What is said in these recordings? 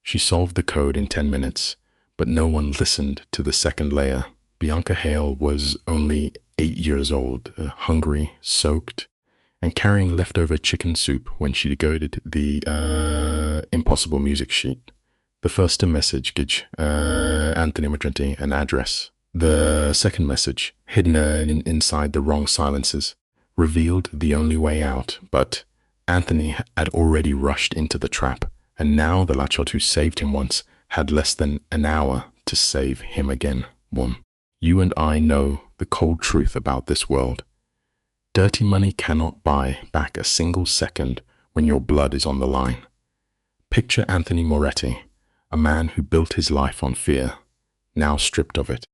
She solved the code in 10 minutes, but no one listened to the second layer. Bianca Hale was only 8 years old, hungry, soaked, and carrying leftover chicken soup when she decoded the impossible music sheet. The first message, Anthony Madrenti, an address. The second message, hidden inside the wrong silences, revealed the only way out, but Anthony had already rushed into the trap, and now the Lachot who saved him once had less than an hour to save him again. 1. You and I know the cold truth about this world. Dirty money cannot buy back a single second when your blood is on the line. Picture Anthony Moretti, a man who built his life on fear. Now stripped of it,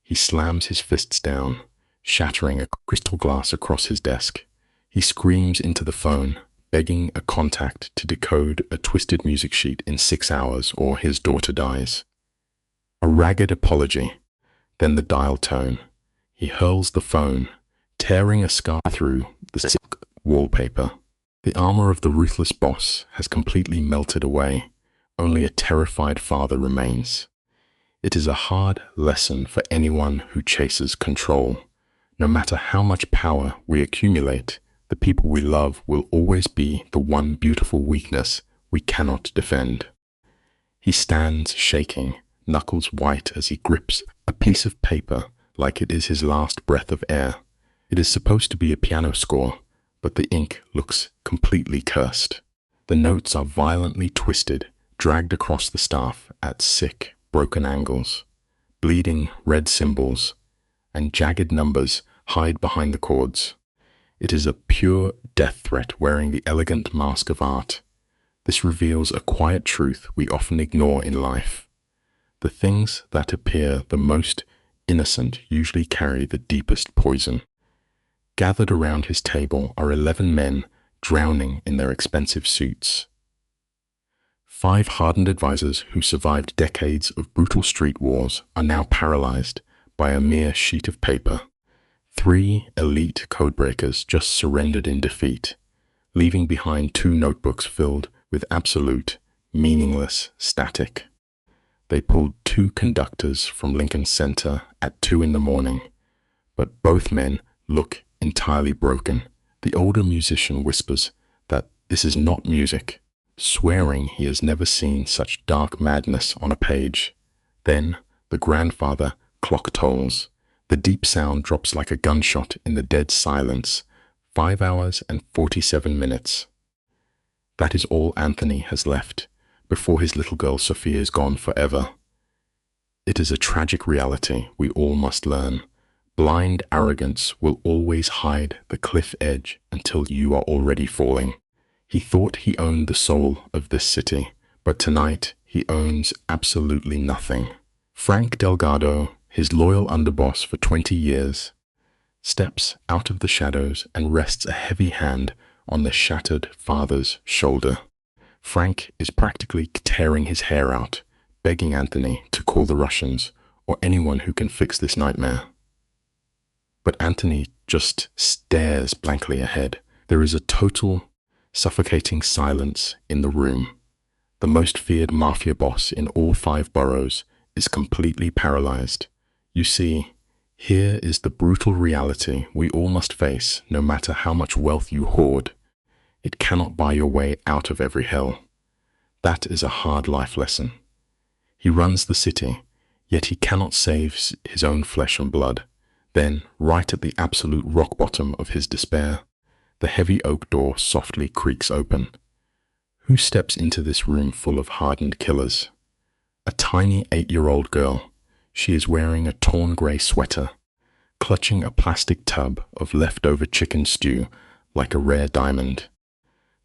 he slams his fists down, shattering a crystal glass across his desk. He screams into the phone, begging a contact to decode a twisted music sheet in 6 hours or his daughter dies. A ragged apology, then the dial tone. He hurls the phone, tearing a scar through the silk wallpaper. The armor of the ruthless boss has completely melted away. Only a terrified father remains. It is a hard lesson for anyone who chases control. No matter how much power we accumulate, the people we love will always be the one beautiful weakness we cannot defend. He stands shaking, knuckles white as he grips a piece of paper like it is his last breath of air. It is supposed to be a piano score, but the ink looks completely cursed. The notes are violently twisted, dragged across the staff at sick, broken angles. Bleeding red symbols and jagged numbers hide behind the chords. It is a pure death threat wearing the elegant mask of art. This reveals a quiet truth we often ignore in life. The things that appear the most innocent usually carry the deepest poison. Gathered around his table are 11 men drowning in their expensive suits. 5 hardened advisors who survived decades of brutal street wars are now paralyzed by a mere sheet of paper. 3 elite codebreakers just surrendered in defeat, leaving behind 2 notebooks filled with absolute, meaningless static. They pulled 2 conductors from Lincoln Center at 2 in the morning, but both men look entirely broken. The older musician whispers that this is not music, swearing he has never seen such dark madness on a page. Then the grandfather clock tolls. The deep sound drops like a gunshot in the dead silence. 5 hours and 47 minutes. That is all Anthony has left before his little girl Sophia is gone forever. It is a tragic reality we all must learn. Blind arrogance will always hide the cliff edge until you are already falling. He thought he owned the soul of this city, but tonight he owns absolutely nothing. Frank Delgado, his loyal underboss for 20 years, steps out of the shadows and rests a heavy hand on the shattered father's shoulder. Frank is practically tearing his hair out, begging Anthony to call the Russians or anyone who can fix this nightmare. But Anthony just stares blankly ahead. There is a total, suffocating silence in the room. The most feared mafia boss in all 5 boroughs is completely paralyzed. You see, here is the brutal reality we all must face no matter how much wealth you hoard. It cannot buy your way out of every hell. That is a hard life lesson. He runs the city, yet he cannot save his own flesh and blood. Then, right at the absolute rock bottom of his despair, the heavy oak door softly creaks open. Who steps into this room full of hardened killers? A tiny 8-year-old girl. She is wearing a torn grey sweater, clutching a plastic tub of leftover chicken stew like a rare diamond.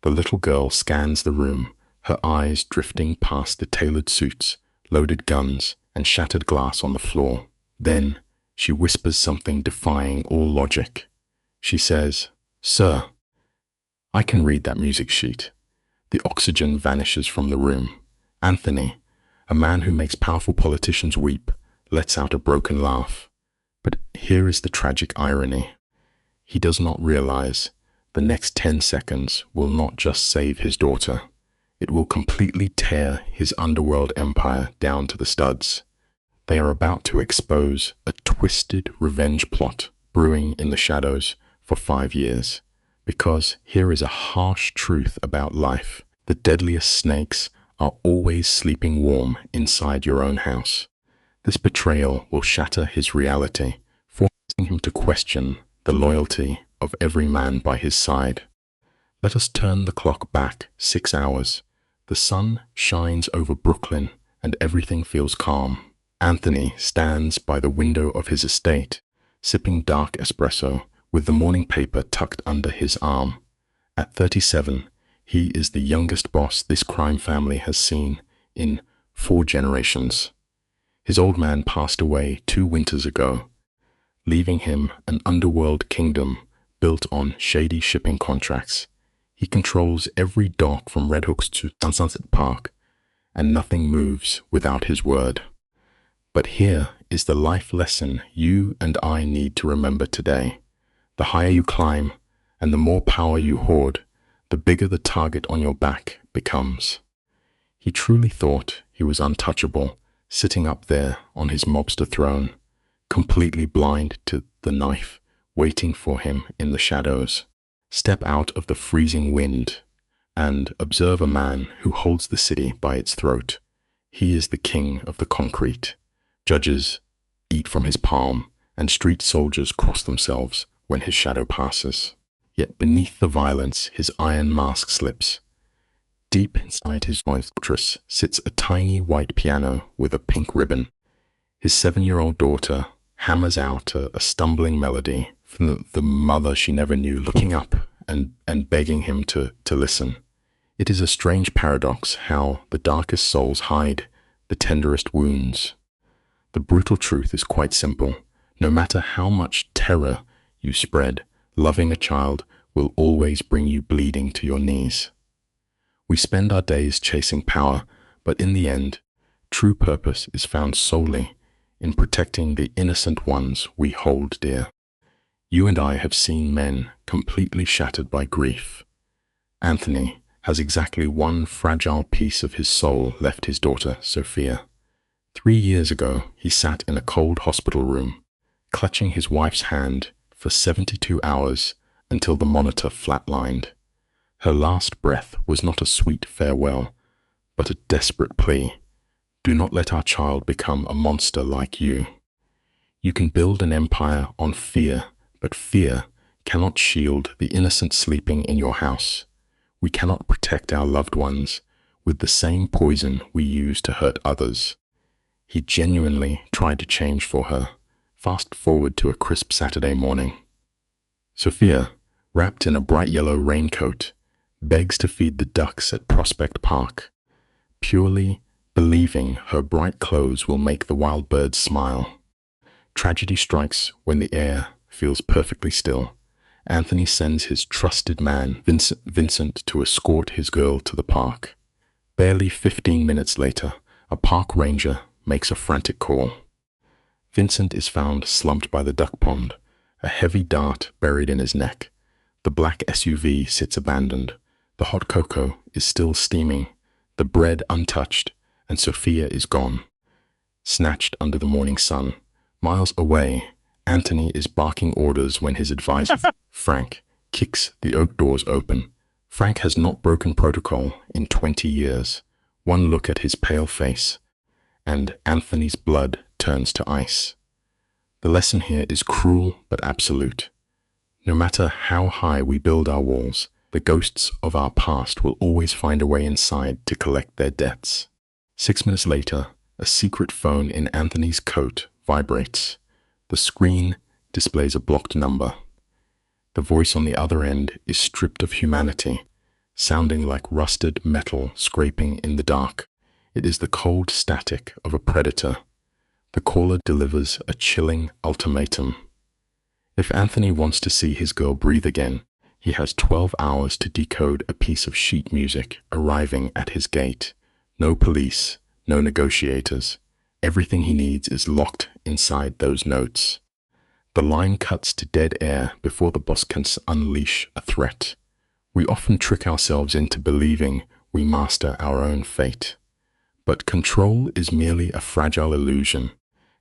The little girl scans the room, her eyes drifting past the tailored suits, loaded guns, and shattered glass on the floor. Then, she whispers something defying all logic. She says, "Sir, I can read that music sheet." The oxygen vanishes from the room. Anthony, a man who makes powerful politicians weep, lets out a broken laugh. But here is the tragic irony. He does not realize the next 10 seconds will not just save his daughter. It will completely tear his underworld empire down to the studs. They are about to expose a twisted revenge plot brewing in the shadows for 5 years. Because here is a harsh truth about life. The deadliest snakes are always sleeping warm inside your own house. This betrayal will shatter his reality, forcing him to question the loyalty of every man by his side. Let us turn the clock back 6 hours. The sun shines over Brooklyn and everything feels calm. Anthony stands by the window of his estate, sipping dark espresso with the morning paper tucked under his arm. At 37, he is the youngest boss this crime family has seen in 4 generations. His old man passed away 2 winters ago, leaving him an underworld kingdom built on shady shipping contracts. He controls every dock from Red Hooks to Sunset Park, and nothing moves without his word. But here is the life lesson you and I need to remember today. The higher you climb and the more power you hoard, the bigger the target on your back becomes. He truly thought he was untouchable, sitting up there on his mobster throne, completely blind to the knife waiting for him in the shadows. Step out of the freezing wind and observe a man who holds the city by its throat. He is the king of the concrete. Judges eat from his palm, and street soldiers cross themselves when his shadow passes. Yet beneath the violence, his iron mask slips. Deep inside his fortress sits a tiny white piano with a pink ribbon. His 7-year-old daughter hammers out a stumbling melody from the mother she never knew, looking up and begging him to listen. It is a strange paradox how the darkest souls hide the tenderest wounds. The brutal truth is quite simple. No matter how much terror you spread, loving a child will always bring you bleeding to your knees. We spend our days chasing power, but in the end, true purpose is found solely in protecting the innocent ones we hold dear. You and I have seen men completely shattered by grief. Anthony has exactly one fragile piece of his soul left his daughter, Sophia. 3 years ago, he sat in a cold hospital room, clutching his wife's hand for 72 hours until the monitor flatlined. Her last breath was not a sweet farewell, but a desperate plea. Do not let our child become a monster like you. You can build an empire on fear, but fear cannot shield the innocent sleeping in your house. We cannot protect our loved ones with the same poison we use to hurt others. He genuinely tried to change for her. Fast forward to a crisp Saturday morning. Sophia, wrapped in a bright yellow raincoat, begs to feed the ducks at Prospect Park, purely believing her bright clothes will make the wild birds smile. Tragedy strikes when the air feels perfectly still. Anthony sends his trusted man, Vincent, to escort his girl to the park. Barely 15 minutes later, a park ranger makes a frantic call. Vincent is found slumped by the duck pond, a heavy dart buried in his neck. The black SUV sits abandoned. The hot cocoa is still steaming, the bread untouched, and Sophia is gone. Snatched under the morning sun, miles away, Anthony is barking orders when his advisor, Frank, kicks the oak doors open. Frank has not broken protocol in 20 years. One look at his pale face, and Anthony's blood turns to ice. The lesson here is cruel but absolute. No matter how high we build our walls, the ghosts of our past will always find a way inside to collect their debts. 6 minutes later, a secret phone in Anthony's coat vibrates. The screen displays a blocked number. The voice on the other end is stripped of humanity, sounding like rusted metal scraping in the dark. It is the cold static of a predator. The caller delivers a chilling ultimatum. If Anthony wants to see his girl breathe again, he has 12 hours to decode a piece of sheet music arriving at his gate. No police, no negotiators. Everything he needs is locked inside those notes. The line cuts to dead air before the boss can unleash a threat. We often trick ourselves into believing we master our own fate. But control is merely a fragile illusion,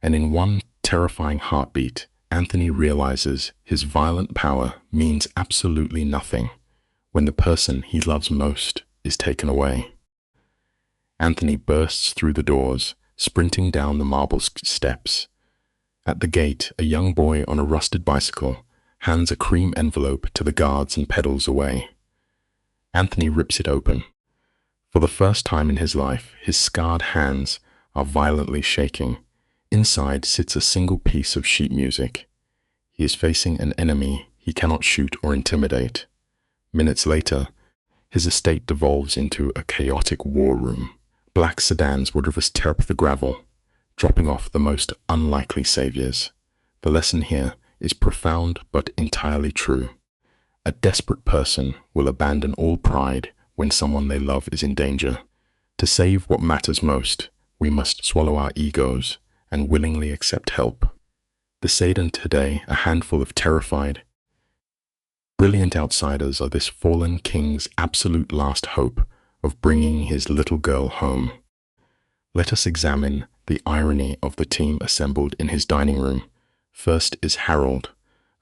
and in one terrifying heartbeat, Anthony realizes his violent power means absolutely nothing when the person he loves most is taken away. Anthony bursts through the doors, sprinting down the marble steps. At the gate, a young boy on a rusted bicycle hands a cream envelope to the guards and pedals away. Anthony rips it open. For the first time in his life, his scarred hands are violently shaking. Inside sits a single piece of sheet music. He is facing an enemy he cannot shoot or intimidate. Minutes later, his estate devolves into a chaotic war room. Black sedans would have tear up the gravel, dropping off the most unlikely saviors. The lesson here is profound but entirely true. A desperate person will abandon all pride when someone they love is in danger. To save what matters most, we must swallow our egos and willingly accept help. The Satan today, a handful of terrified, brilliant outsiders, are this fallen king's absolute last hope of bringing his little girl home. Let us examine the irony of the team assembled in his dining room. First is Harold,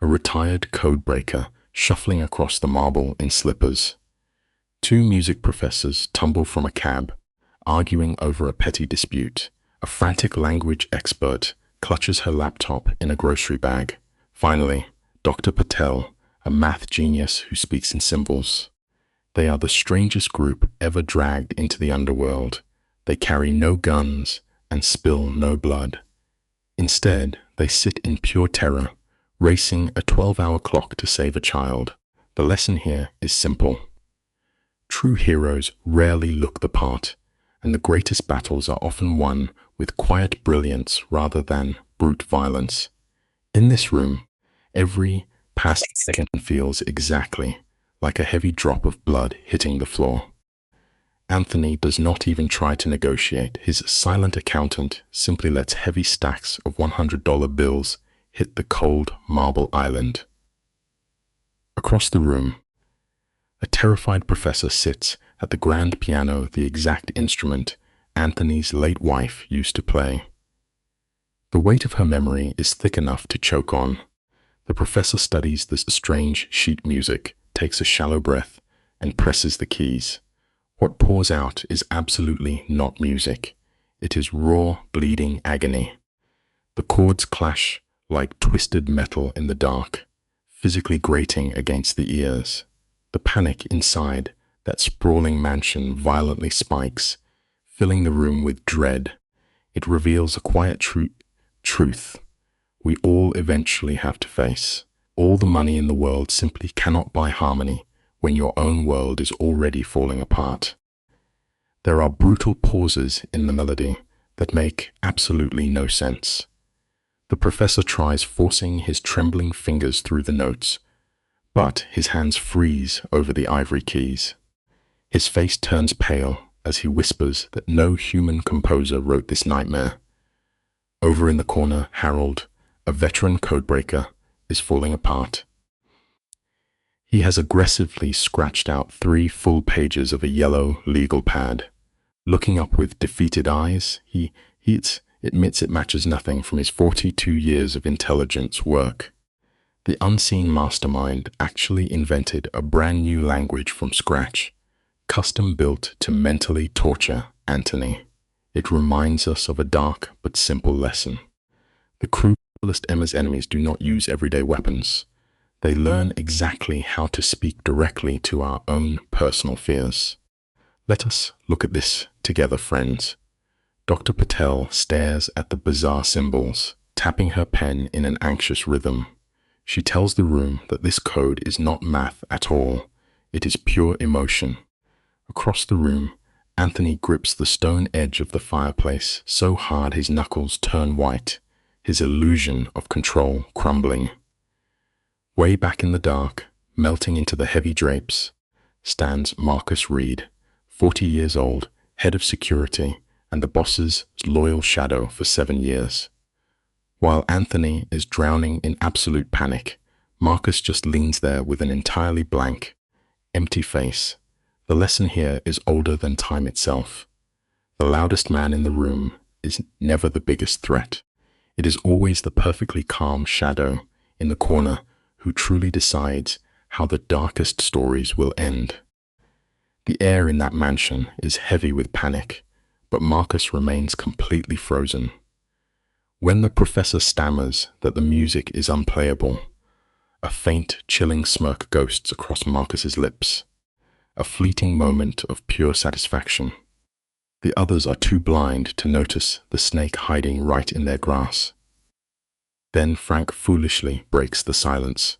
a retired codebreaker shuffling across the marble in slippers. Two music professors tumble from a cab, arguing over a petty dispute. A frantic language expert clutches her laptop in a grocery bag. Finally, Dr. Patel, a math genius who speaks in symbols. They are the strangest group ever dragged into the underworld. They carry no guns and spill no blood. Instead, they sit in pure terror, racing a 12-hour clock to save a child. The lesson here is simple. True heroes rarely look the part, and the greatest battles are often won with quiet brilliance rather than brute violence. In this room, every past second feels exactly like a heavy drop of blood hitting the floor. Anthony does not even try to negotiate. His silent accountant simply lets heavy stacks of $100 bills hit the cold marble island. Across the room, a terrified professor sits at the grand piano, the exact instrument Anthony's late wife used to play. The weight of her memory is thick enough to choke on. The professor studies the strange sheet music, takes a shallow breath, and presses the keys. What pours out is absolutely not music. It is raw, bleeding agony. The chords clash like twisted metal in the dark, physically grating against the ears. The panic inside that sprawling mansion violently spikes, filling the room with dread. It reveals a quiet truth we all eventually have to face. All the money in the world simply cannot buy harmony when your own world is already falling apart. There are brutal pauses in the melody that make absolutely no sense. The professor tries forcing his trembling fingers through the notes, but his hands freeze over the ivory keys. His face turns pale as he whispers that no human composer wrote this nightmare. Over in the corner, Harold, a veteran codebreaker, is falling apart. He has aggressively scratched out 3 full pages of a yellow legal pad. Looking up with defeated eyes, he admits it matches nothing from his 42 years of intelligence work. The unseen mastermind actually invented a brand new language from scratch, custom built to mentally torture Anthony. It reminds us of a dark but simple lesson. The cruelest Emma's enemies do not use everyday weapons. They learn exactly how to speak directly to our own personal fears. Let us look at this together, friends. Dr. Patel stares at the bizarre symbols, tapping her pen in an anxious rhythm. She tells the room that this code is not math at all. It is pure emotion. Across the room, Anthony grips the stone edge of the fireplace so hard his knuckles turn white, his illusion of control crumbling. Way back in the dark, melting into the heavy drapes, stands Marcus Reed, 40 years old, head of security, and the boss's loyal shadow for 7 years. While Anthony is drowning in absolute panic, Marcus just leans there with an entirely blank, empty face, The lesson here is older than time itself. The loudest man in the room is never the biggest threat. It is always the perfectly calm shadow in the corner who truly decides how the darkest stories will end. The air in that mansion is heavy with panic, but Marcus remains completely frozen. When the professor stammers that the music is unplayable, a faint, chilling smirk ghosts across Marcus's lips, a fleeting moment of pure satisfaction. The others are too blind to notice the snake hiding right in their grass. Then Frank foolishly breaks the silence.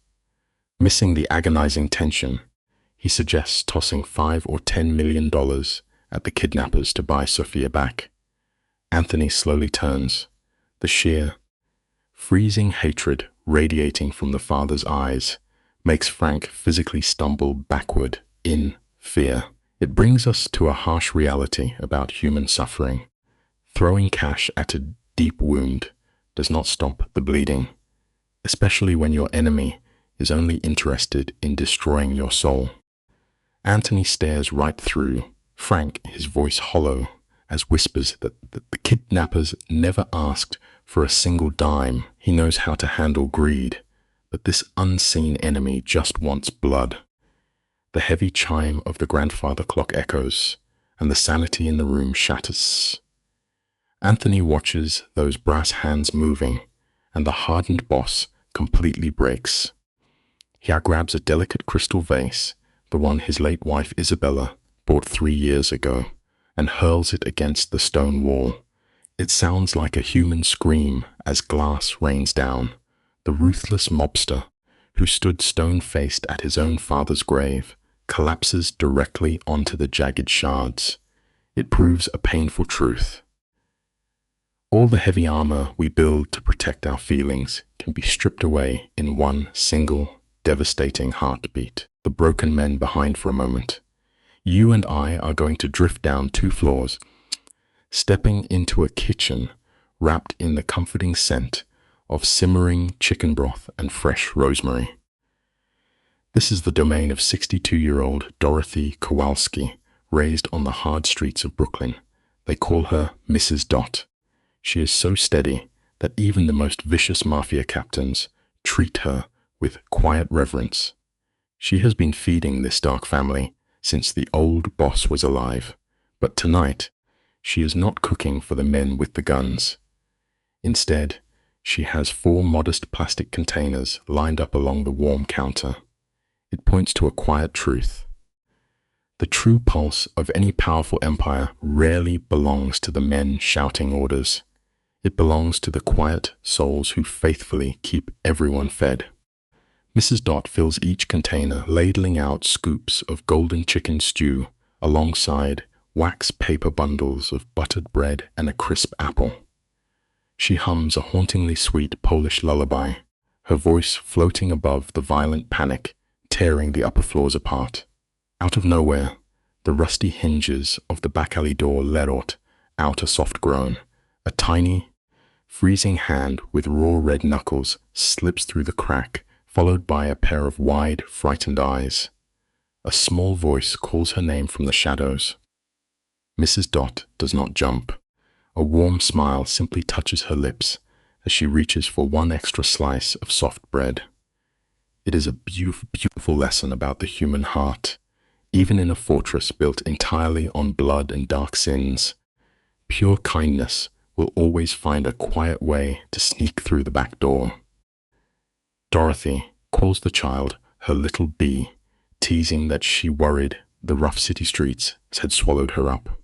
Missing the agonizing tension, he suggests tossing $5 or $10 million at the kidnappers to buy Sophia back. Anthony slowly turns, the sheer, freezing hatred radiating from the father's eyes makes Frank physically stumble backward in fear. It brings us to a harsh reality about human suffering. Throwing cash at a deep wound does not stop the bleeding, especially when your enemy is only interested in destroying your soul. Anthony stares right through Frank, his voice hollow, as whispers that the kidnappers never asked for a single dime. He knows how to handle greed, but this unseen enemy just wants blood. The heavy chime of the grandfather clock echoes, and the sanity in the room shatters. Anthony watches those brass hands moving, and the hardened boss completely breaks. He grabs a delicate crystal vase, the one his late wife Isabella bought 3 years ago, and hurls it against the stone wall. It sounds like a human scream as glass rains down. The ruthless mobster, who stood stone-faced at his own father's grave, collapses directly onto the jagged shards. It proves a painful truth. All the heavy armor we build to protect our feelings can be stripped away in one single, devastating heartbeat. The broken men behind for a moment. You and I are going to drift down 2 floors, stepping into a kitchen wrapped in the comforting scent of simmering chicken broth and fresh rosemary. This is the domain of 62-year-old Dorothy Kowalski, raised on the hard streets of Brooklyn. They call her Mrs. Dot. She is so steady that even the most vicious mafia captains treat her with quiet reverence. She has been feeding this dark family since the old boss was alive, but tonight she is not cooking for the men with the guns. Instead, she has 4 modest plastic containers lined up along the warm counter. It points to a quiet truth. The true pulse of any powerful empire rarely belongs to the men shouting orders. It belongs to the quiet souls who faithfully keep everyone fed. Mrs. Dot fills each container, ladling out scoops of golden chicken stew alongside wax paper bundles of buttered bread and a crisp apple. She hums a hauntingly sweet Polish lullaby, her voice floating above the violent panic tearing the upper floors apart. Out of nowhere, the rusty hinges of the back alley door let out a soft groan. A tiny, freezing hand with raw red knuckles slips through the crack, followed by a pair of wide, frightened eyes. A small voice calls her name from the shadows. Mrs. Dot does not jump. A warm smile simply touches her lips as she reaches for one extra slice of soft bread. It is a beautiful lesson about the human heart. Even in a fortress built entirely on blood and dark sins, pure kindness will always find a quiet way to sneak through the back door. Dorothy calls the child her little bee, teasing that she worried the rough city streets had swallowed her up.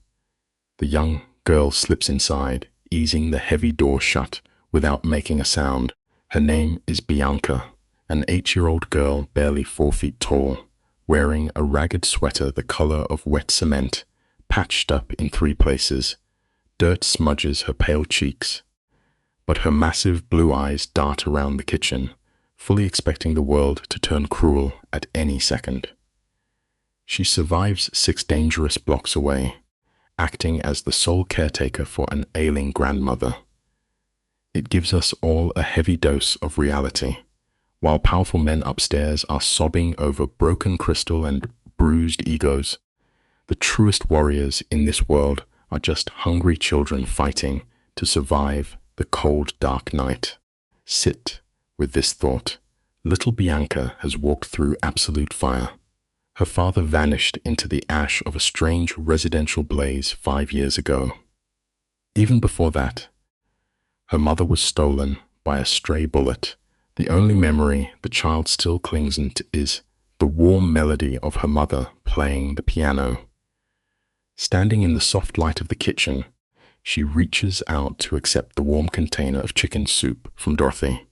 The young girl slips inside, easing the heavy door shut without making a sound. Her name is Bianca, an 8-year-old girl barely 4 feet tall, wearing a ragged sweater the color of wet cement, patched up in 3 places. Dirt smudges her pale cheeks, but her massive blue eyes dart around the kitchen, fully expecting the world to turn cruel at any second. She survives 6 dangerous blocks away, acting as the sole caretaker for an ailing grandmother. It gives us all a heavy dose of reality. While powerful men upstairs are sobbing over broken crystal and bruised egos, The truest warriors in this world are just hungry children fighting to survive the cold, dark night. Sit with this thought. Little Bianca has walked through absolute fire. Her father vanished into the ash of a strange residential blaze 5 years ago. Even before that, her mother was stolen by a stray bullet. The only memory the child still clings to is the warm melody of her mother playing the piano. Standing in the soft light of the kitchen, she reaches out to accept the warm container of chicken soup from Dorothy.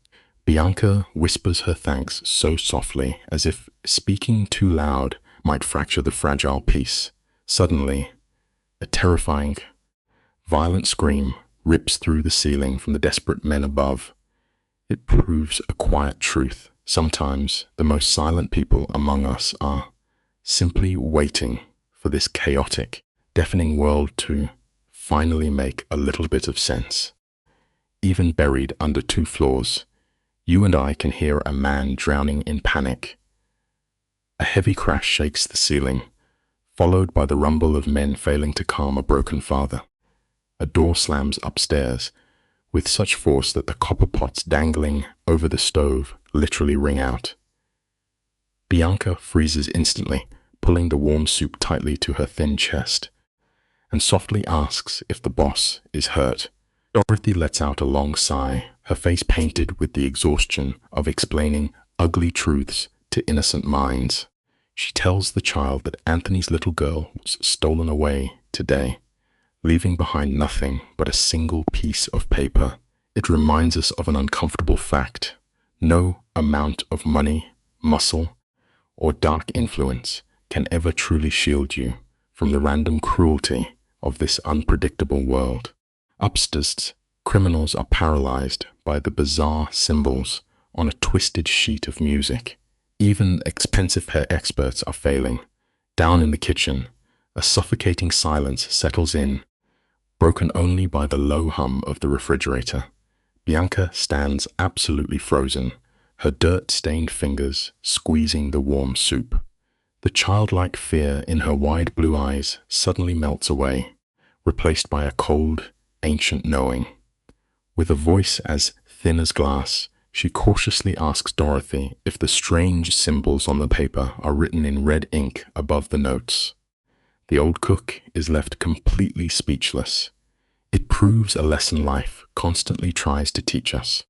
Bianca whispers her thanks so softly, as if speaking too loud might fracture the fragile peace. Suddenly, a terrifying, violent scream rips through the ceiling from the desperate men above. It proves a quiet truth. Sometimes the most silent people among us are simply waiting for this chaotic, deafening world to finally make a little bit of sense. Even buried under 2 floors, you and I can hear a man drowning in panic. A heavy crash shakes the ceiling, followed by the rumble of men failing to calm a broken father. A door slams upstairs with such force that the copper pots dangling over the stove literally ring out. Bianca freezes instantly, pulling the warm soup tightly to her thin chest, and softly asks if the boss is hurt. Dorothy lets out a long sigh, her face painted with the exhaustion of explaining ugly truths to innocent minds. She tells the child that Anthony's little girl was stolen away today, leaving behind nothing but a single piece of paper. It reminds us of an uncomfortable fact. No amount of money, muscle, or dark influence can ever truly shield you from the random cruelty of this unpredictable world. Upstairs, criminals are paralyzed by the bizarre symbols on a twisted sheet of music. Even expensive hair experts are failing. Down in the kitchen, a suffocating silence settles in, broken only by the low hum of the refrigerator. Bianca stands absolutely frozen, her dirt-stained fingers squeezing the warm soup. The childlike fear in her wide blue eyes suddenly melts away, replaced by a cold, ancient knowing. With a voice as thin as glass, she cautiously asks Dorothy if the strange symbols on the paper are written in red ink above the notes. The old cook is left completely speechless. It proves a lesson life constantly tries to teach us.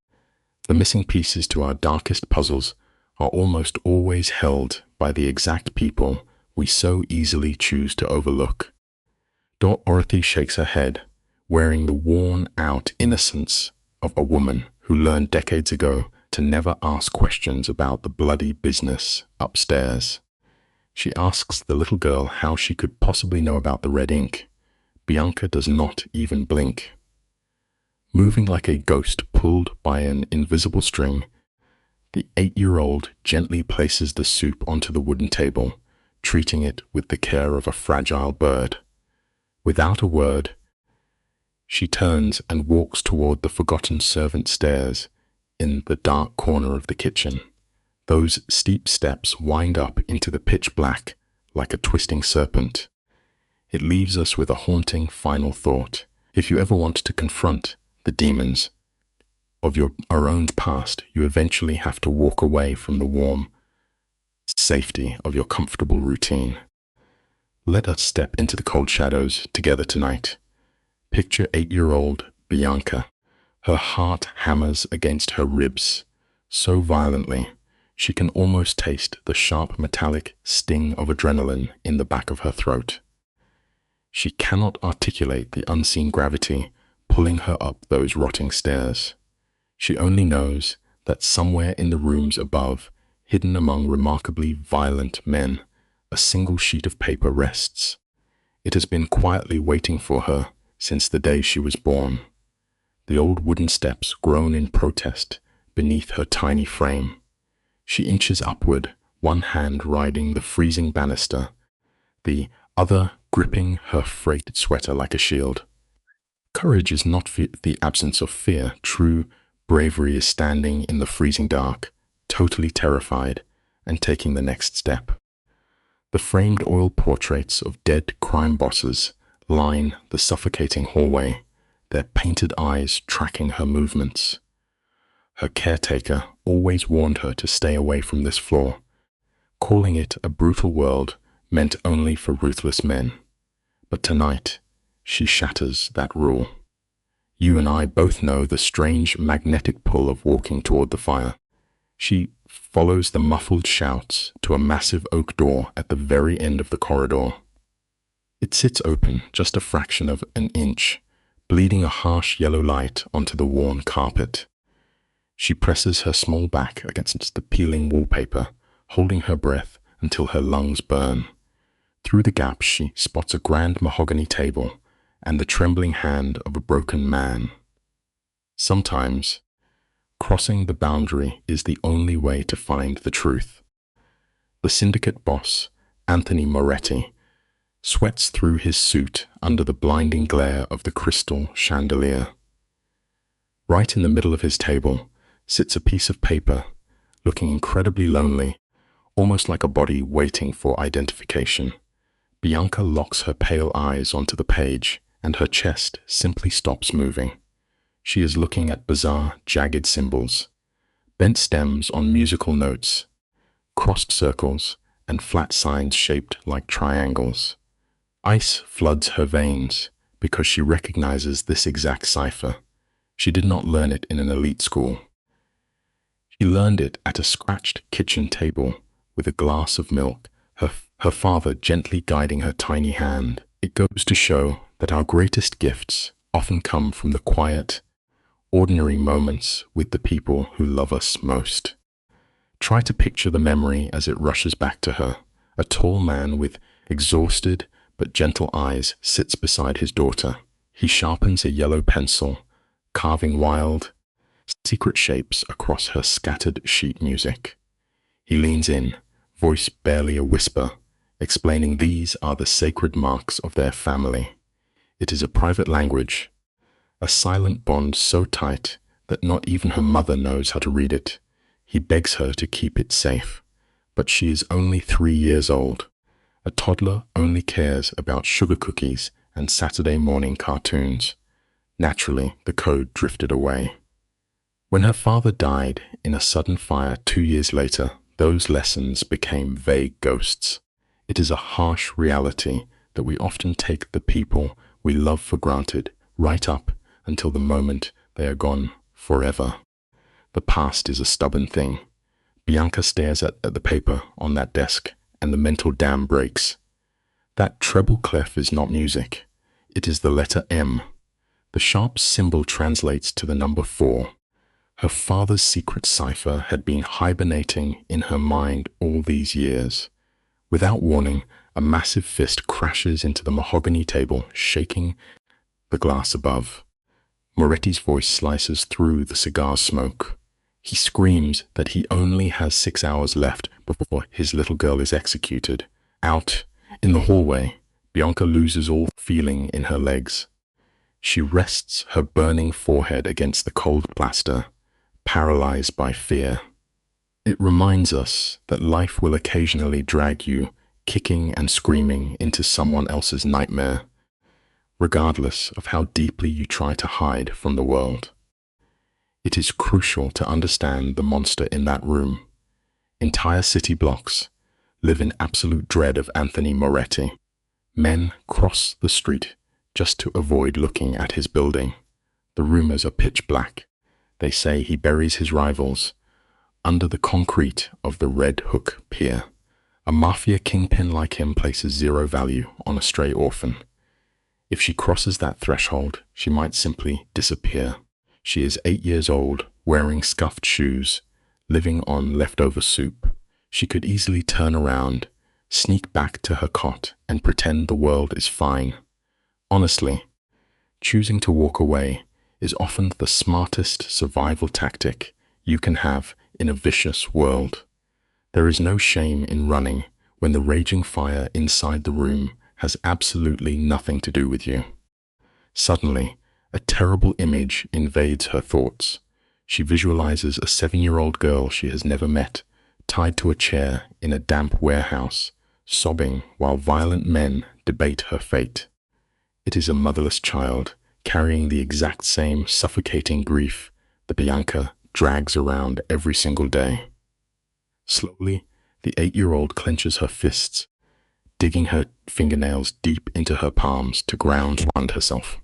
The missing pieces to our darkest puzzles are almost always held by the exact people we so easily choose to overlook. Dorothy shakes her head, wearing the worn-out innocence of a woman who learned decades ago to never ask questions about the bloody business upstairs. She asks the little girl how she could possibly know about the red ink. Bianca does not even blink. Moving like a ghost pulled by an invisible string, the 8-year-old gently places the soup onto the wooden table, treating it with the care of a fragile bird. Without a word, she turns and walks toward the forgotten servant stairs in the dark corner of the kitchen. Those steep steps wind up into the pitch black like a twisting serpent. It leaves us with a haunting final thought. If you ever want to confront the demons of our own past, you eventually have to walk away from the warm safety of your comfortable routine. Let us step into the cold shadows together tonight. Picture 8-year-old Bianca. Her heart hammers against her ribs so violently she can almost taste the sharp metallic sting of adrenaline in the back of her throat. She cannot articulate the unseen gravity pulling her up those rotting stairs. She only knows that somewhere in the rooms above, hidden among remarkably violent men, a single sheet of paper rests. It has been quietly waiting for her since the day she was born. The old wooden steps groan in protest beneath her tiny frame. She inches upward, one hand riding the freezing banister, the other gripping her frayed sweater like a shield. Courage is not the absence of fear. True bravery is standing in the freezing dark, totally terrified, and taking the next step. The framed oil portraits of dead crime bosses line the suffocating hallway, their painted eyes tracking her movements. Her caretaker always warned her to stay away from this floor, calling it a brutal world meant only for ruthless men. But tonight, she shatters that rule. You and I both know the strange magnetic pull of walking toward the fire. She follows the muffled shouts to a massive oak door at the very end of the corridor. It sits open just a fraction of an inch, bleeding a harsh yellow light onto the worn carpet. She presses her small back against the peeling wallpaper, holding her breath until her lungs burn. Through the gap, she spots a grand mahogany table and the trembling hand of a broken man. Sometimes, crossing the boundary is the only way to find the truth. The syndicate boss, Anthony Moretti, sweats through his suit under the blinding glare of the crystal chandelier. Right in the middle of his table sits a piece of paper, looking incredibly lonely, almost like a body waiting for identification. Bianca locks her pale eyes onto the page, and her chest simply stops moving. She is looking at bizarre, jagged symbols, bent stems on musical notes, crossed circles, and flat signs shaped like triangles. Ice floods her veins because she recognizes this exact cipher. She did not learn it in an elite school. She learned it at a scratched kitchen table with a glass of milk, her father gently guiding her tiny hand. It goes to show that our greatest gifts often come from the quiet, ordinary moments with the people who love us most. Try to picture the memory as it rushes back to her. A tall man with exhausted but gentle eyes sits beside his daughter. He sharpens a yellow pencil, carving wild, secret shapes across her scattered sheet music. He leans in, voice barely a whisper, explaining these are the sacred marks of their family. It is a private language, a silent bond so tight that not even her mother knows how to read it. He begs her to keep it safe, but she is only 3 years old. A toddler only cares about sugar cookies and Saturday morning cartoons. Naturally, the code drifted away. When her father died in a sudden fire 2 years later, those lessons became vague ghosts. It is a harsh reality that we often take the people we love for granted, right up until the moment they are gone forever. The past is a stubborn thing. Bianca stares at the paper on that desk, and the mental dam breaks. That treble clef is not music. It is the letter M. The sharp symbol translates to the number 4. Her father's secret cipher had been hibernating in her mind all these years. Without warning, a massive fist crashes into the mahogany table, shaking the glass above. Moretti's voice slices through the cigar smoke. He screams that he only has 6 hours left before his little girl is executed. Out in the hallway, Bianca loses all feeling in her legs. She rests her burning forehead against the cold plaster, paralyzed by fear. It reminds us that life will occasionally drag you, kicking and screaming, into someone else's nightmare, regardless of how deeply you try to hide from the world. It is crucial to understand the monster in that room. Entire city blocks live in absolute dread of Anthony Moretti. Men cross the street just to avoid looking at his building. The rumors are pitch black. They say he buries his rivals under the concrete of the Red Hook Pier. A mafia kingpin like him places zero value on a stray orphan. If she crosses that threshold, she might simply disappear. She is 8 years old, wearing scuffed shoes, living on leftover soup. She could easily turn around, sneak back to her cot, and pretend the world is fine. Honestly, choosing to walk away is often the smartest survival tactic you can have in a vicious world. There is no shame in running when the raging fire inside the room has absolutely nothing to do with you. Suddenly, a terrible image invades her thoughts. She visualizes a 7-year-old girl she has never met, tied to a chair in a damp warehouse, sobbing while violent men debate her fate. It is a motherless child carrying the exact same suffocating grief that Bianca drags around every single day. Slowly, the 8-year-old clenches her fists, digging her fingernails deep into her palms to ground herself.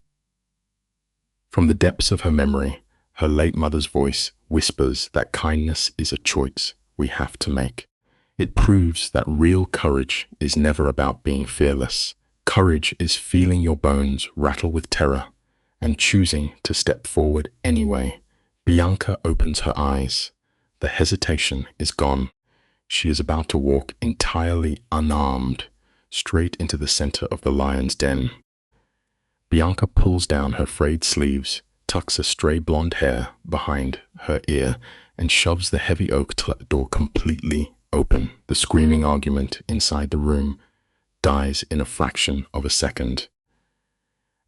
From the depths of her memory, her late mother's voice whispers that kindness is a choice we have to make. It proves that real courage is never about being fearless. Courage is feeling your bones rattle with terror and choosing to step forward anyway. Bianca opens her eyes. The hesitation is gone. She is about to walk entirely unarmed, straight into the center of the lion's den. Bianca pulls down her frayed sleeves, tucks a stray blonde hair behind her ear, and shoves the heavy oak door completely open. The screaming argument inside the room dies in a fraction of a second.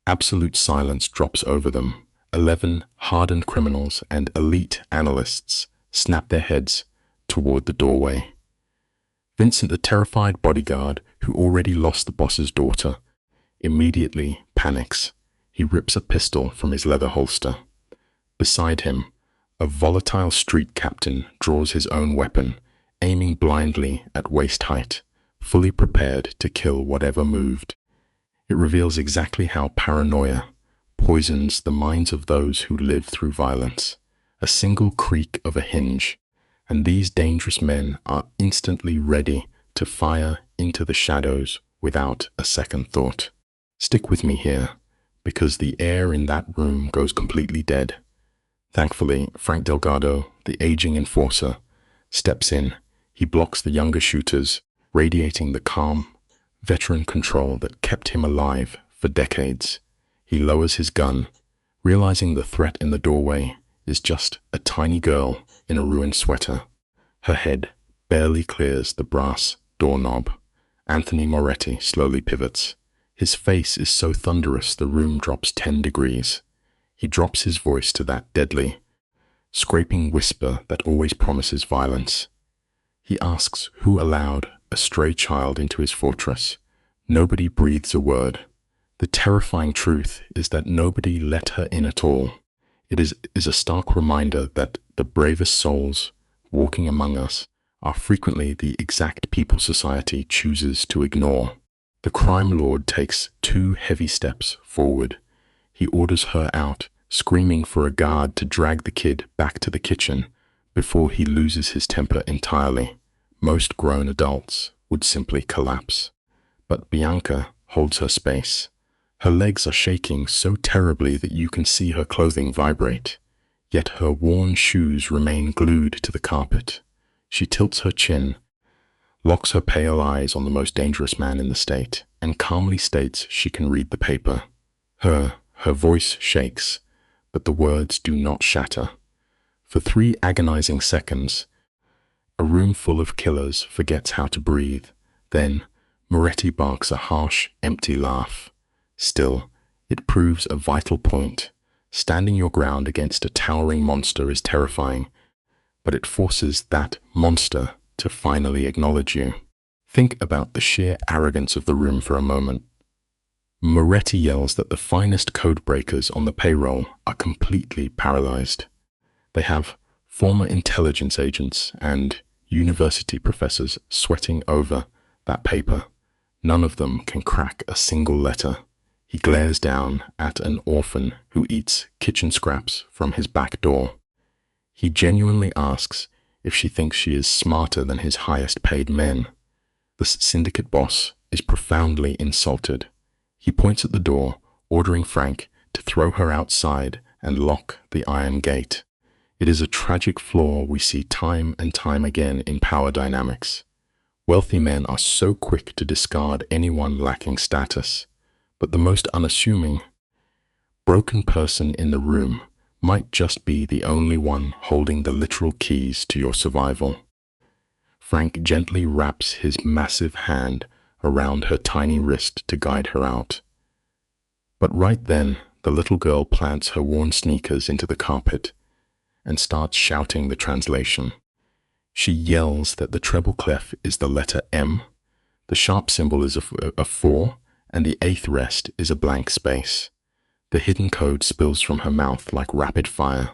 Absolute silence drops over them. 11 hardened criminals and elite analysts snap their heads toward the doorway. Vincent, the terrified bodyguard who already lost the boss's daughter, immediately panics. He rips a pistol from his leather holster. Beside him, a volatile street captain draws his own weapon, aiming blindly at waist height, fully prepared to kill whatever moved. It reveals exactly how paranoia poisons the minds of those who live through violence. A single creak of a hinge, and these dangerous men are instantly ready to fire into the shadows without a second thought. Stick with me here, because the air in that room goes completely dead. Thankfully, Frank Delgado, the aging enforcer, steps in. He blocks the younger shooters, radiating the calm, veteran control that kept him alive for decades. He lowers his gun, realizing the threat in the doorway is just a tiny girl in a ruined sweater. Her head barely clears the brass doorknob. Anthony Moretti slowly pivots. His face is so thunderous the room drops 10 degrees. He drops his voice to that deadly, scraping whisper that always promises violence. He asks who allowed a stray child into his fortress. Nobody breathes a word. The terrifying truth is that nobody let her in at all. It is a stark reminder that the bravest souls walking among us are frequently the exact people society chooses to ignore. The crime lord takes 2 heavy steps forward. He orders her out, screaming for a guard to drag the kid back to the kitchen before he loses his temper entirely. Most grown adults would simply collapse. But Bianca holds her space. Her legs are shaking so terribly that you can see her clothing vibrate, yet her worn shoes remain glued to the carpet. She tilts her chin, locks her pale eyes on the most dangerous man in the state, and calmly states she can read the paper. Her voice shakes, but the words do not shatter. For 3 agonizing seconds, a room full of killers forgets how to breathe. Then, Moretti barks a harsh, empty laugh. Still, it proves a vital point. Standing your ground against a towering monster is terrifying, but it forces that monster to finally acknowledge you. Think about the sheer arrogance of the room for a moment. Moretti yells that the finest code breakers on the payroll are completely paralyzed. They have former intelligence agents and university professors sweating over that paper. None of them can crack a single letter. He glares down at an orphan who eats kitchen scraps from his back door. He genuinely asks if she thinks she is smarter than his highest paid men. The syndicate boss is profoundly insulted. He points at the door, ordering Frank to throw her outside and lock the iron gate. It is a tragic flaw we see time and time again in power dynamics. Wealthy men are so quick to discard anyone lacking status, but the most unassuming, broken person in the room might just be the only one holding the literal keys to your survival. Frank gently wraps his massive hand around her tiny wrist to guide her out. But right then, the little girl plants her worn sneakers into the carpet and starts shouting the translation. She yells that the treble clef is the letter M, The sharp symbol is a 4, and the 8th rest is a blank space. The hidden code spills from her mouth like rapid fire.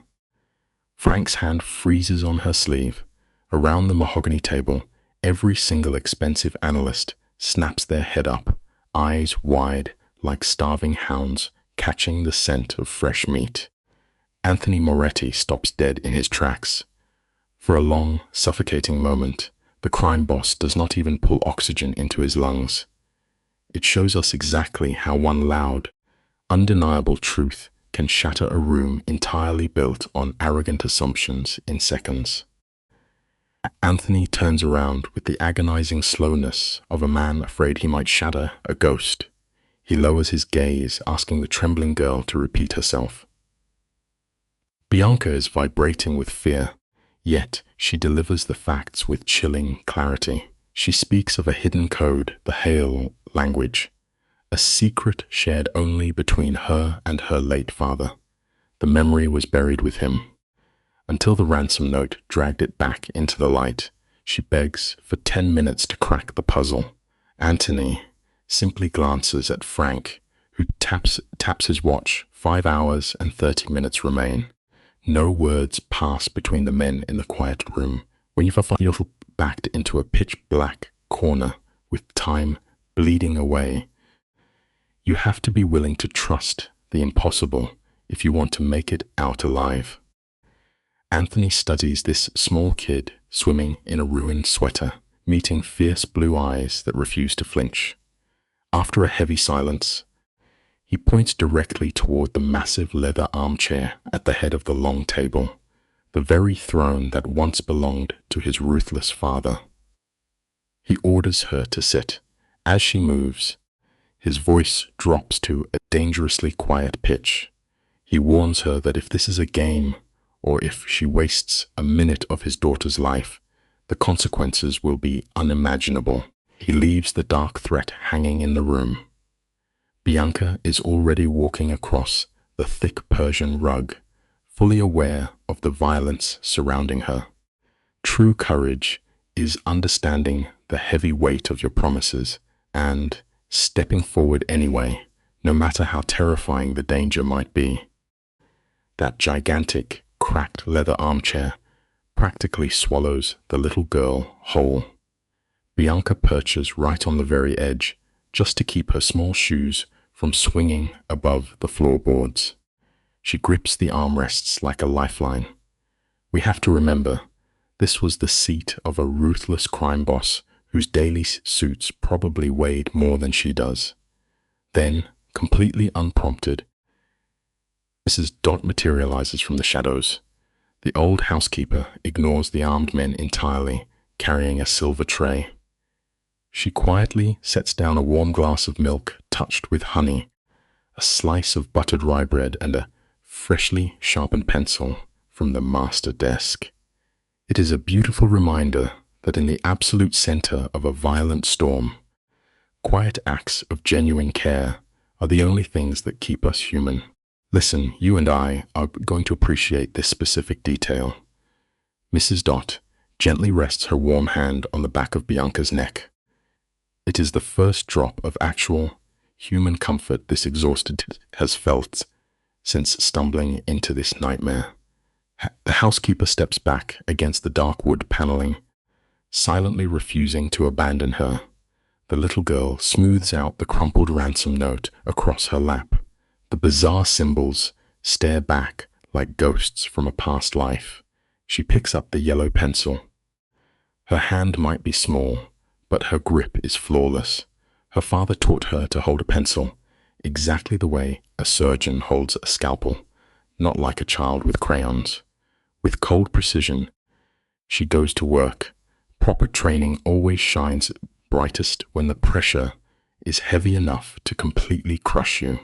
Frank's hand freezes on her sleeve. Around the mahogany table, every single expensive analyst snaps their head up, eyes wide like starving hounds catching the scent of fresh meat. Anthony Moretti stops dead in his tracks. For a long, suffocating moment, the crime boss does not even pull oxygen into his lungs. It shows us exactly how one loud, undeniable truth can shatter a room entirely built on arrogant assumptions in seconds. Anthony turns around with the agonizing slowness of a man afraid he might shatter a ghost. He lowers his gaze, asking the trembling girl to repeat herself. Bianca is vibrating with fear, yet she delivers the facts with chilling clarity. She speaks of a hidden code, the Hale language, a secret shared only between her and her late father. The memory was buried with him. Until the ransom note dragged it back into the light, she begs for 10 minutes to crack the puzzle. Anthony simply glances at Frank, who taps his watch. 5 hours and 30 minutes remain. No words pass between the men in the quiet room when you find yourself backed into a pitch-black corner with time bleeding away. You have to be willing to trust the impossible if you want to make it out alive. Anthony studies this small kid swimming in a ruined sweater, meeting fierce blue eyes that refuse to flinch. After a heavy silence, he points directly toward the massive leather armchair at the head of the long table, the very throne that once belonged to his ruthless father. He orders her to sit. As she moves, his voice drops to a dangerously quiet pitch. He warns her that if this is a game, or if she wastes a minute of his daughter's life, the consequences will be unimaginable. He leaves the dark threat hanging in the room. Bianca is already walking across the thick Persian rug, fully aware of the violence surrounding her. True courage is understanding the heavy weight of your promises and stepping forward anyway, no matter how terrifying the danger might be. That gigantic, cracked leather armchair practically swallows the little girl whole. Bianca perches right on the very edge, just to keep her small shoes from swinging above the floorboards. She grips the armrests like a lifeline. We have to remember, this was the seat of a ruthless crime boss whose daily suits probably weighed more than she does. Then, completely unprompted, Mrs. Dot materializes from the shadows. The old housekeeper ignores the armed men entirely, carrying a silver tray. She quietly sets down a warm glass of milk touched with honey, a slice of buttered rye bread, and a freshly sharpened pencil from the master desk. It is a beautiful reminder that in the absolute center of a violent storm, quiet acts of genuine care are the only things that keep us human. Listen, you and I are going to appreciate this specific detail. Mrs. Dot gently rests her warm hand on the back of Bianca's neck. It is the first drop of actual human comfort this exhausted has felt since stumbling into this nightmare. The housekeeper steps back against the dark wood paneling, silently refusing to abandon her. The little girl smooths out the crumpled ransom note across her lap. The bizarre symbols stare back like ghosts from a past life. She picks up the yellow pencil. Her hand might be small, but her grip is flawless. Her father taught her to hold a pencil exactly the way a surgeon holds a scalpel, not like a child with crayons. With cold precision, she goes to work. Proper training always shines brightest when the pressure is heavy enough to completely crush you.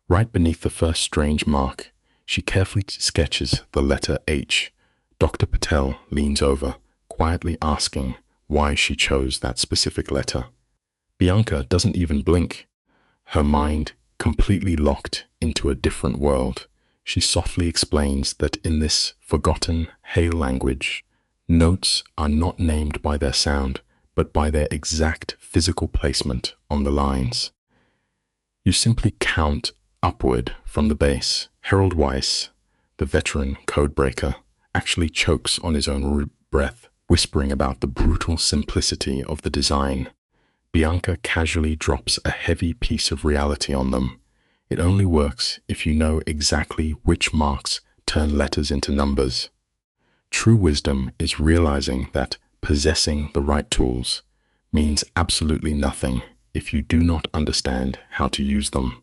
Right beneath the first strange mark, she carefully sketches the letter H. Dr. Patel leans over, quietly asking why she chose that specific letter. Bianca doesn't even blink, her mind completely locked into a different world. She softly explains that in this forgotten Hale language, notes are not named by their sound, but by their exact physical placement on the lines. You simply count upward from the base. Harold Weiss, the veteran codebreaker, actually chokes on his own breath, whispering about the brutal simplicity of the design. Bianca casually drops a heavy piece of reality on them. It only works if you know exactly which marks turn letters into numbers. True wisdom is realizing that possessing the right tools means absolutely nothing if you do not understand how to use them.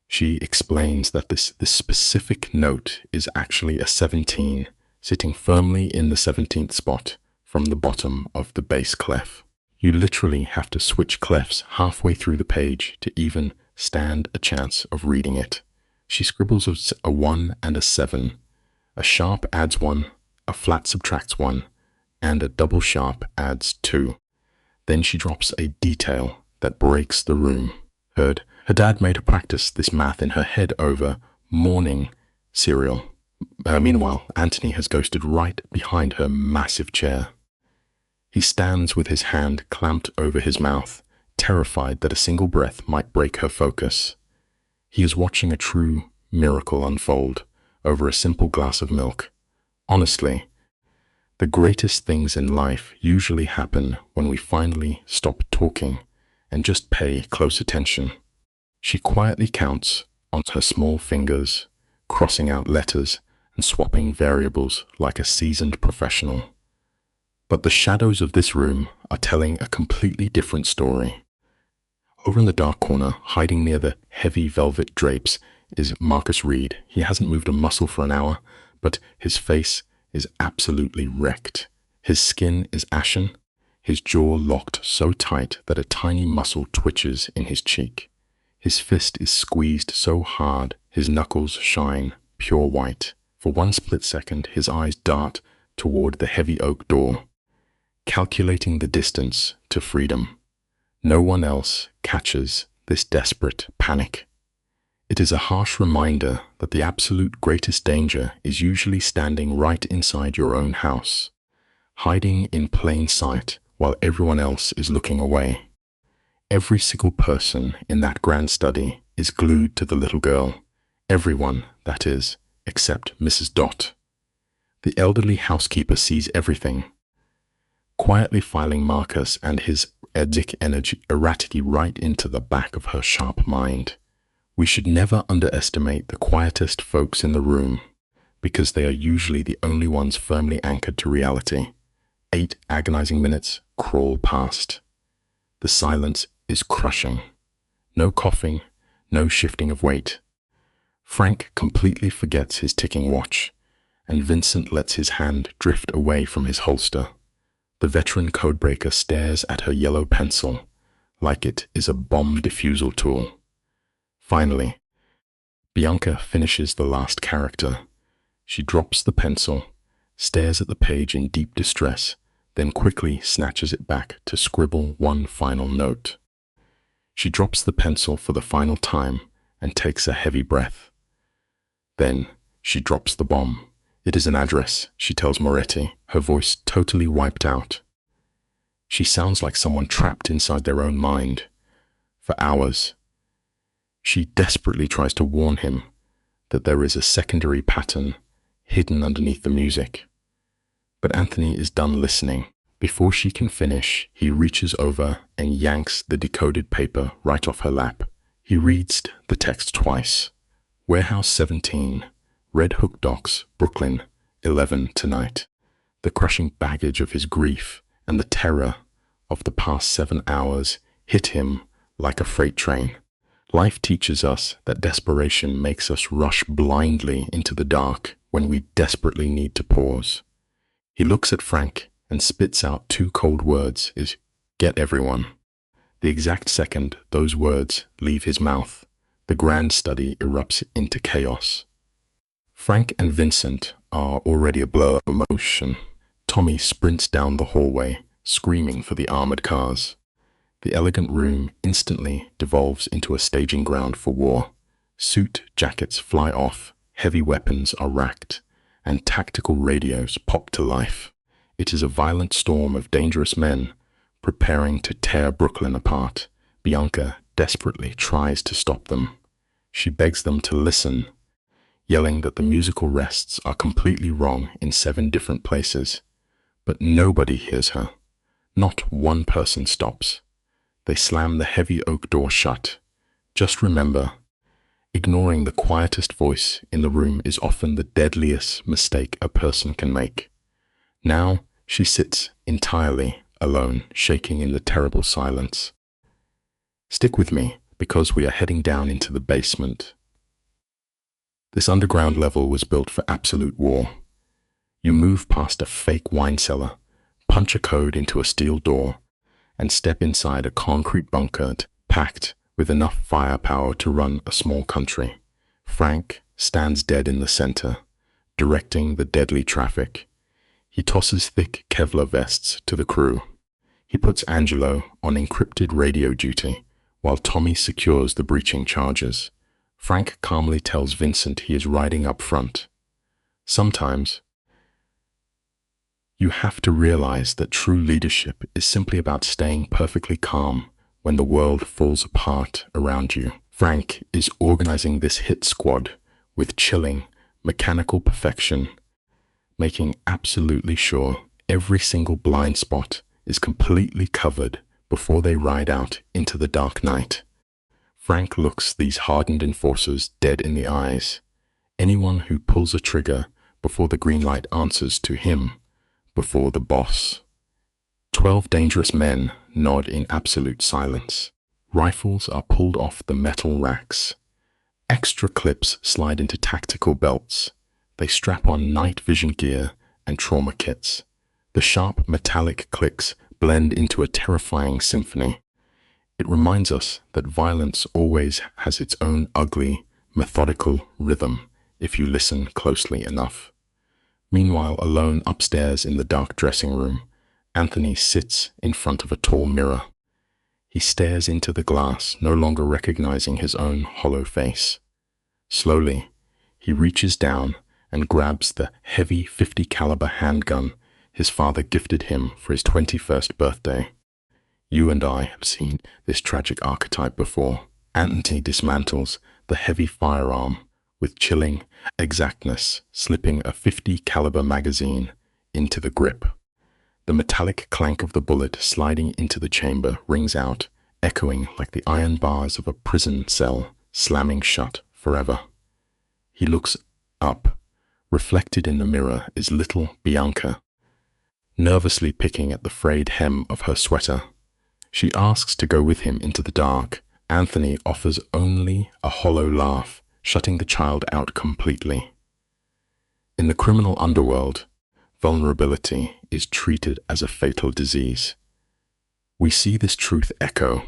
She explains that this specific note is actually a 17, sitting firmly in the 17th spot from the bottom of the bass clef. You literally have to switch clefs halfway through the page to even stand a chance of reading it. She scribbles a 1 and a 7. A sharp adds 1, a flat subtracts 1, and a double sharp adds 2. Then she drops a detail that breaks the room. Her dad made her practice this math in her head over morning cereal. Meanwhile, Anthony has ghosted right behind her massive chair. He stands with his hand clamped over his mouth, terrified that a single breath might break her focus. He is watching a true miracle unfold over a simple glass of milk. Honestly, the greatest things in life usually happen when we finally stop talking and just pay close attention. She quietly counts on her small fingers, crossing out letters and swapping variables like a seasoned professional. But the shadows of this room are telling a completely different story. Over in the dark corner, hiding near the heavy velvet drapes, is Marcus Reed. He hasn't moved a muscle for an hour, but his face is absolutely wrecked. His skin is ashen, his jaw locked so tight that a tiny muscle twitches in his cheek. His fist is squeezed so hard, his knuckles shine pure white. For one split second, his eyes dart toward the heavy oak door, calculating the distance to freedom. No one else catches this desperate panic. It is a harsh reminder that the absolute greatest danger is usually standing right inside your own house, hiding in plain sight while everyone else is looking away. Every single person in that grand study is glued to the little girl. Everyone, that is, except Mrs. Dot. The elderly housekeeper sees everything, quietly filing Marcus and his erraticity right into the back of her sharp mind. We should never underestimate the quietest folks in the room, because they are usually the only ones firmly anchored to reality. 8 agonizing minutes crawl past. The silence is crushing. No coughing, no shifting of weight. Frank completely forgets his ticking watch, and Vincent lets his hand drift away from his holster. The veteran codebreaker stares at her yellow pencil like it is a bomb defusal tool. Finally, Bianca finishes the last character. She drops the pencil, stares at the page in deep distress, then quickly snatches it back to scribble one final note. She drops the pencil for the final time and takes a heavy breath. Then she drops the bomb. It is an address, she tells Moretti, her voice totally wiped out. She sounds like someone trapped inside their own mind. For hours, she desperately tries to warn him that there is a secondary pattern hidden underneath the music. But Anthony is done listening. Before she can finish, he reaches over and yanks the decoded paper right off her lap. He reads the text twice. Warehouse 17, Red Hook Docks, Brooklyn, 11 tonight. The crushing baggage of his grief and the terror of the past 7 hours hit him like a freight train. Life teaches us that desperation makes us rush blindly into the dark when we desperately need to pause. He looks at Frank and spits out 2 cold words, get everyone. The exact second those words leave his mouth, the grand study erupts into chaos. Frank and Vincent are already a blur of emotion. Tommy sprints down the hallway, screaming for the armored cars. The elegant room instantly devolves into a staging ground for war. Suit jackets fly off, heavy weapons are racked, and tactical radios pop to life. It is a violent storm of dangerous men preparing to tear Brooklyn apart. Bianca desperately tries to stop them. She begs them to listen, yelling that the musical rests are completely wrong in 7 different places. But nobody hears her. Not one person stops. They slam the heavy oak door shut. Just remember, ignoring the quietest voice in the room is often the deadliest mistake a person can make. Now she sits entirely alone, shaking in the terrible silence. Stick with me, because we are heading down into the basement. This underground level was built for absolute war. You move past a fake wine cellar, punch a code into a steel door, and step inside a concrete bunker packed with enough firepower to run a small country. Frank stands dead in the center, directing the deadly traffic. He tosses thick Kevlar vests to the crew. He puts Angelo on encrypted radio duty, while Tommy secures the breaching charges. Frank calmly tells Vincent he is riding up front. Sometimes, you have to realize that true leadership is simply about staying perfectly calm when the world falls apart around you. Frank is organizing this hit squad with chilling, mechanical perfection, making absolutely sure every single blind spot is completely covered before they ride out into the dark night. Frank looks these hardened enforcers dead in the eyes. Anyone who pulls a trigger before the green light answers to him, before the boss. 12 dangerous men nod in absolute silence. Rifles are pulled off the metal racks. Extra clips slide into tactical belts. They strap on night vision gear and trauma kits. The sharp metallic clicks blend into a terrifying symphony. It reminds us that violence always has its own ugly, methodical rhythm if you listen closely enough. Meanwhile, alone upstairs in the dark dressing room, Anthony sits in front of a tall mirror. He stares into the glass, no longer recognizing his own hollow face. Slowly, he reaches down and grabs the heavy .50 caliber handgun his father gifted him for his 21st birthday. You and I have seen this tragic archetype before. Anthony dismantles the heavy firearm with chilling exactness, slipping a .50 caliber magazine into the grip. The metallic clank of the bullet sliding into the chamber rings out, echoing like the iron bars of a prison cell slamming shut forever. He looks up. Reflected in the mirror is little Bianca, nervously picking at the frayed hem of her sweater. She asks to go with him into the dark. Anthony offers only a hollow laugh, shutting the child out completely. In the criminal underworld, vulnerability is treated as a fatal disease. We see this truth echo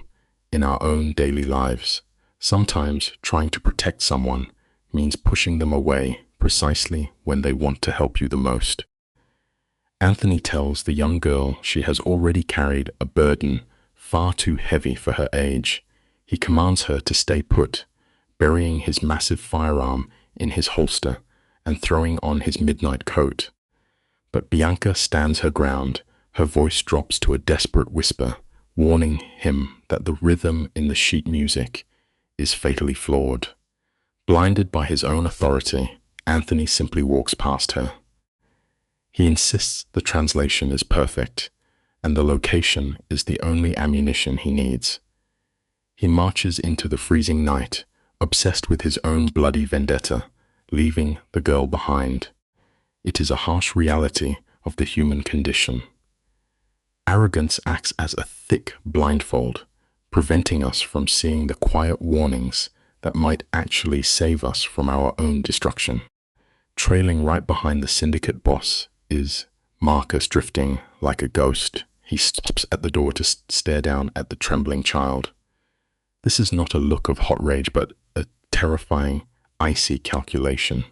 in our own daily lives. Sometimes trying to protect someone means pushing them away precisely when they want to help you the most. Anthony tells the young girl she has already carried a burden far too heavy for her age. He commands her to stay put, burying his massive firearm in his holster and throwing on his midnight coat. But Bianca stands her ground. Her voice drops to a desperate whisper, warning him that the rhythm in the sheet music is fatally flawed. Blinded by his own authority, Anthony simply walks past her. He insists the translation is perfect, and the location is the only ammunition he needs. He marches into the freezing night, obsessed with his own bloody vendetta, leaving the girl behind. It is a harsh reality of the human condition. Arrogance acts as a thick blindfold, preventing us from seeing the quiet warnings that might actually save us from our own destruction. Trailing right behind the syndicate boss is Marcus, drifting like a ghost. He stops at the door to stare down at the trembling child. This is not a look of hot rage, but a terrifying, icy calculation.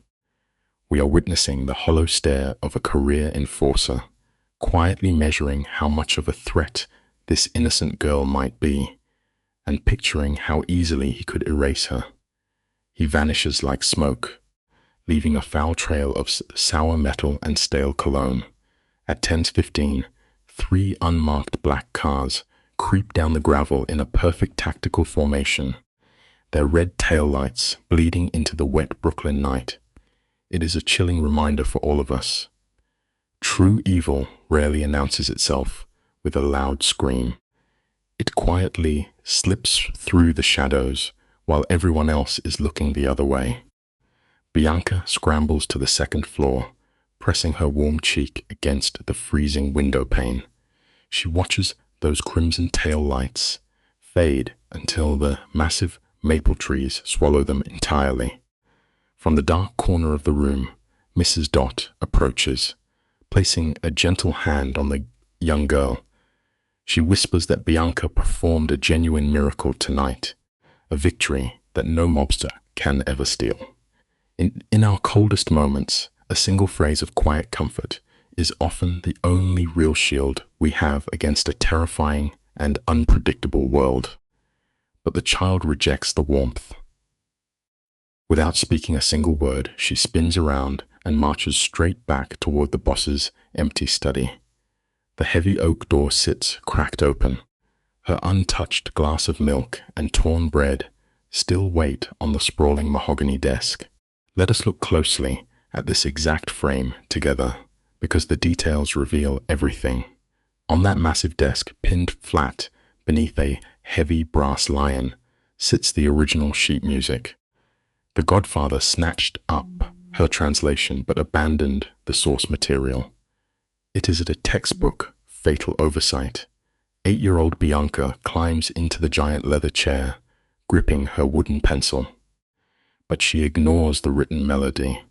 We are witnessing the hollow stare of a career enforcer, quietly measuring how much of a threat this innocent girl might be, and picturing how easily he could erase her. He vanishes like smoke, leaving a foul trail of sour metal and stale cologne. At 10:15, 3 unmarked black cars creep down the gravel in a perfect tactical formation, their red taillights bleeding into the wet Brooklyn night. It is a chilling reminder for all of us. True evil rarely announces itself with a loud scream. It quietly slips through the shadows while everyone else is looking the other way. Bianca scrambles to the second floor, pressing her warm cheek against the freezing window pane. She watches those crimson tail lights fade until the massive maple trees swallow them entirely. From the dark corner of the room, Mrs. Dot approaches, placing a gentle hand on the young girl. She whispers that Bianca performed a genuine miracle tonight, a victory that no mobster can ever steal. In our coldest moments, a single phrase of quiet comfort is often the only real shield we have against a terrifying and unpredictable world. But the child rejects the warmth. Without speaking a single word, she spins around and marches straight back toward the boss's empty study. The heavy oak door sits cracked open. Her untouched glass of milk and torn bread still wait on the sprawling mahogany desk. Let us look closely at this exact frame together, because the details reveal everything. On that massive desk, pinned flat beneath a heavy brass lion, sits the original sheet music. The Godfather snatched up her translation but abandoned the source material. It is a textbook fatal oversight. 8-year-old Bianca climbs into the giant leather chair, gripping her wooden pencil. But she ignores the written melody.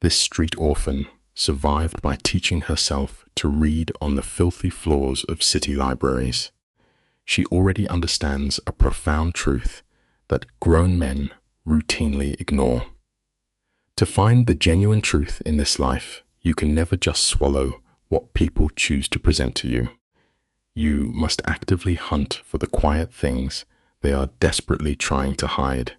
This street orphan survived by teaching herself to read on the filthy floors of city libraries. She already understands a profound truth that grown men routinely ignore. To find the genuine truth in this life, you can never just swallow what people choose to present to you. You must actively hunt for the quiet things they are desperately trying to hide.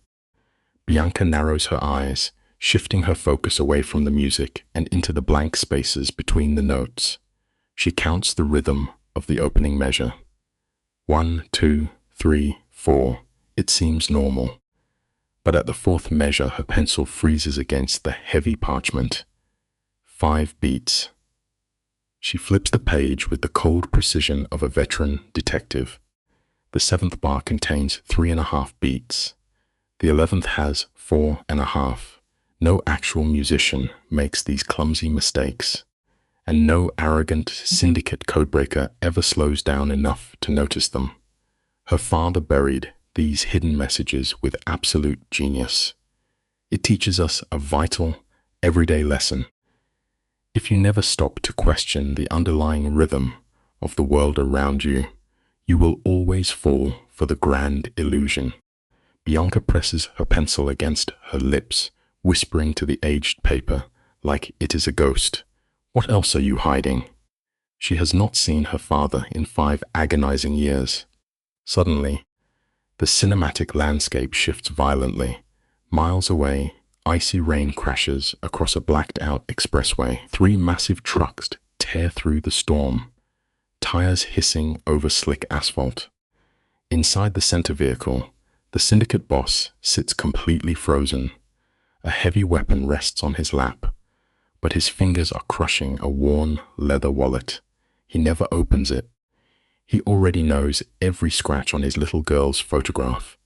Bianca narrows her eyes, shifting her focus away from the music and into the blank spaces between the notes. She counts the rhythm of the opening measure. 1, 2, 3, 4. It seems normal. But at the 4th measure, her pencil freezes against the heavy parchment. 5 beats. She flips the page with the cold precision of a veteran detective. The 7th bar contains 3.5 beats. The 11th has 4.5. No actual musician makes these clumsy mistakes, and no arrogant syndicate codebreaker ever slows down enough to notice them. Her father buried these hidden messages with absolute genius. It teaches us a vital, everyday lesson. If you never stop to question the underlying rhythm of the world around you, you will always fall for the grand illusion. Bianca presses her pencil against her lips, whispering to the aged paper like it is a ghost. What else are you hiding? She has not seen her father in 5 agonizing years. Suddenly, the cinematic landscape shifts violently. Miles away, icy rain crashes across a blacked-out expressway. 3 massive trucks tear through the storm, tires hissing over slick asphalt. Inside the center vehicle, the syndicate boss sits completely frozen. A heavy weapon rests on his lap, but his fingers are crushing a worn leather wallet. He never opens it. He already knows every scratch on his little girl's photograph.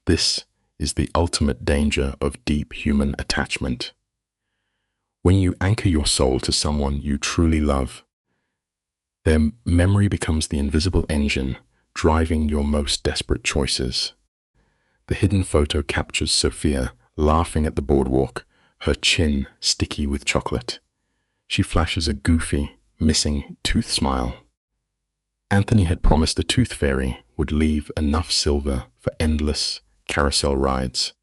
This is the ultimate danger of deep human attachment. When you anchor your soul to someone you truly love, their memory becomes the invisible engine driving your most desperate choices. The hidden photo captures Sophia laughing at the boardwalk, her chin sticky with chocolate. She flashes a goofy, missing tooth smile. Anthony had promised the tooth fairy would leave enough silver for endless carousel rides.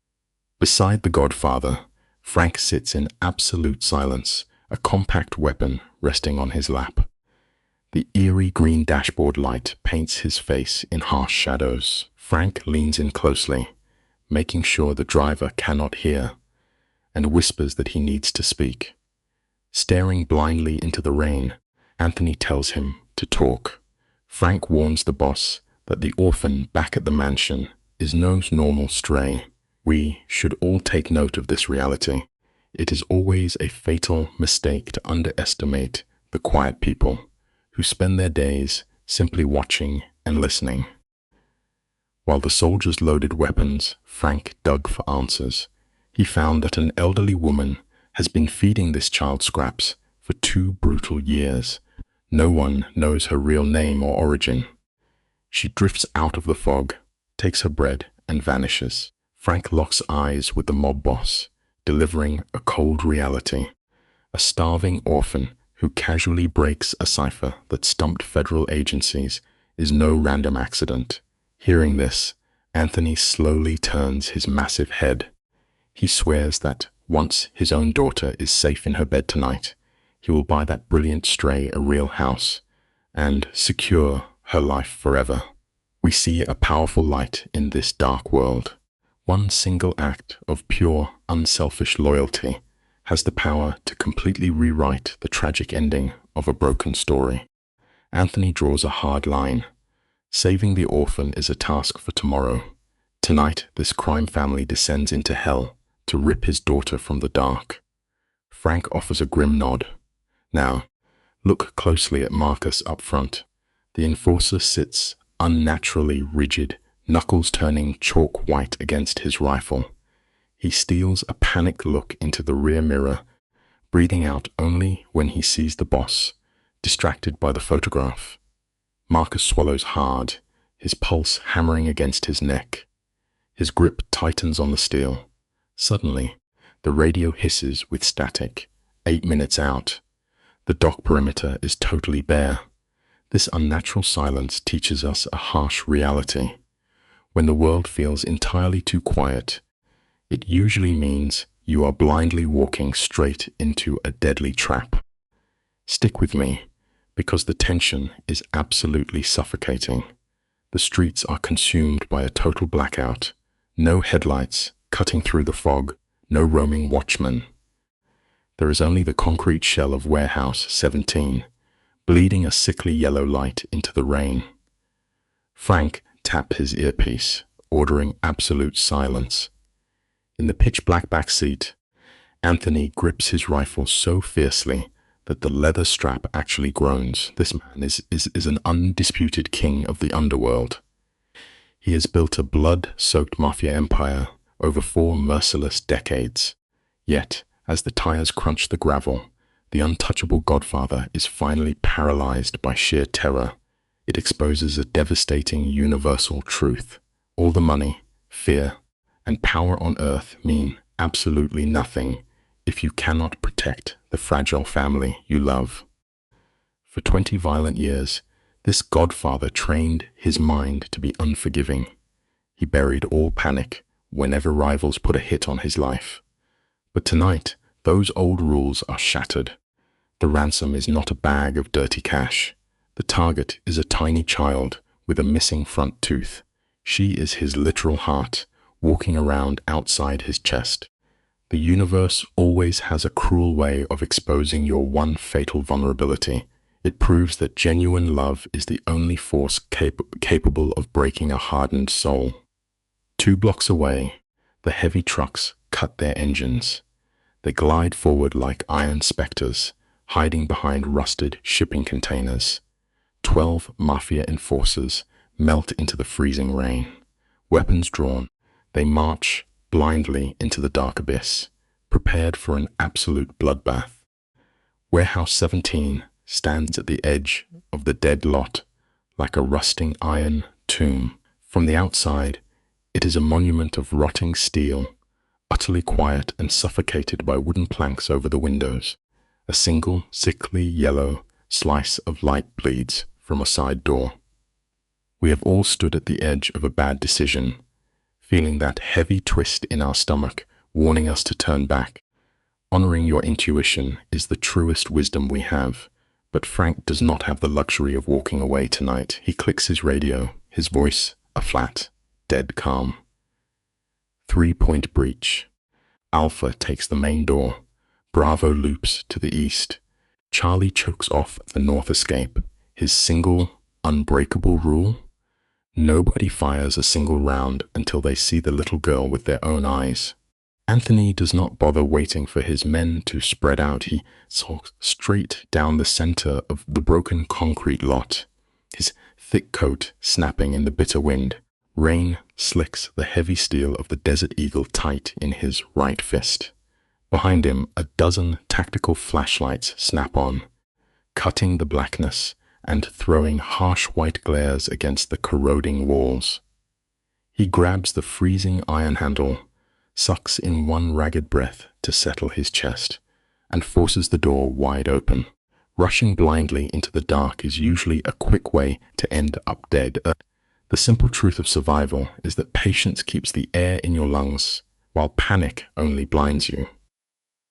Beside the Godfather, Frank sits in absolute silence, a compact weapon resting on his lap. The eerie green dashboard light paints his face in harsh shadows. Frank leans in closely, making sure the driver cannot hear, and whispers that he needs to speak. Staring blindly into the rain, Anthony tells him to to talk. Frank warns the boss that the orphan back at the mansion is no normal stray. We should all take note of this reality. It is always a fatal mistake to underestimate the quiet people who spend their days simply watching and listening. While the soldiers loaded weapons, Frank dug for answers. He found that an elderly woman has been feeding this child scraps for 2 brutal years. No one knows her real name or origin. She drifts out of the fog, takes her bread, and vanishes. Frank locks eyes with the mob boss, delivering a cold reality. A starving orphan who casually breaks a cipher that stumped federal agencies is no random accident. Hearing this, Anthony slowly turns his massive head. He swears that once his own daughter is safe in her bed tonight, he will buy that brilliant stray a real house and secure her life forever. We see a powerful light in this dark world. One single act of pure, unselfish loyalty has the power to completely rewrite the tragic ending of a broken story. Anthony draws a hard line. Saving the orphan is a task for tomorrow. Tonight, this crime family descends into hell to rip his daughter from the dark. Frank offers a grim nod. Now, look closely at Marcus up front. The enforcer sits unnaturally rigid, knuckles turning chalk white against his rifle. He steals a panicked look into the rear mirror, breathing out only when he sees the boss, distracted by the photograph. Marcus swallows hard, his pulse hammering against his neck. His grip tightens on the steel. Suddenly, the radio hisses with static. 8 minutes out. The dock perimeter is totally bare. This unnatural silence teaches us a harsh reality. When the world feels entirely too quiet, it usually means you are blindly walking straight into a deadly trap. Stick with me, because the tension is absolutely suffocating. The streets are consumed by a total blackout. No headlights cutting through the fog, no roaming watchmen. There is only the concrete shell of Warehouse 17, bleeding a sickly yellow light into the rain. Frank tapped his earpiece, ordering absolute silence. In the pitch-black back seat, Anthony grips his rifle so fiercely that the leather strap actually groans. This man is an undisputed king of the underworld. He has built a blood-soaked Mafia Empire over 4 merciless decades. Yet, as the tires crunch the gravel, the untouchable Godfather is finally paralyzed by sheer terror. It exposes a devastating universal truth. All the money, fear, and power on earth mean absolutely nothing if you cannot protect the fragile family you love. For 20 violent years, this Godfather trained his mind to be unforgiving. He buried all panic whenever rivals put a hit on his life. But tonight, those old rules are shattered. The ransom is not a bag of dirty cash. The target is a tiny child with a missing front tooth. She is his literal heart, walking around outside his chest. The universe always has a cruel way of exposing your one fatal vulnerability. It proves that genuine love is the only force capable of breaking a hardened soul. 2 blocks away, the heavy trucks cut their engines. They glide forward like iron specters, hiding behind rusted shipping containers. 12 Mafia enforcers melt into the freezing rain. Weapons drawn, they march blindly into the dark abyss, prepared for an absolute bloodbath. Warehouse 17 stands at the edge of the dead lot, like a rusting iron tomb. From the outside, it is a monument of rotting steel, utterly quiet and suffocated by wooden planks over the windows. A single, sickly yellow slice of light bleeds from a side door. We have all stood at the edge of a bad decision, feeling that heavy twist in our stomach, warning us to turn back. Honoring your intuition is the truest wisdom we have, but Frank does not have the luxury of walking away tonight. He clicks his radio, his voice a flat, dead calm. 3-point breach. Alpha takes the main door. Bravo loops to the east. Charlie chokes off the north escape. His single, unbreakable rule? Nobody fires a single round until they see the little girl with their own eyes. Anthony does not bother waiting for his men to spread out. He stalks straight down the center of the broken concrete lot, his thick coat snapping in the bitter wind. Rain slicks the heavy steel of the Desert Eagle tight in his right fist. Behind him, a dozen tactical flashlights snap on, cutting the blackness and throwing harsh white glares against the corroding walls. He grabs the freezing iron handle, sucks in one ragged breath to settle his chest, and forces the door wide open. Rushing blindly into the dark is usually a quick way to end up dead. The simple truth of survival is that patience keeps the air in your lungs, while panic only blinds you.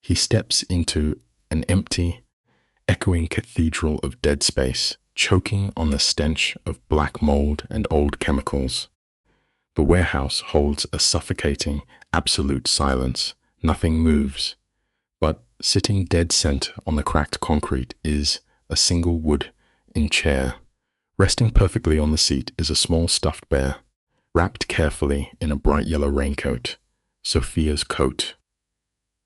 He steps into an empty, echoing cathedral of dead space, choking on the stench of black mold and old chemicals. The warehouse holds a suffocating, absolute silence. Nothing moves. But sitting dead center on the cracked concrete is a single wooden chair. Resting perfectly on the seat is a small stuffed bear, wrapped carefully in a bright yellow raincoat, Sophia's coat.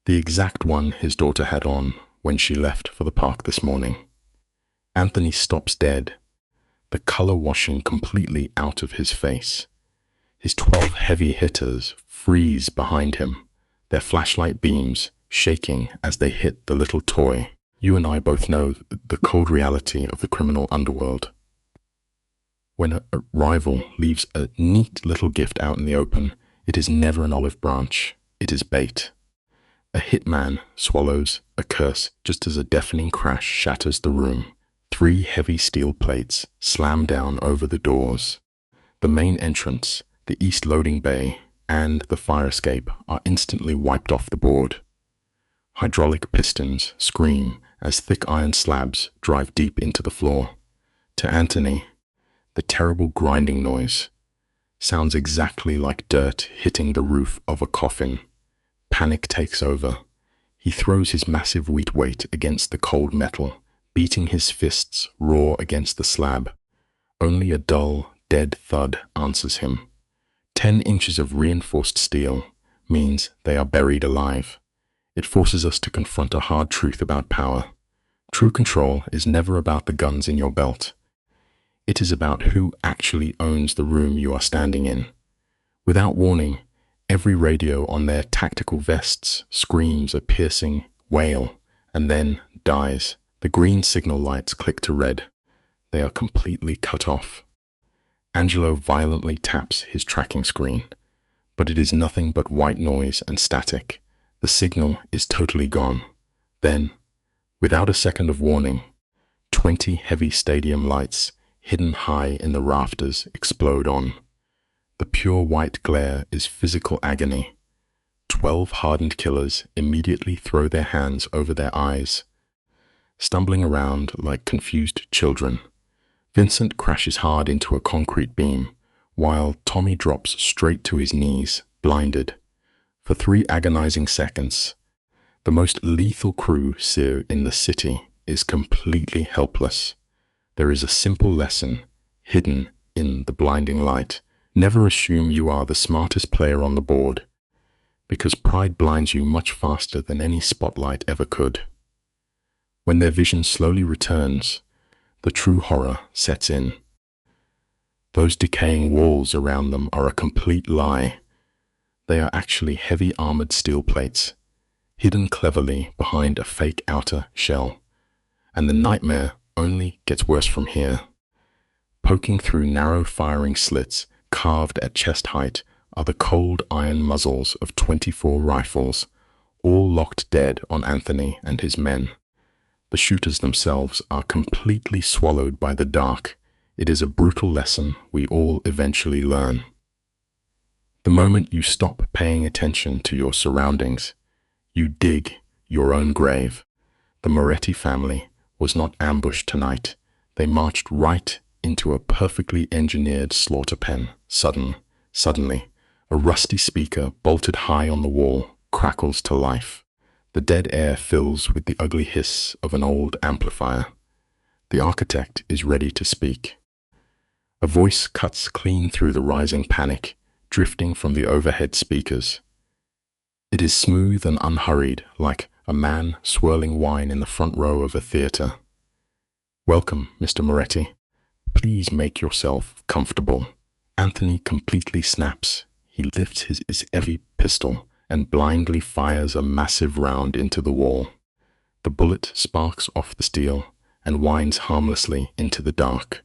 The exact one his daughter had on when she left for the park this morning. Anthony stops dead, the color washing completely out of his face. His 12 heavy hitters freeze behind him, their flashlight beams shaking as they hit the little toy. You and I both know the cold reality of the criminal underworld. When a rival leaves a neat little gift out in the open, it is never an olive branch, it is bait. A hitman swallows a curse just as a deafening crash shatters the room. 3 heavy steel plates slam down over the doors. The main entrance, the east loading bay, and the fire escape are instantly wiped off the board. Hydraulic pistons scream as thick iron slabs drive deep into the floor. To Anthony, the terrible grinding noise sounds exactly like dirt hitting the roof of a coffin. Panic takes over. He throws his massive wheat weight against the cold metal, beating his fists raw against the slab. Only a dull, dead thud answers him. 10 inches of reinforced steel means they are buried alive. It forces us to confront a hard truth about power. True control is never about the guns in your belt. It is about who actually owns the room you are standing in. Without warning, every radio on their tactical vests screams a piercing wail and then dies. The green signal lights click to red. They are completely cut off. Angelo violently taps his tracking screen, but it is nothing but white noise and static. The signal is totally gone. Then, without a second of warning, 20 heavy stadium lights hidden high in the rafters explode on. The pure white glare is physical agony. 12 hardened killers immediately throw their hands over their eyes, stumbling around like confused children. Vincent crashes hard into a concrete beam, while Tommy drops straight to his knees, blinded. For 3 agonizing seconds, the most lethal crew in the city is completely helpless. There is a simple lesson hidden in the blinding light. Never assume you are the smartest player on the board, because pride blinds you much faster than any spotlight ever could. When their vision slowly returns, the true horror sets in. Those decaying walls around them are a complete lie. They are actually heavy armored steel plates, hidden cleverly behind a fake outer shell. And the nightmare only gets worse from here. Poking through narrow firing slits carved at chest height are the cold iron muzzles of 24 rifles, all locked dead on Anthony and his men. The shooters themselves are completely swallowed by the dark. It is a brutal lesson we all eventually learn. The moment you stop paying attention to your surroundings, you dig your own grave. The Moretti family was not ambushed tonight. They marched right into a perfectly engineered slaughter pen. Suddenly, a rusty speaker bolted high on the wall crackles to life. The dead air fills with the ugly hiss of an old amplifier. The architect is ready to speak. A voice cuts clean through the rising panic, drifting from the overhead speakers. It is smooth and unhurried, like a man swirling wine in the front row of a theater. "Welcome, Mr. Moretti. Please make yourself comfortable." Anthony completely snaps. He lifts his heavy pistol and blindly fires a massive round into the wall. The bullet sparks off the steel and winds harmlessly into the dark.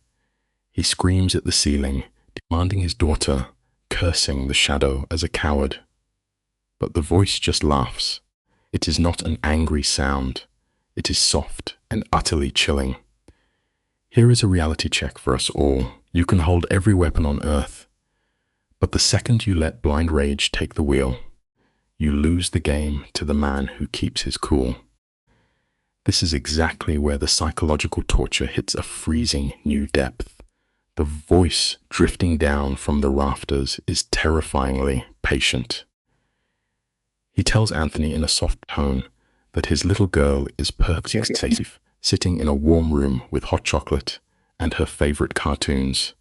He screams at the ceiling, demanding his daughter, cursing the shadow as a coward. But the voice just laughs. It is not an angry sound. It is soft and utterly chilling. Here is a reality check for us all. You can hold every weapon on earth, but the second you let blind rage take the wheel, you lose the game to the man who keeps his cool. This is exactly where the psychological torture hits a freezing new depth. The voice drifting down from the rafters is terrifyingly patient. He tells Anthony in a soft tone that his little girl is perfectly safe, sitting in a warm room with hot chocolate and her favorite cartoons.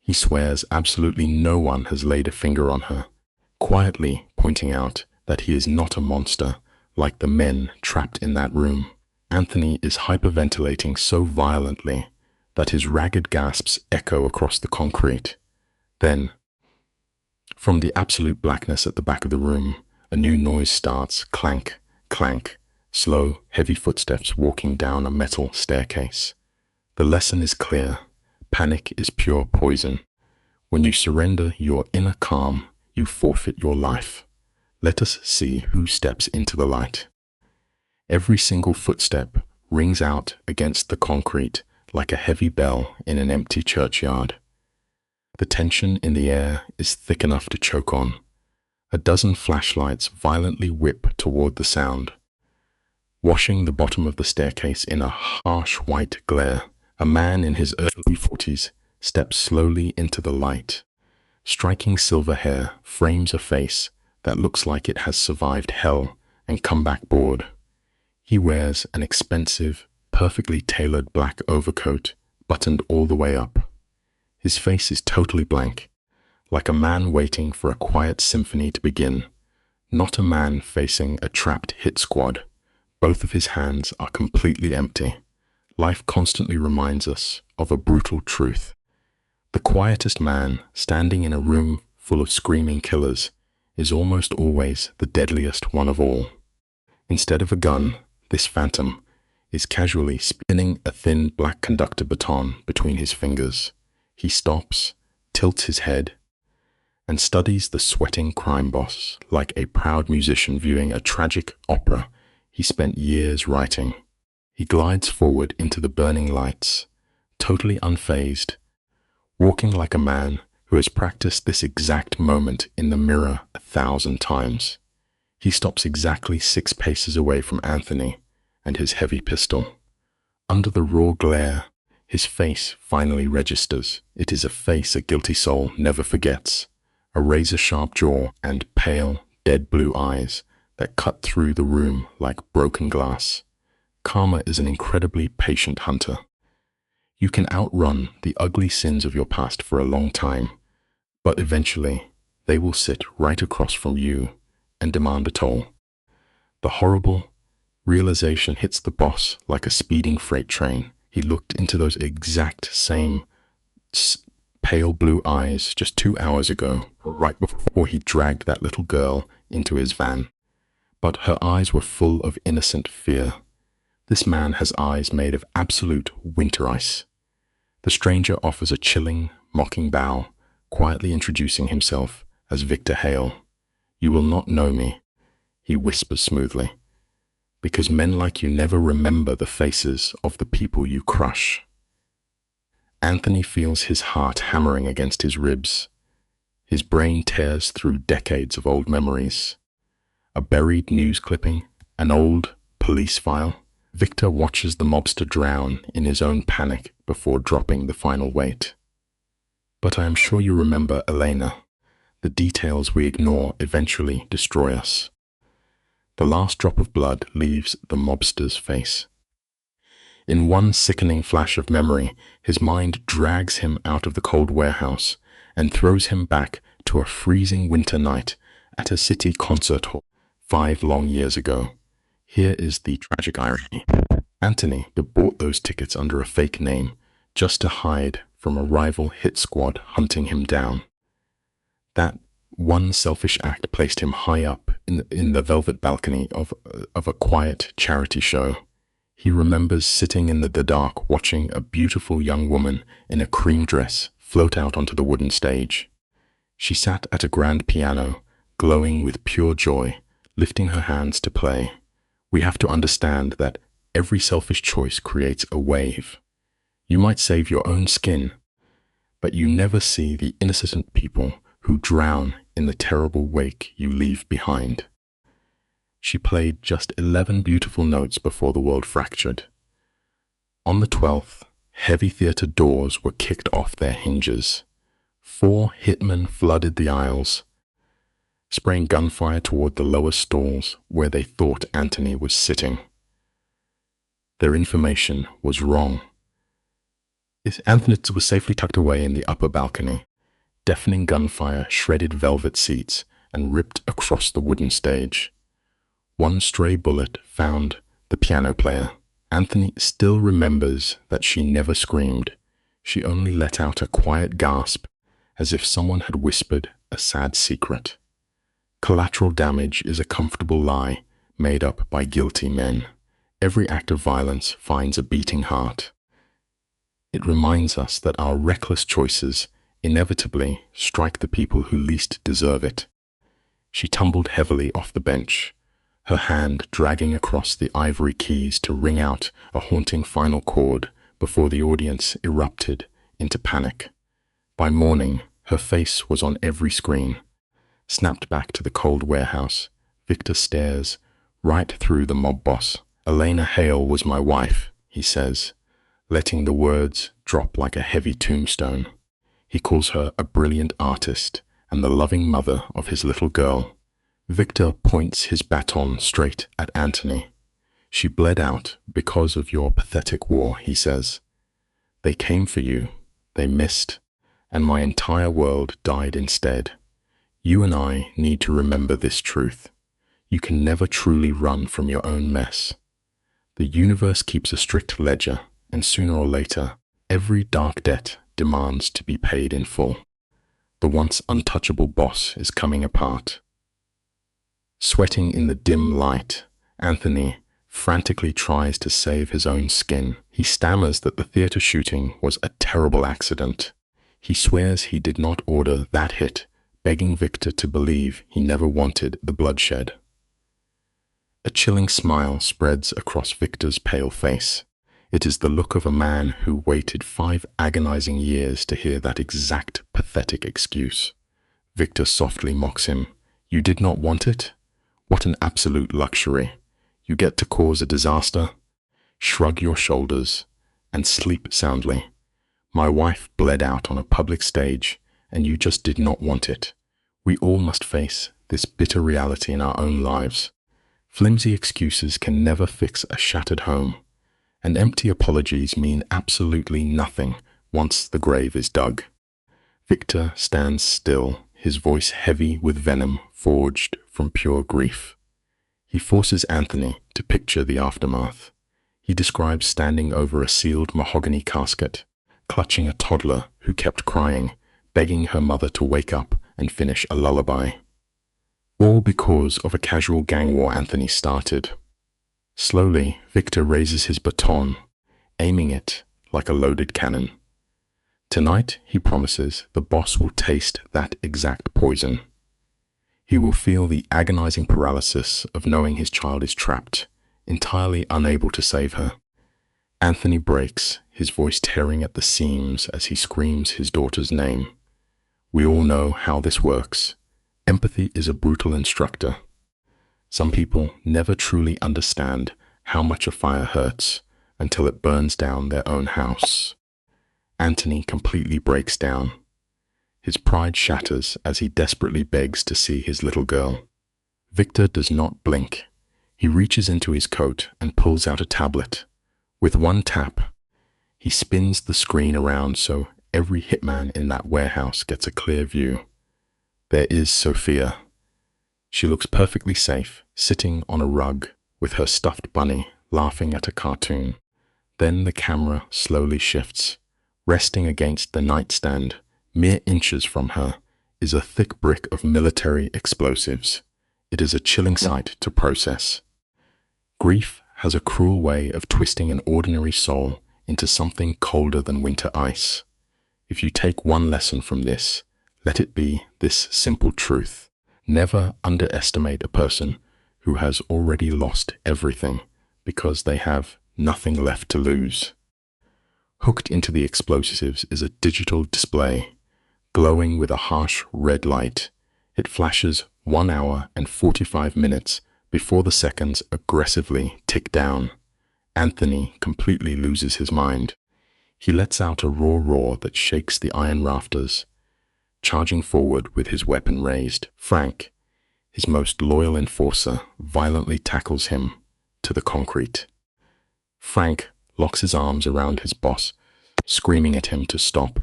He swears absolutely no one has laid a finger on her, quietly pointing out that he is not a monster like the men trapped in that room. Anthony is hyperventilating so violently that his ragged gasps echo across the concrete. Then, from the absolute blackness at the back of the room, a new noise starts. Clank, clank, slow, heavy footsteps walking down a metal staircase. The lesson is clear. Panic is pure poison. When you surrender your inner calm, you forfeit your life. Let us see who steps into the light. Every single footstep rings out against the concrete like a heavy bell in an empty churchyard. The tension in the air is thick enough to choke on. A dozen flashlights violently whip toward the sound. Washing the bottom of the staircase in a harsh white glare, a man in his early 40s steps slowly into the light. Striking silver hair frames a face that looks like it has survived hell and come back bored. He wears an expensive, perfectly tailored black overcoat, buttoned all the way up. His face is totally blank, like a man waiting for a quiet symphony to begin, not a man facing a trapped hit squad. Both of his hands are completely empty. Life constantly reminds us of a brutal truth. The quietest man standing in a room full of screaming killers is almost always the deadliest one of all. Instead of a gun, this phantom is casually spinning a thin black conductor baton between his fingers. He stops, tilts his head, and studies the sweating crime boss like a proud musician viewing a tragic opera he spent years writing. He glides forward into the burning lights, totally unfazed, walking like a man who has practiced this exact moment in the mirror 1,000 times. He stops exactly 6 paces away from Anthony and his heavy pistol. Under the raw glare, his face finally registers. It is a face a guilty soul never forgets. A razor-sharp jaw and pale, dead blue eyes that cut through the room like broken glass. Karma is an incredibly patient hunter. You can outrun the ugly sins of your past for a long time, but eventually they will sit right across from you and demand a toll. The horrible realization hits the boss like a speeding freight train. He looked into those exact same pale blue eyes just 2 hours ago, right before he dragged that little girl into his van. But her eyes were full of innocent fear. This man has eyes made of absolute winter ice. The stranger offers a chilling, mocking bow, quietly introducing himself as Victor Hale. "You will not know me," he whispers smoothly, "because men like you never remember the faces of the people you crush." Anthony feels his heart hammering against his ribs. His brain tears through decades of old memories. A buried news clipping, an old police file. Victor watches the mobster drown in his own panic before dropping the final weight. "But I am sure you remember Elena. The details we ignore eventually destroy us." The last drop of blood leaves the mobster's face. In one sickening flash of memory, his mind drags him out of the cold warehouse and throws him back to a freezing winter night at a city concert hall 5 long years ago. Here is the tragic irony. Anthony had bought those tickets under a fake name just to hide from a rival hit squad hunting him down. That one selfish act placed him high up in the velvet balcony of a quiet charity show. He remembers sitting in the dark watching a beautiful young woman in a cream dress float out onto the wooden stage. She sat at a grand piano, glowing with pure joy, lifting her hands to play. We have to understand that every selfish choice creates a wave. You might save your own skin, but you never see the innocent people who drown in the terrible wake you leave behind. She played just 11 beautiful notes before the world fractured. On the 12th, heavy theater doors were kicked off their hinges. 4 hitmen flooded the aisles, spraying gunfire toward the lower stalls where they thought Anthony was sitting. Their information was wrong. Anthony was safely tucked away in the upper balcony. Deafening gunfire shredded velvet seats and ripped across the wooden stage. One stray bullet found the piano player. Anthony still remembers that she never screamed. She only let out a quiet gasp, as if someone had whispered a sad secret. Collateral damage is a comfortable lie made up by guilty men. Every act of violence finds a beating heart. It reminds us that our reckless choices inevitably strike the people who least deserve it. She tumbled heavily off the bench, her hand dragging across the ivory keys to ring out a haunting final chord before the audience erupted into panic. By morning, her face was on every screen. Snapped back to the cold warehouse, Victor stares right through the mob boss. "Elena Hale was my wife," he says, letting the words drop like a heavy tombstone. He calls her a brilliant artist and the loving mother of his little girl. Victor points his baton straight at Anthony. "She bled out because of your pathetic war," he says. "They came for you, they missed, and my entire world died instead. You and I need to remember this truth. You can never truly run from your own mess. The universe keeps a strict ledger, and sooner or later, every dark debt demands to be paid in full. The once untouchable boss is coming apart." Sweating in the dim light, Anthony frantically tries to save his own skin. He stammers that the theater shooting was a terrible accident. He swears he did not order that hit, begging Victor to believe he never wanted the bloodshed. A chilling smile spreads across Victor's pale face. It is the look of a man who waited 5 agonizing years to hear that exact pathetic excuse. Victor softly mocks him. "You did not want it? What an absolute luxury. You get to cause a disaster, shrug your shoulders, and sleep soundly. My wife bled out on a public stage, and you just did not want it. We all must face this bitter reality in our own lives. Flimsy excuses can never fix a shattered home, and empty apologies mean absolutely nothing once the grave is dug." Victor stands still, his voice heavy with venom forged from pure grief. He forces Anthony to picture the aftermath. He describes standing over a sealed mahogany casket, clutching a toddler who kept crying, begging her mother to wake up and finish a lullaby. All because of a casual gang war Anthony started. Slowly, Victor raises his baton, aiming it like a loaded cannon. Tonight, he promises, the boss will taste that exact poison. He will feel the agonizing paralysis of knowing his child is trapped, entirely unable to save her. Anthony breaks, his voice tearing at the seams as he screams his daughter's name. We all know how this works. Empathy is a brutal instructor. Some people never truly understand how much a fire hurts until it burns down their own house. Anthony completely breaks down. His pride shatters as he desperately begs to see his little girl. Victor does not blink. He reaches into his coat and pulls out a tablet. With one tap, he spins the screen around so every hitman in that warehouse gets a clear view. There is Sophia. She looks perfectly safe, sitting on a rug with her stuffed bunny, laughing at a cartoon. Then the camera slowly shifts. Resting against the nightstand, mere inches from her, is a thick brick of military explosives. It is a chilling sight to process. Grief has a cruel way of twisting an ordinary soul into something colder than winter ice. If you take one lesson from this, let it be this simple truth. Never underestimate a person who has already lost everything because they have nothing left to lose. Hooked into the explosives is a digital display, glowing with a harsh red light. It flashes 1 hour and 45 minutes before the seconds aggressively tick down. Anthony completely loses his mind. He lets out a raw roar that shakes the iron rafters. Charging forward with his weapon raised, Frank, his most loyal enforcer, violently tackles him to the concrete. Frank locks his arms around his boss, screaming at him to stop,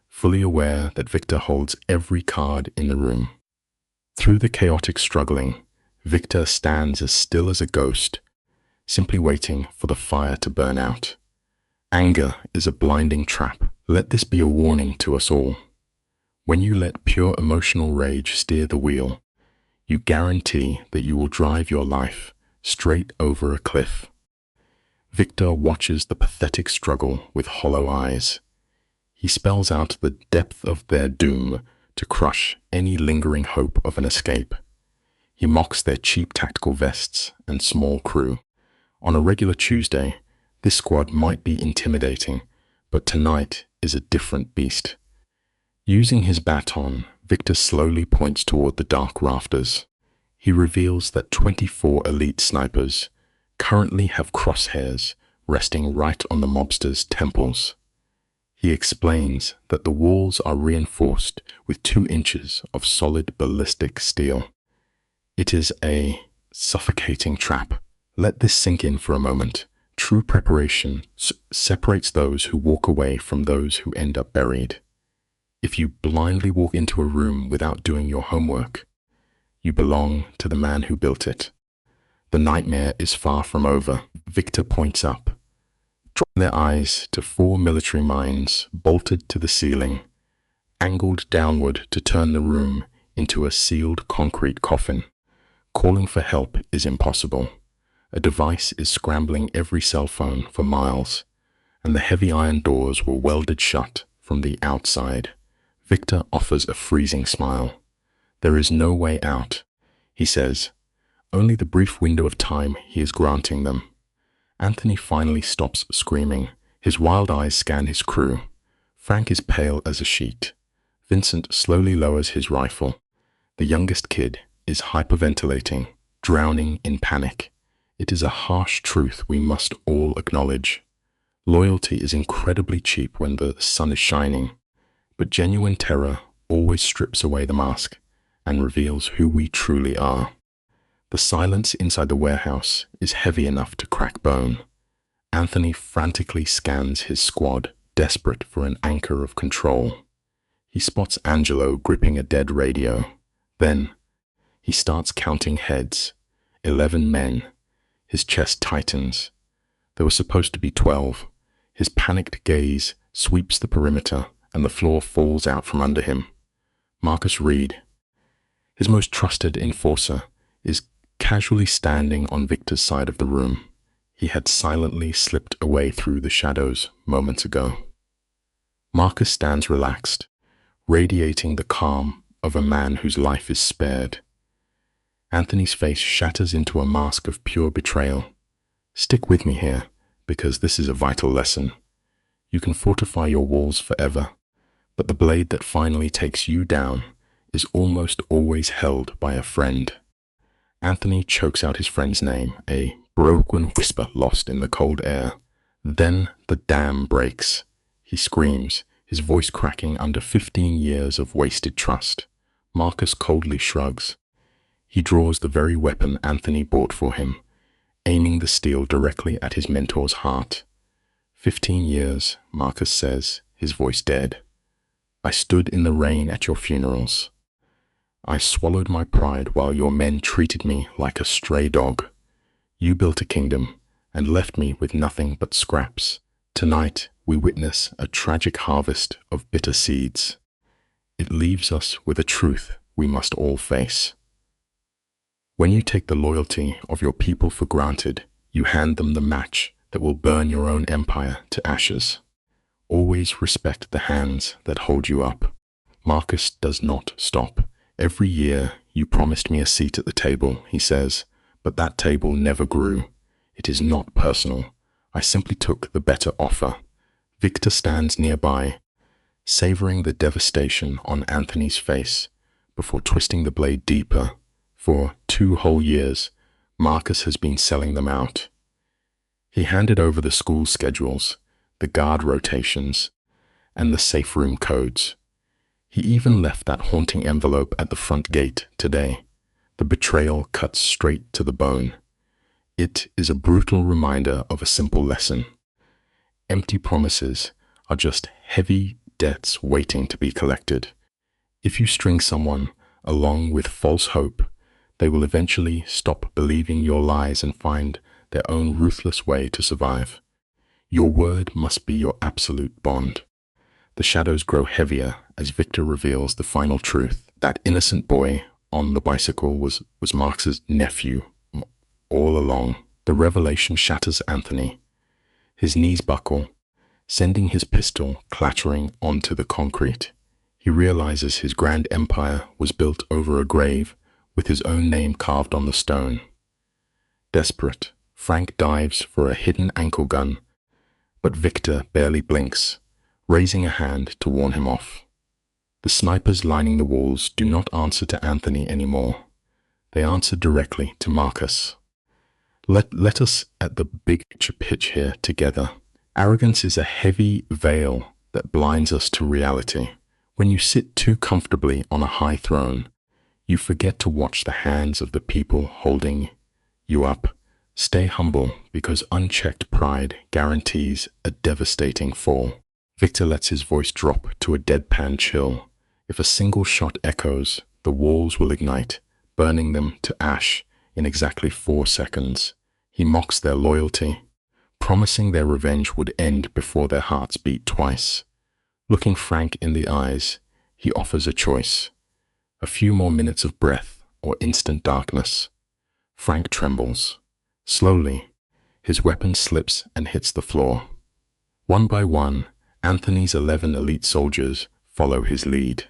fully aware that Victor holds every card in the room. Through the chaotic struggling, Victor stands as still as a ghost, simply waiting for the fire to burn out. Anger is a blinding trap. Let this be a warning to us all. When you let pure emotional rage steer the wheel, you guarantee that you will drive your life straight over a cliff. Victor watches the pathetic struggle with hollow eyes. He spells out the depth of their doom to crush any lingering hope of an escape. He mocks their cheap tactical vests and small crew. On a regular Tuesday, this squad might be intimidating, but tonight is a different beast. Using his baton, Victor slowly points toward the dark rafters. He reveals that 24 elite snipers currently have crosshairs resting right on the mobsters' temples. He explains that the walls are reinforced with 2 inches of solid ballistic steel. It is a suffocating trap. Let this sink in for a moment. True preparation separates those who walk away from those who end up buried. If you blindly walk into a room without doing your homework, you belong to the man who built it. The nightmare is far from over. Victor points up, drawing their eyes to 4 military mines bolted to the ceiling, angled downward to turn the room into a sealed concrete coffin. Calling for help is impossible. A device is scrambling every cell phone for miles, and the heavy iron doors were welded shut from the outside. Victor offers a freezing smile. There is no way out, he says. Only the brief window of time he is granting them. Anthony finally stops screaming. His wild eyes scan his crew. Frank is pale as a sheet. Vincent slowly lowers his rifle. The youngest kid is hyperventilating, drowning in panic. It is a harsh truth we must all acknowledge. Loyalty is incredibly cheap when the sun is shining, but genuine terror always strips away the mask and reveals who we truly are. The silence inside the warehouse is heavy enough to crack bone. Anthony frantically scans his squad, desperate for an anchor of control. He spots Angelo gripping a dead radio. Then, he starts counting heads. 11 men. His chest tightens. There were supposed to be 12. His panicked gaze sweeps the perimeter, and the floor falls out from under him. Marcus Reed, his most trusted enforcer, is casually standing on Victor's side of the room. He had silently slipped away through the shadows moments ago. Marcus stands relaxed, radiating the calm of a man whose life is spared. Anthony's face shatters into a mask of pure betrayal. Stick with me here, because this is a vital lesson. You can fortify your walls forever, but the blade that finally takes you down is almost always held by a friend. Anthony chokes out his friend's name, a broken whisper lost in the cold air. Then the dam breaks. He screams, his voice cracking under 15 years of wasted trust. Marcus coldly shrugs. He draws the very weapon Anthony bought for him, aiming the steel directly at his mentor's heart. 15 years, Marcus says, his voice dead. I stood in the rain at your funerals. I swallowed my pride while your men treated me like a stray dog. You built a kingdom and left me with nothing but scraps. Tonight, we witness a tragic harvest of bitter seeds. It leaves us with a truth we must all face. When you take the loyalty of your people for granted, you hand them the match that will burn your own empire to ashes. Always respect the hands that hold you up. Marcus does not stop. Every year, you promised me a seat at the table, he says, but that table never grew. It is not personal. I simply took the better offer. Victor stands nearby, savoring the devastation on Anthony's face before twisting the blade deeper. For 2 whole years, Marcus has been selling them out. He handed over the school schedules, the guard rotations, and the safe room codes. He even left that haunting envelope at the front gate today. The betrayal cuts straight to the bone. It is a brutal reminder of a simple lesson. Empty promises are just heavy debts waiting to be collected. If you string someone along with false hope, they will eventually stop believing your lies and find their own ruthless way to survive. Your word must be your absolute bond. The shadows grow heavier as Victor reveals the final truth. That innocent boy on the bicycle was Marcus's nephew all along. The revelation shatters Anthony. His knees buckle, sending his pistol clattering onto the concrete. He realizes his grand empire was built over a grave with his own name carved on the stone. Desperate, Frank dives for a hidden ankle gun, but Victor barely blinks, raising a hand to warn him off. The snipers lining the walls do not answer to Anthony anymore. They answer directly to Marcus. Let us at the big pitch here together. Arrogance is a heavy veil that blinds us to reality. When you sit too comfortably on a high throne, you forget to watch the hands of the people holding you up. Stay humble, because unchecked pride guarantees a devastating fall. Victor lets his voice drop to a deadpan chill. If a single shot echoes, the walls will ignite, burning them to ash in exactly 4 seconds. He mocks their loyalty, promising their revenge would end before their hearts beat twice. Looking Frank in the eyes, he offers a choice: a few more minutes of breath or instant darkness. Frank trembles. Slowly, his weapon slips and hits the floor. One by one, Anthony's 11 elite soldiers follow his lead.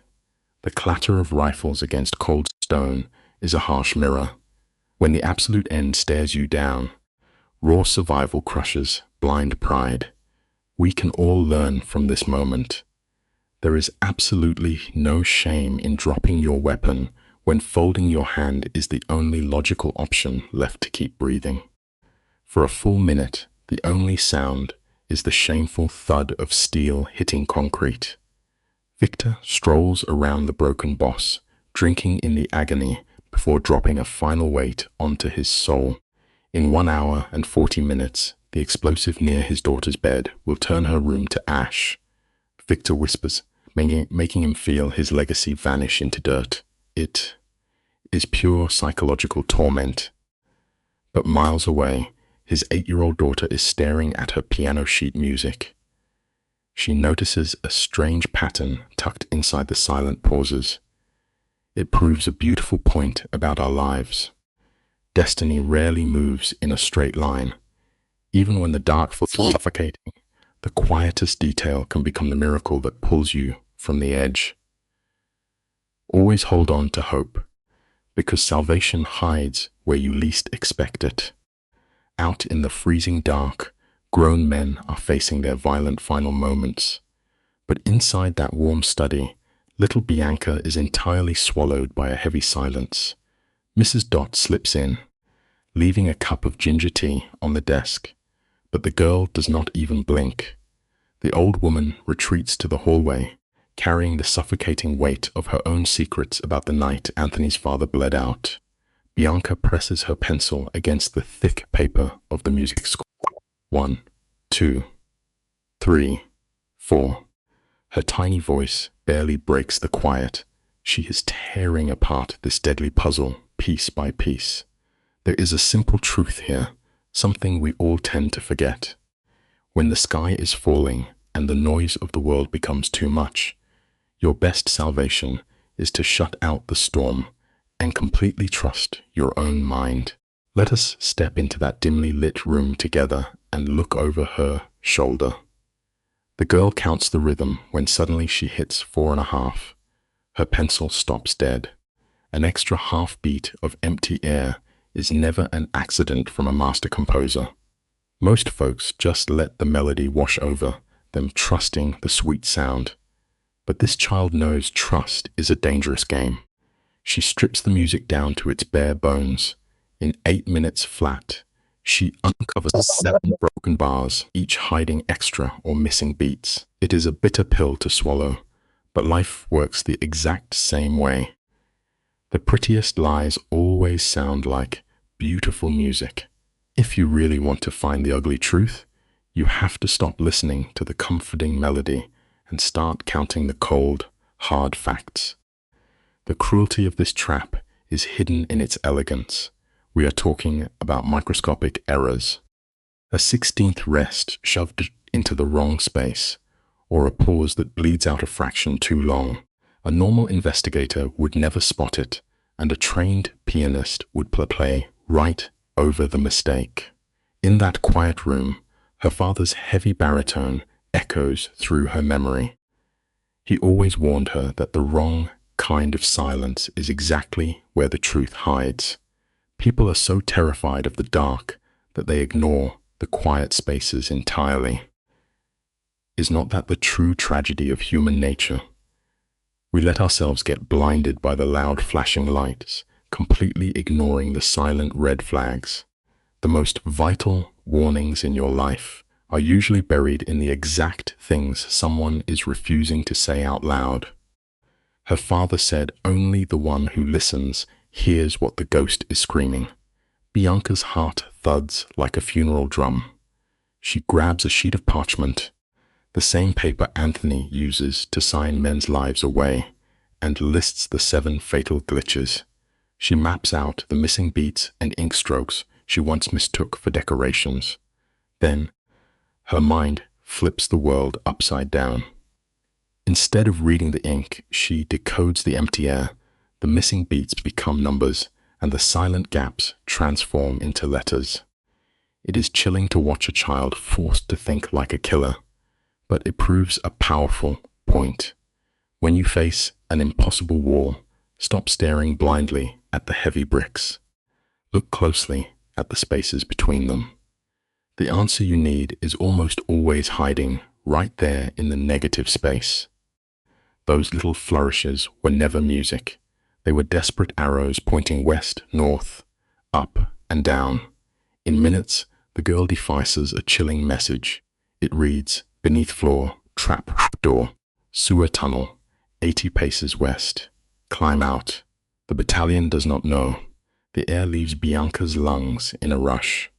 The clatter of rifles against cold stone is a harsh mirror. When the absolute end stares you down, raw survival crushes blind pride. We can all learn from this moment. There is absolutely no shame in dropping your weapon when folding your hand is the only logical option left to keep breathing. For a full minute, the only sound is the shameful thud of steel hitting concrete. Victor strolls around the broken boss, drinking in the agony before dropping a final weight onto his soul. In 1 hour and 40 minutes, the explosive near his daughter's bed will turn her room to ash. Victor whispers, making him feel his legacy vanish into dirt. It is pure psychological torment. But miles away, his 8-year-old daughter is staring at her piano sheet music. She notices a strange pattern tucked inside the silent pauses. It proves a beautiful point about our lives. Destiny rarely moves in a straight line. Even when the dark feels suffocating, the quietest detail can become the miracle that pulls you from the edge. Always hold on to hope, because salvation hides where you least expect it. Out in the freezing dark, grown men are facing their violent final moments. But inside that warm study, little Bianca is entirely swallowed by a heavy silence. Mrs. Dot slips in, leaving a cup of ginger tea on the desk, but the girl does not even blink. The old woman retreats to the hallway, carrying the suffocating weight of her own secrets about the night Anthony's father bled out. Bianca presses her pencil against the thick paper of the music score. 1, 2, 3, 4. Her tiny voice barely breaks the quiet. She is tearing apart this deadly puzzle, piece by piece. There is a simple truth here, something we all tend to forget. When the sky is falling and the noise of the world becomes too much, your best salvation is to shut out the storm and completely trust your own mind. Let us step into that dimly lit room together and look over her shoulder. The girl counts the rhythm when suddenly she hits 4.5. Her pencil stops dead. An extra half beat of empty air is never an accident from a master composer. Most folks just let the melody wash over them, trusting the sweet sound. But this child knows trust is a dangerous game. She strips the music down to its bare bones. In 8 minutes flat, she uncovers 7 broken bars, each hiding extra or missing beats. It is a bitter pill to swallow, but life works the exact same way. The prettiest lies always sound like beautiful music. If you really want to find the ugly truth, you have to stop listening to the comforting melody and start counting the cold, hard facts. The cruelty of this trap is hidden in its elegance. We are talking about microscopic errors. A 16th rest shoved into the wrong space, or a pause that bleeds out a fraction too long. A normal investigator would never spot it, and a trained pianist would play right over the mistake. In that quiet room, her father's heavy baritone echoes through her memory. He always warned her that the wrong kind of silence is exactly where the truth hides. People are so terrified of the dark that they ignore the quiet spaces entirely. Is not that the true tragedy of human nature? We let ourselves get blinded by the loud flashing lights, completely ignoring the silent red flags. The most vital warnings in your life are usually buried in the exact things someone is refusing to say out loud. Her father said only the one who listens hears what the ghost is screaming. Bianca's heart thuds like a funeral drum. She grabs a sheet of parchment, the same paper Anthony uses to sign men's lives away, and lists the 7 fatal glitches. She maps out the missing beats and ink strokes she once mistook for decorations. Then, her mind flips the world upside down. Instead of reading the ink, she decodes the empty air. The missing beats become numbers, and the silent gaps transform into letters. It is chilling to watch a child forced to think like a killer, but it proves a powerful point. When you face an impossible wall, stop staring blindly at the heavy bricks. Look closely at the spaces between them. The answer you need is almost always hiding right there in the negative space. Those little flourishes were never music. They were desperate arrows pointing west, north, up, and down. In minutes, the girl devices a chilling message. It reads, beneath floor, trap door, sewer tunnel, 80 paces west. Climb out. The battalion does not know. The air leaves Bianca's lungs in a rush.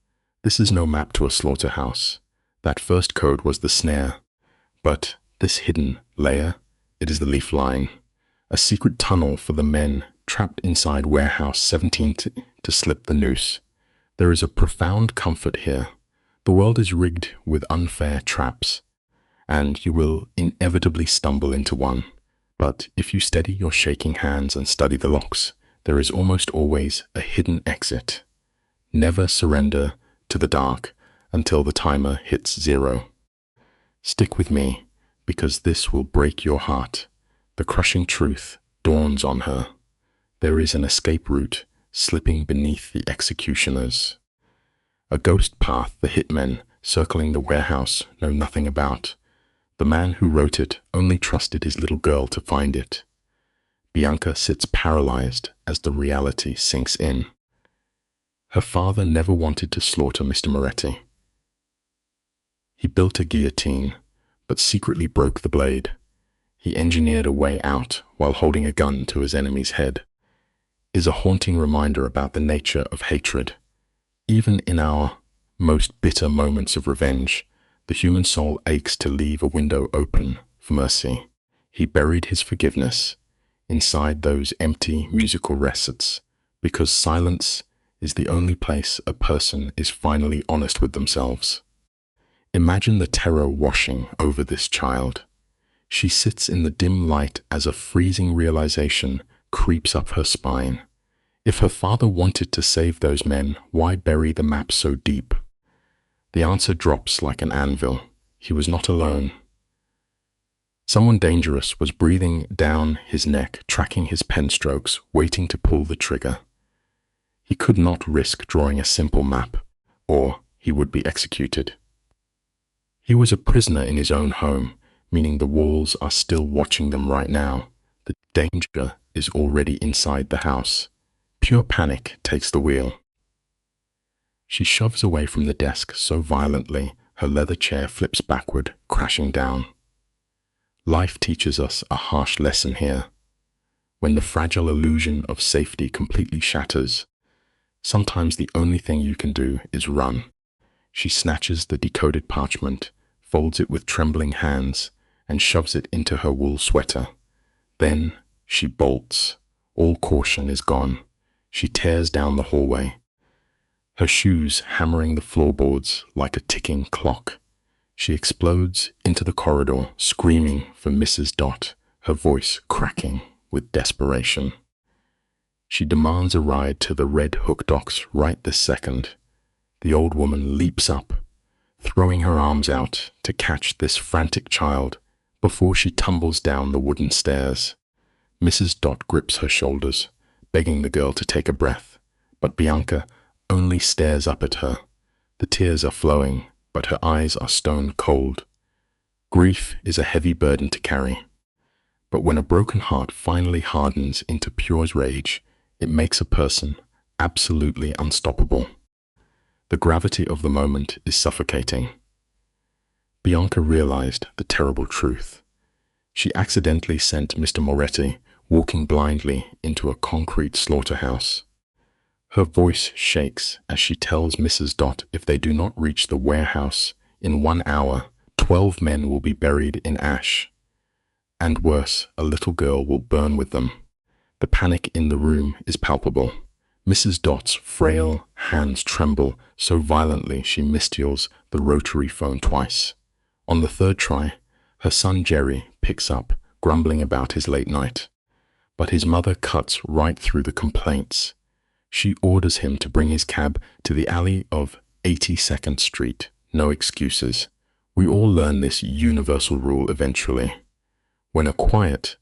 This is no map to a slaughterhouse. That first code was the snare. But this hidden layer, it is the leaf line. A secret tunnel for the men trapped inside warehouse 17 to slip the noose. There is a profound comfort here. The world is rigged with unfair traps, and you will inevitably stumble into one. But if you steady your shaking hands and study the locks, there is almost always a hidden exit. Never surrender to the dark until the timer hits 0. Stick with me, because this will break your heart. The crushing truth dawns on her. There is an escape route slipping beneath the executioners. A ghost path the hitmen circling the warehouse know nothing about. The man who wrote it only trusted his little girl to find it. Bianca sits paralyzed as the reality sinks in. Her father never wanted to slaughter Mr. Moretti. He built a guillotine, but secretly broke the blade. He engineered a way out while holding a gun to his enemy's head. Is a haunting reminder about the nature of hatred. Even in our most bitter moments of revenge, The human soul aches to leave a window open for mercy. He buried his forgiveness inside those empty musical recits, because silence is the only place a person is finally honest with themselves. Imagine the terror washing over this child. She sits in the dim light as a freezing realization creeps up her spine. If her father wanted to save those men, why bury the map so deep? The answer drops like an anvil. He was not alone. Someone dangerous was breathing down his neck, tracking his pen strokes, waiting to pull the trigger. He could not risk drawing a simple map, or he would be executed. He was a prisoner in his own home, meaning the walls are still watching them right now. The danger is already inside the house. Pure panic takes the wheel. She shoves away from the desk so violently, her leather chair flips backward, crashing down. Life teaches us a harsh lesson here. When the fragile illusion of safety completely shatters, sometimes the only thing you can do is run. She snatches the decoded parchment, folds it with trembling hands, and shoves it into her wool sweater. Then she bolts. All caution is gone. She tears down the hallway, her shoes hammering the floorboards like a ticking clock. She explodes into the corridor, screaming for Mrs. Dot, her voice cracking with desperation. She demands a ride to the Red Hook docks right this second. The old woman leaps up, throwing her arms out to catch this frantic child before she tumbles down the wooden stairs. Mrs. Dot grips her shoulders, begging the girl to take a breath, but Bianca only stares up at her. The tears are flowing, but her eyes are stone cold. Grief is a heavy burden to carry, but when a broken heart finally hardens into pure rage, it makes a person absolutely unstoppable. The gravity of the moment is suffocating. Bianca realized the terrible truth. She accidentally sent Mr. Moretti walking blindly into a concrete slaughterhouse. Her voice shakes as she tells Mrs. Dot if they do not reach the warehouse in 1 hour, 12 men will be buried in ash. And worse, a little girl will burn with them. The panic in the room is palpable. Mrs. Dot's frail hands tremble so violently she misdials the rotary phone twice. On the third try, her son Jerry picks up, grumbling about his late night. But his mother cuts right through the complaints. She orders him to bring his cab to the alley of 82nd Street. No excuses. We all learn this universal rule eventually. When a quiet,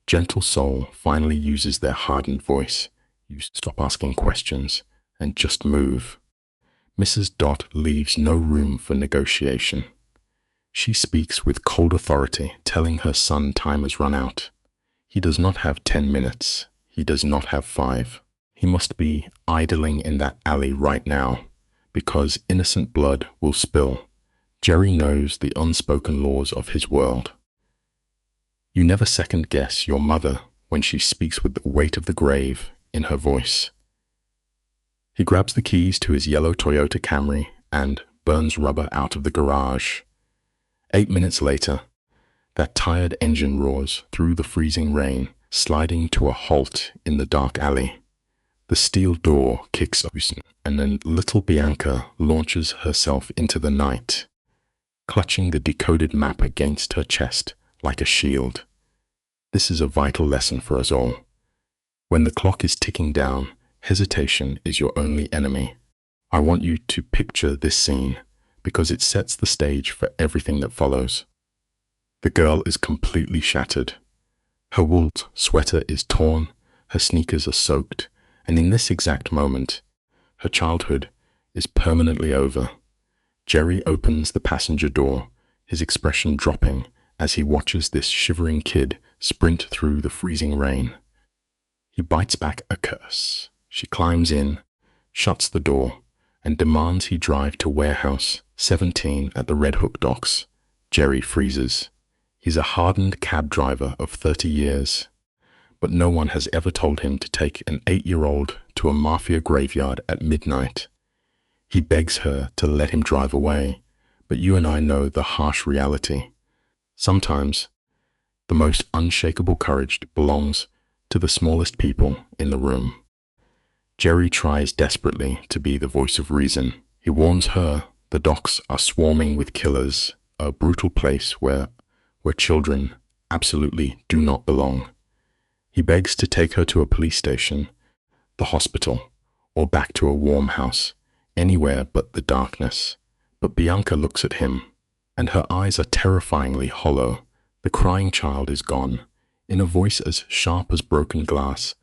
gentle soul finally uses their hardened voice, you stop asking questions and just move. Mrs. Dot leaves no room for negotiation. She speaks with cold authority, telling her son time has run out. He does not have 10 minutes. He does not have 5. He must be idling in that alley right now, because innocent blood will spill. Jerry knows the unspoken laws of his world. You never second-guess your mother when she speaks with the weight of the grave in her voice. He grabs the keys to his yellow Toyota Camry and burns rubber out of the garage. 8 minutes later, that tired engine roars through the freezing rain, sliding to a halt in the dark alley. The steel door kicks open, and then little Bianca launches herself into the night, clutching the decoded map against her chest like a shield. This is a vital lesson for us all. When the clock is ticking down, hesitation is your only enemy. I want you to picture this scene, because it sets the stage for everything that follows. The girl is completely shattered. Her wool sweater is torn, her sneakers are soaked, and in this exact moment, her childhood is permanently over. Jerry opens the passenger door, his expression dropping as he watches this shivering kid sprint through the freezing rain. He bites back a curse. She climbs in, shuts the door, and demands he drive to warehouse 17 at the Red Hook docks. Jerry freezes. He's a hardened cab driver of 30 years, but no one has ever told him to take an 8-year-old to a mafia graveyard at midnight. He begs her to let him drive away, But you and I know the harsh reality. Sometimes, the most unshakable courage belongs to the smallest people in the room. Jerry tries desperately to be the voice of reason. He warns her the docks are swarming with killers, a brutal place where children absolutely do not belong. He begs to take her to a police station, the hospital, or back to a warm house, anywhere but the darkness. But Bianca looks at him, and her eyes are terrifyingly hollow. The crying child is gone. In a voice as sharp as broken glass,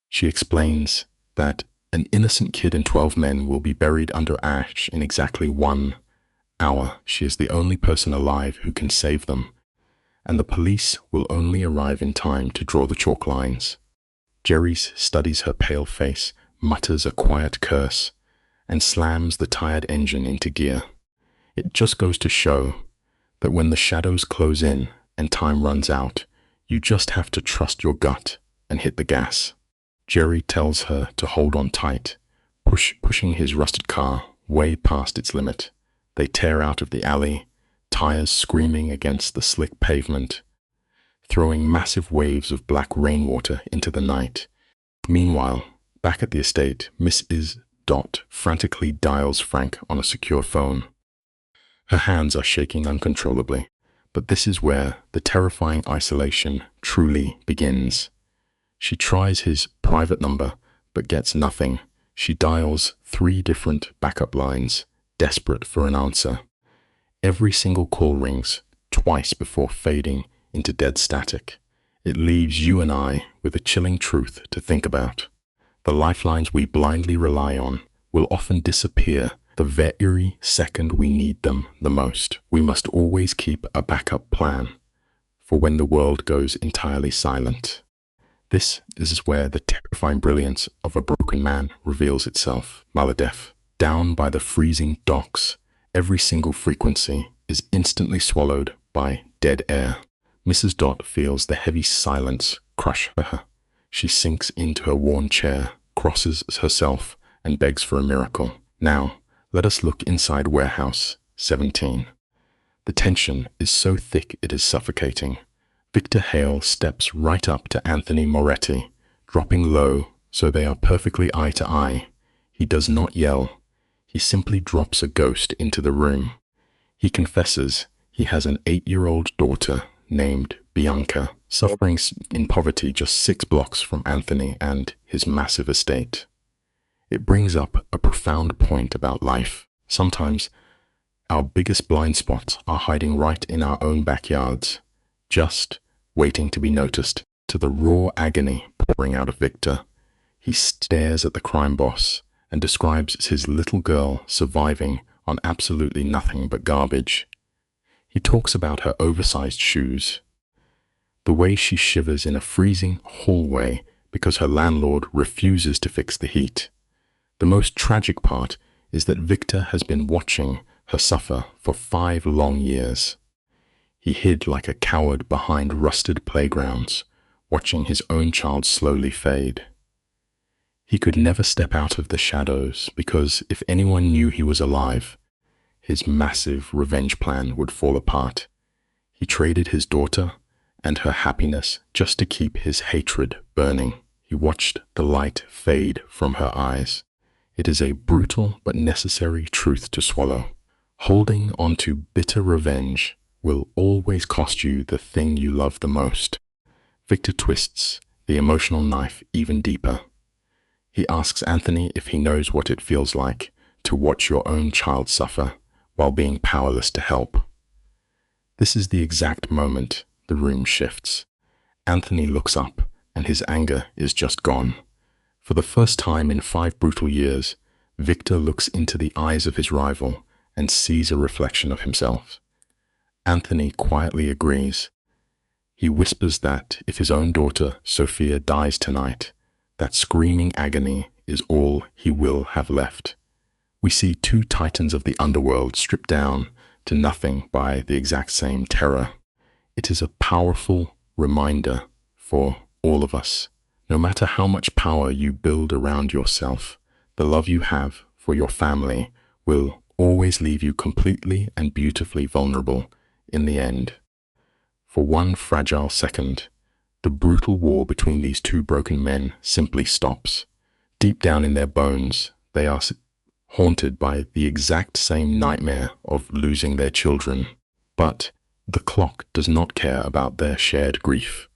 she explains that an innocent kid and 12 men will be buried under ash in exactly 1 hour. She is the only person alive who can save them, and the police will only arrive in time to draw the chalk lines. Jerry studies her pale face, mutters a quiet curse, and slams the tired engine into gear. It just goes to show that when the shadows close in and time runs out, you just have to trust your gut and hit the gas. Jerry tells her to hold on tight, pushing his rusted car way past its limit. They tear out of the alley, tires screaming against the slick pavement, throwing massive waves of black rainwater into the night. Meanwhile, back at the estate, Mrs. Dot frantically dials Frank on a secure phone. Her hands are shaking uncontrollably, but this is where the terrifying isolation truly begins. She tries his private number, but gets nothing. She dials 3 different backup lines, desperate for an answer. Every single call rings twice before fading into dead static. It leaves you and I with a chilling truth to think about. The lifelines we blindly rely on will often disappear the very second we need them the most. We must always keep a backup plan for when the world goes entirely silent. This is where the terrifying brilliance of a broken man reveals itself. Maladef, down by the freezing docks, every single frequency is instantly swallowed by dead air. Mrs. Dot feels the heavy silence crush her. She sinks into her worn chair, crosses herself, and begs for a miracle. Now, let us look inside warehouse 17. The tension is so thick it is suffocating. Victor Hale steps right up to Anthony Moretti, dropping low so they are perfectly eye to eye. He does not yell. He simply drops a ghost into the room. He confesses he has an 8-year-old daughter named Bianca, suffering in poverty just 6 blocks from Anthony and his massive estate. It brings up a profound point about life. Sometimes our biggest blind spots are hiding right in our own backyards, just waiting to be noticed. To the raw agony pouring out of Victor, he stares at the crime boss and describes his little girl surviving on absolutely nothing but garbage. He talks about her oversized shoes, the way she shivers in a freezing hallway because her landlord refuses to fix the heat. The most tragic part is that Victor has been watching her suffer for 5 long years. He hid like a coward behind rusted playgrounds, watching his own child slowly fade. He could never step out of the shadows because if anyone knew he was alive, his massive revenge plan would fall apart. He traded his daughter and her happiness just to keep his hatred burning. He watched the light fade from her eyes. It is a brutal but necessary truth to swallow. Holding on to bitter revenge will always cost you the thing you love the most. Victor twists the emotional knife even deeper. He asks Anthony if he knows what it feels like to watch your own child suffer while being powerless to help. This is the exact moment the room shifts. Anthony looks up and his anger is just gone. For the first time in 5 brutal years, Victor looks into the eyes of his rival and sees a reflection of himself. Anthony quietly agrees. He whispers that if his own daughter, Sophia, dies tonight, that screaming agony is all he will have left. We see 2 titans of the underworld stripped down to nothing by the exact same terror. It is a powerful reminder for all of us. No matter how much power you build around yourself, the love you have for your family will always leave you completely and beautifully vulnerable in the end. For one fragile second, the brutal war between these two broken men simply stops. Deep down in their bones, they are haunted by the exact same nightmare of losing their children. But the clock does not care about their shared grief.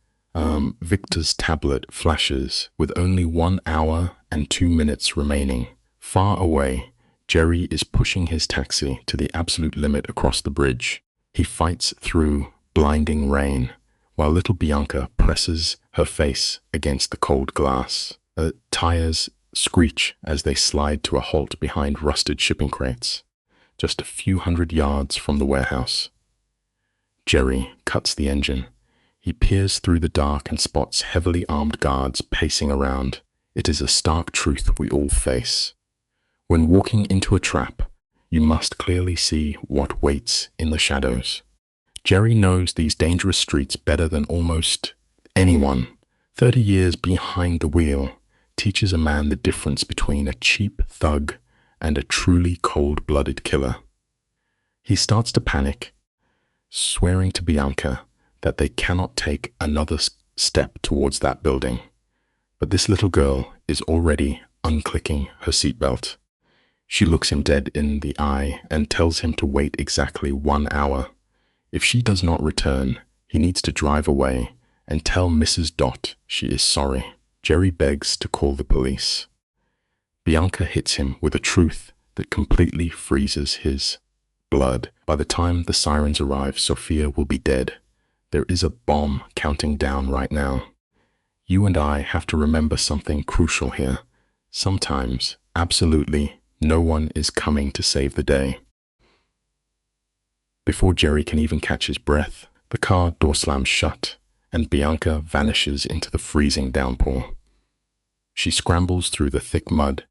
Victor's tablet flashes with only 1 hour and 2 minutes remaining. Far away, Jerry is pushing his taxi to the absolute limit across the bridge. He fights through blinding rain, while little Bianca presses her face against the cold glass. Tires screech as they slide to a halt behind rusted shipping crates, just a few hundred yards from the warehouse. Jerry cuts the engine. He peers through the dark and spots heavily armed guards pacing around. It is a stark truth we all face. When walking into a trap, you must clearly see what waits in the shadows. Jerry knows these dangerous streets better than almost anyone. 30 years behind the wheel teaches a man the difference between a cheap thug and a truly cold-blooded killer. He starts to panic, swearing to Bianca that they cannot take another step towards that building. But this little girl is already unclicking her seatbelt. She looks him dead in the eye and tells him to wait exactly 1 hour. If she does not return, he needs to drive away and tell Mrs. Dot she is sorry. Jerry begs to call the police. Bianca hits him with a truth that completely freezes his blood. By the time the sirens arrive, Sophia will be dead. There is a bomb counting down right now. You and I have to remember something crucial here. Sometimes, absolutely, no one is coming to save the day. Before Jerry can even catch his breath, the car door slams shut, and Bianca vanishes into the freezing downpour. She scrambles through the thick mud,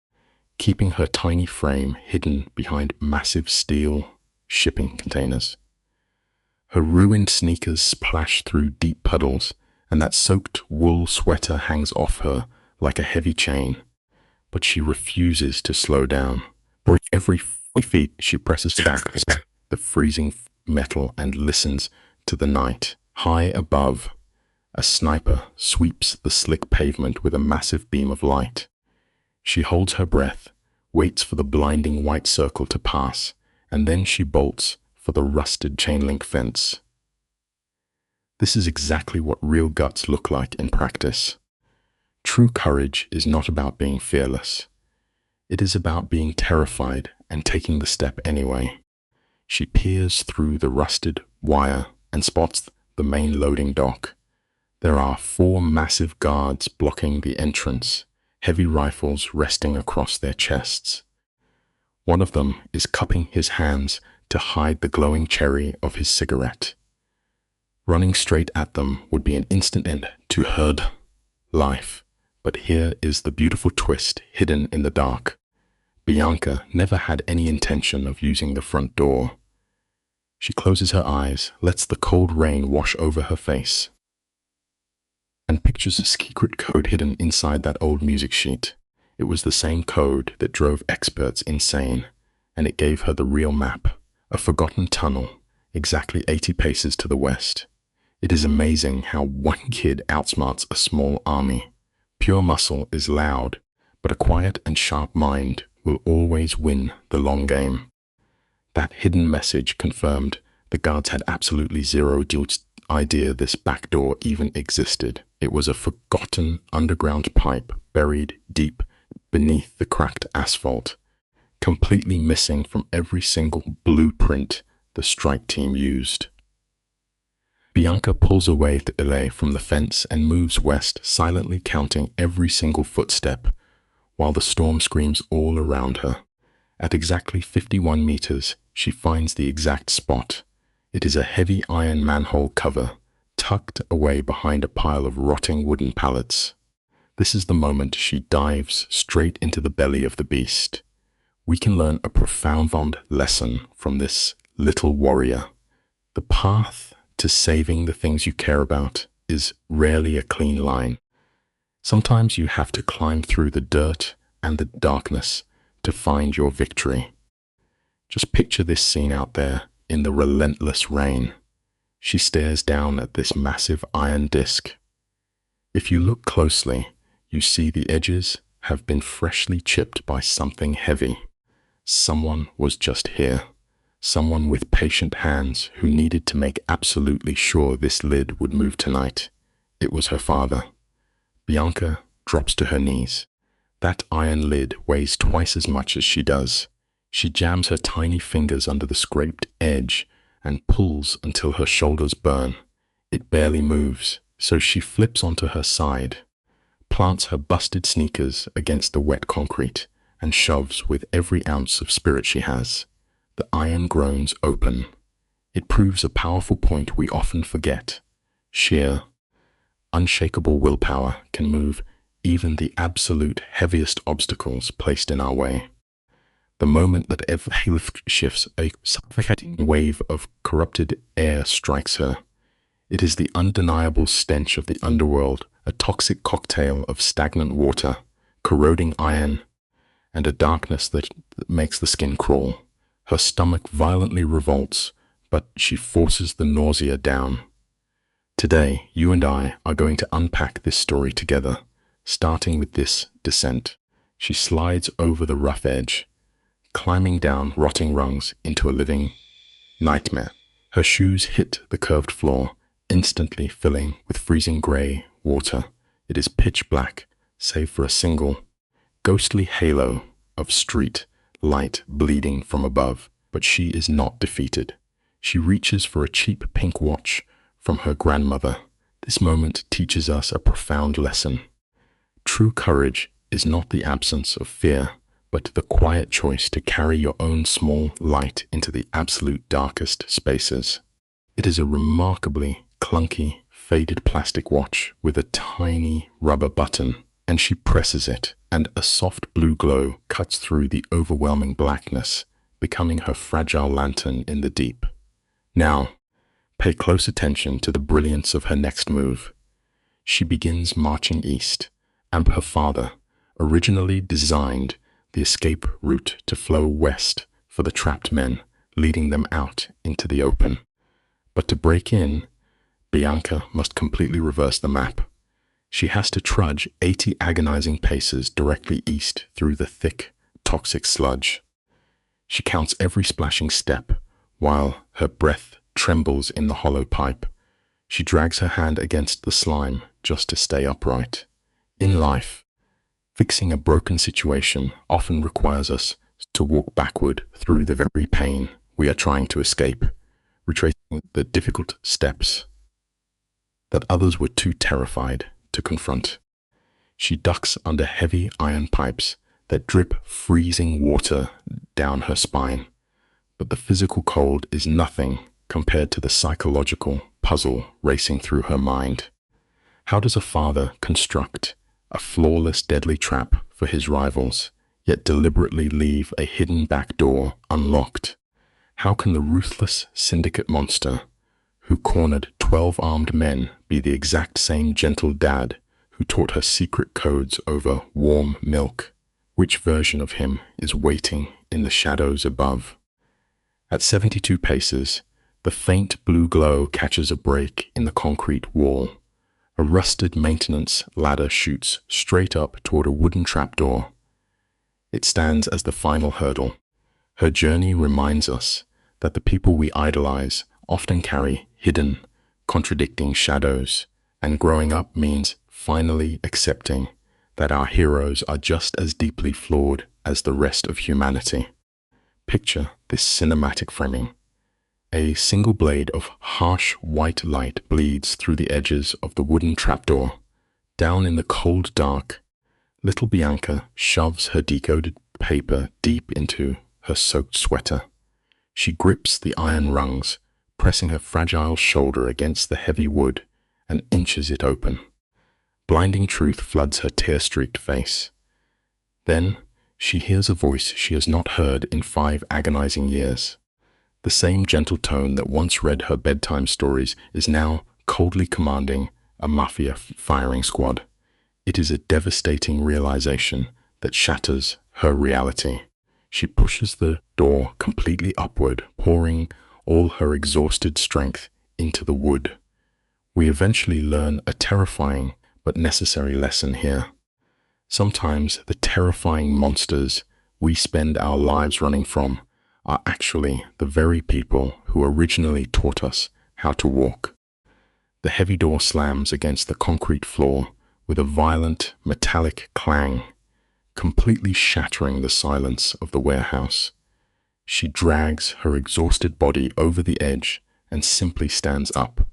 keeping her tiny frame hidden behind massive steel shipping containers. Her ruined sneakers splash through deep puddles, and that soaked wool sweater hangs off her like a heavy chain. But she refuses to slow down. For every 40 feet, she presses back the freezing metal and listens to the night. High above, a sniper sweeps the slick pavement with a massive beam of light. She holds her breath, waits for the blinding white circle to pass, and then she bolts for the rusted chain-link fence. This is exactly what real guts look like in practice. True courage is not about being fearless. It is about being terrified and taking the step anyway. She peers through the rusted wire and spots the main loading dock. There are 4 massive guards blocking the entrance, heavy rifles resting across their chests. One of them is cupping his hands to hide the glowing cherry of his cigarette. Running straight at them would be an instant end to her life. But here is the beautiful twist hidden in the dark. Bianca never had any intention of using the front door. She closes her eyes, lets the cold rain wash over her face, and pictures a secret code hidden inside that old music sheet. It was the same code that drove experts insane, and it gave her the real map, a forgotten tunnel, exactly 80 paces to the west. It is amazing how one kid outsmarts a small army. Pure muscle is loud, but a quiet and sharp mind will always win the long game. That hidden message confirmed the guards had absolutely zero idea this back door even existed. It was a forgotten underground pipe buried deep beneath the cracked asphalt, completely missing from every single blueprint the strike team used. Bianca pulls away from the fence and moves west, silently counting every single footstep, while the storm screams all around her. At exactly 51 meters, she finds the exact spot. It is a heavy iron manhole cover, tucked away behind a pile of rotting wooden pallets. This is the moment she dives straight into the belly of the beast. We can learn a profound lesson from this little warrior. The path to saving the things you care about is rarely a clean line. Sometimes you have to climb through the dirt and the darkness to find your victory. Just picture this scene out there in the relentless rain. She stares down at this massive iron disc. If you look closely, you see the edges have been freshly chipped by something heavy. Someone was just here. Someone with patient hands who needed to make absolutely sure this lid would move tonight. It was her father. Bianca drops to her knees. That iron lid weighs twice as much as she does. She jams her tiny fingers under the scraped edge and pulls until her shoulders burn. It barely moves, so she flips onto her side, plants her busted sneakers against the wet concrete, and shoves with every ounce of spirit she has. The iron groans open. It proves a powerful point we often forget. Sheer, unshakable willpower can move even the absolute heaviest obstacles placed in our way. The moment that every lift shifts, a suffocating wave of corrupted air strikes her. It is the undeniable stench of the underworld, a toxic cocktail of stagnant water, corroding iron, and a darkness that makes the skin crawl. Her stomach violently revolts, but she forces the nausea down. Today, you and I are going to unpack this story together, starting with this descent. She slides over the rough edge, climbing down rotting rungs into a living nightmare. Her shoes hit the curved floor, instantly filling with freezing gray water. It is pitch black, save for a single, ghostly halo of street light bleeding from above. But she is not defeated. She reaches for a cheap pink watch from her grandmother. This moment teaches us a profound lesson. True courage is not the absence of fear, but the quiet choice to carry your own small light into the absolute darkest spaces. It is a remarkably clunky, faded plastic watch with a tiny rubber button, and she presses it, and a soft blue glow cuts through the overwhelming blackness, becoming her fragile lantern in the deep. Now, pay close attention to the brilliance of her next move. She begins marching east, and her father originally designed the escape route to flow west for the trapped men, leading them out into the open. But to break in, Bianca must completely reverse the map. She has to trudge 80 agonizing paces directly east through the thick, toxic sludge. She counts every splashing step, while her breath trembles in the hollow pipe. She drags her hand against the slime just to stay upright. In life, fixing a broken situation often requires us to walk backward through the very pain we are trying to escape, retracing the difficult steps that others were too terrified to confront. She ducks under heavy iron pipes that drip freezing water down her spine, but the physical cold is nothing compared to the psychological puzzle racing through her mind. How does a father construct a flawless, deadly trap for his rivals, yet deliberately leave a hidden back door unlocked? How can the ruthless syndicate monster who cornered 12 armed men be the exact same gentle dad who taught her secret codes over warm milk? Which version of him is waiting in the shadows above? At 72 paces, the faint blue glow catches a break in the concrete wall. A rusted maintenance ladder shoots straight up toward a wooden trapdoor. It stands as the final hurdle. Her journey reminds us that the people we idolize often carry hidden, contradicting shadows, and growing up means finally accepting that our heroes are just as deeply flawed as the rest of humanity. Picture this cinematic framing. A single blade of harsh white light bleeds through the edges of the wooden trapdoor. Down in the cold dark, little Bianca shoves her decoded paper deep into her soaked sweater. She grips the iron rungs, pressing her fragile shoulder against the heavy wood, and inches it open. Blinding truth floods her tear-streaked face. Then she hears a voice she has not heard in 5 agonizing years. The same gentle tone that once read her bedtime stories is now coldly commanding a mafia firing squad. It is a devastating realization that shatters her reality. She pushes the door completely upward, pouring all her exhausted strength into the wood. We eventually learn a terrifying but necessary lesson here. Sometimes the terrifying monsters we spend our lives running from are actually the very people who originally taught us how to walk. The heavy door slams against the concrete floor with a violent metallic clang, completely shattering the silence of the warehouse. She drags her exhausted body over the edge and simply stands up.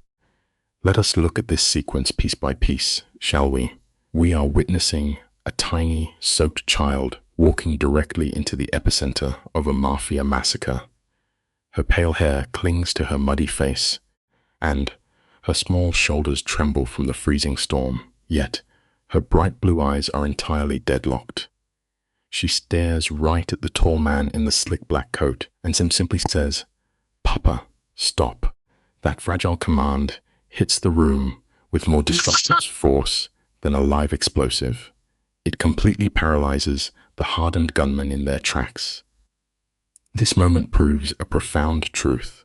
Let us look at this sequence piece by piece, shall we? We are witnessing a tiny, soaked child walking directly into the epicenter of a mafia massacre. Her pale hair clings to her muddy face, and her small shoulders tremble from the freezing storm, yet her bright blue eyes are entirely deadlocked. She stares right at the tall man in the slick black coat and simply says, "Papa, stop." That fragile command hits the room with more destructive force than a live explosive. It completely paralyzes the hardened gunmen in their tracks. This moment proves a profound truth.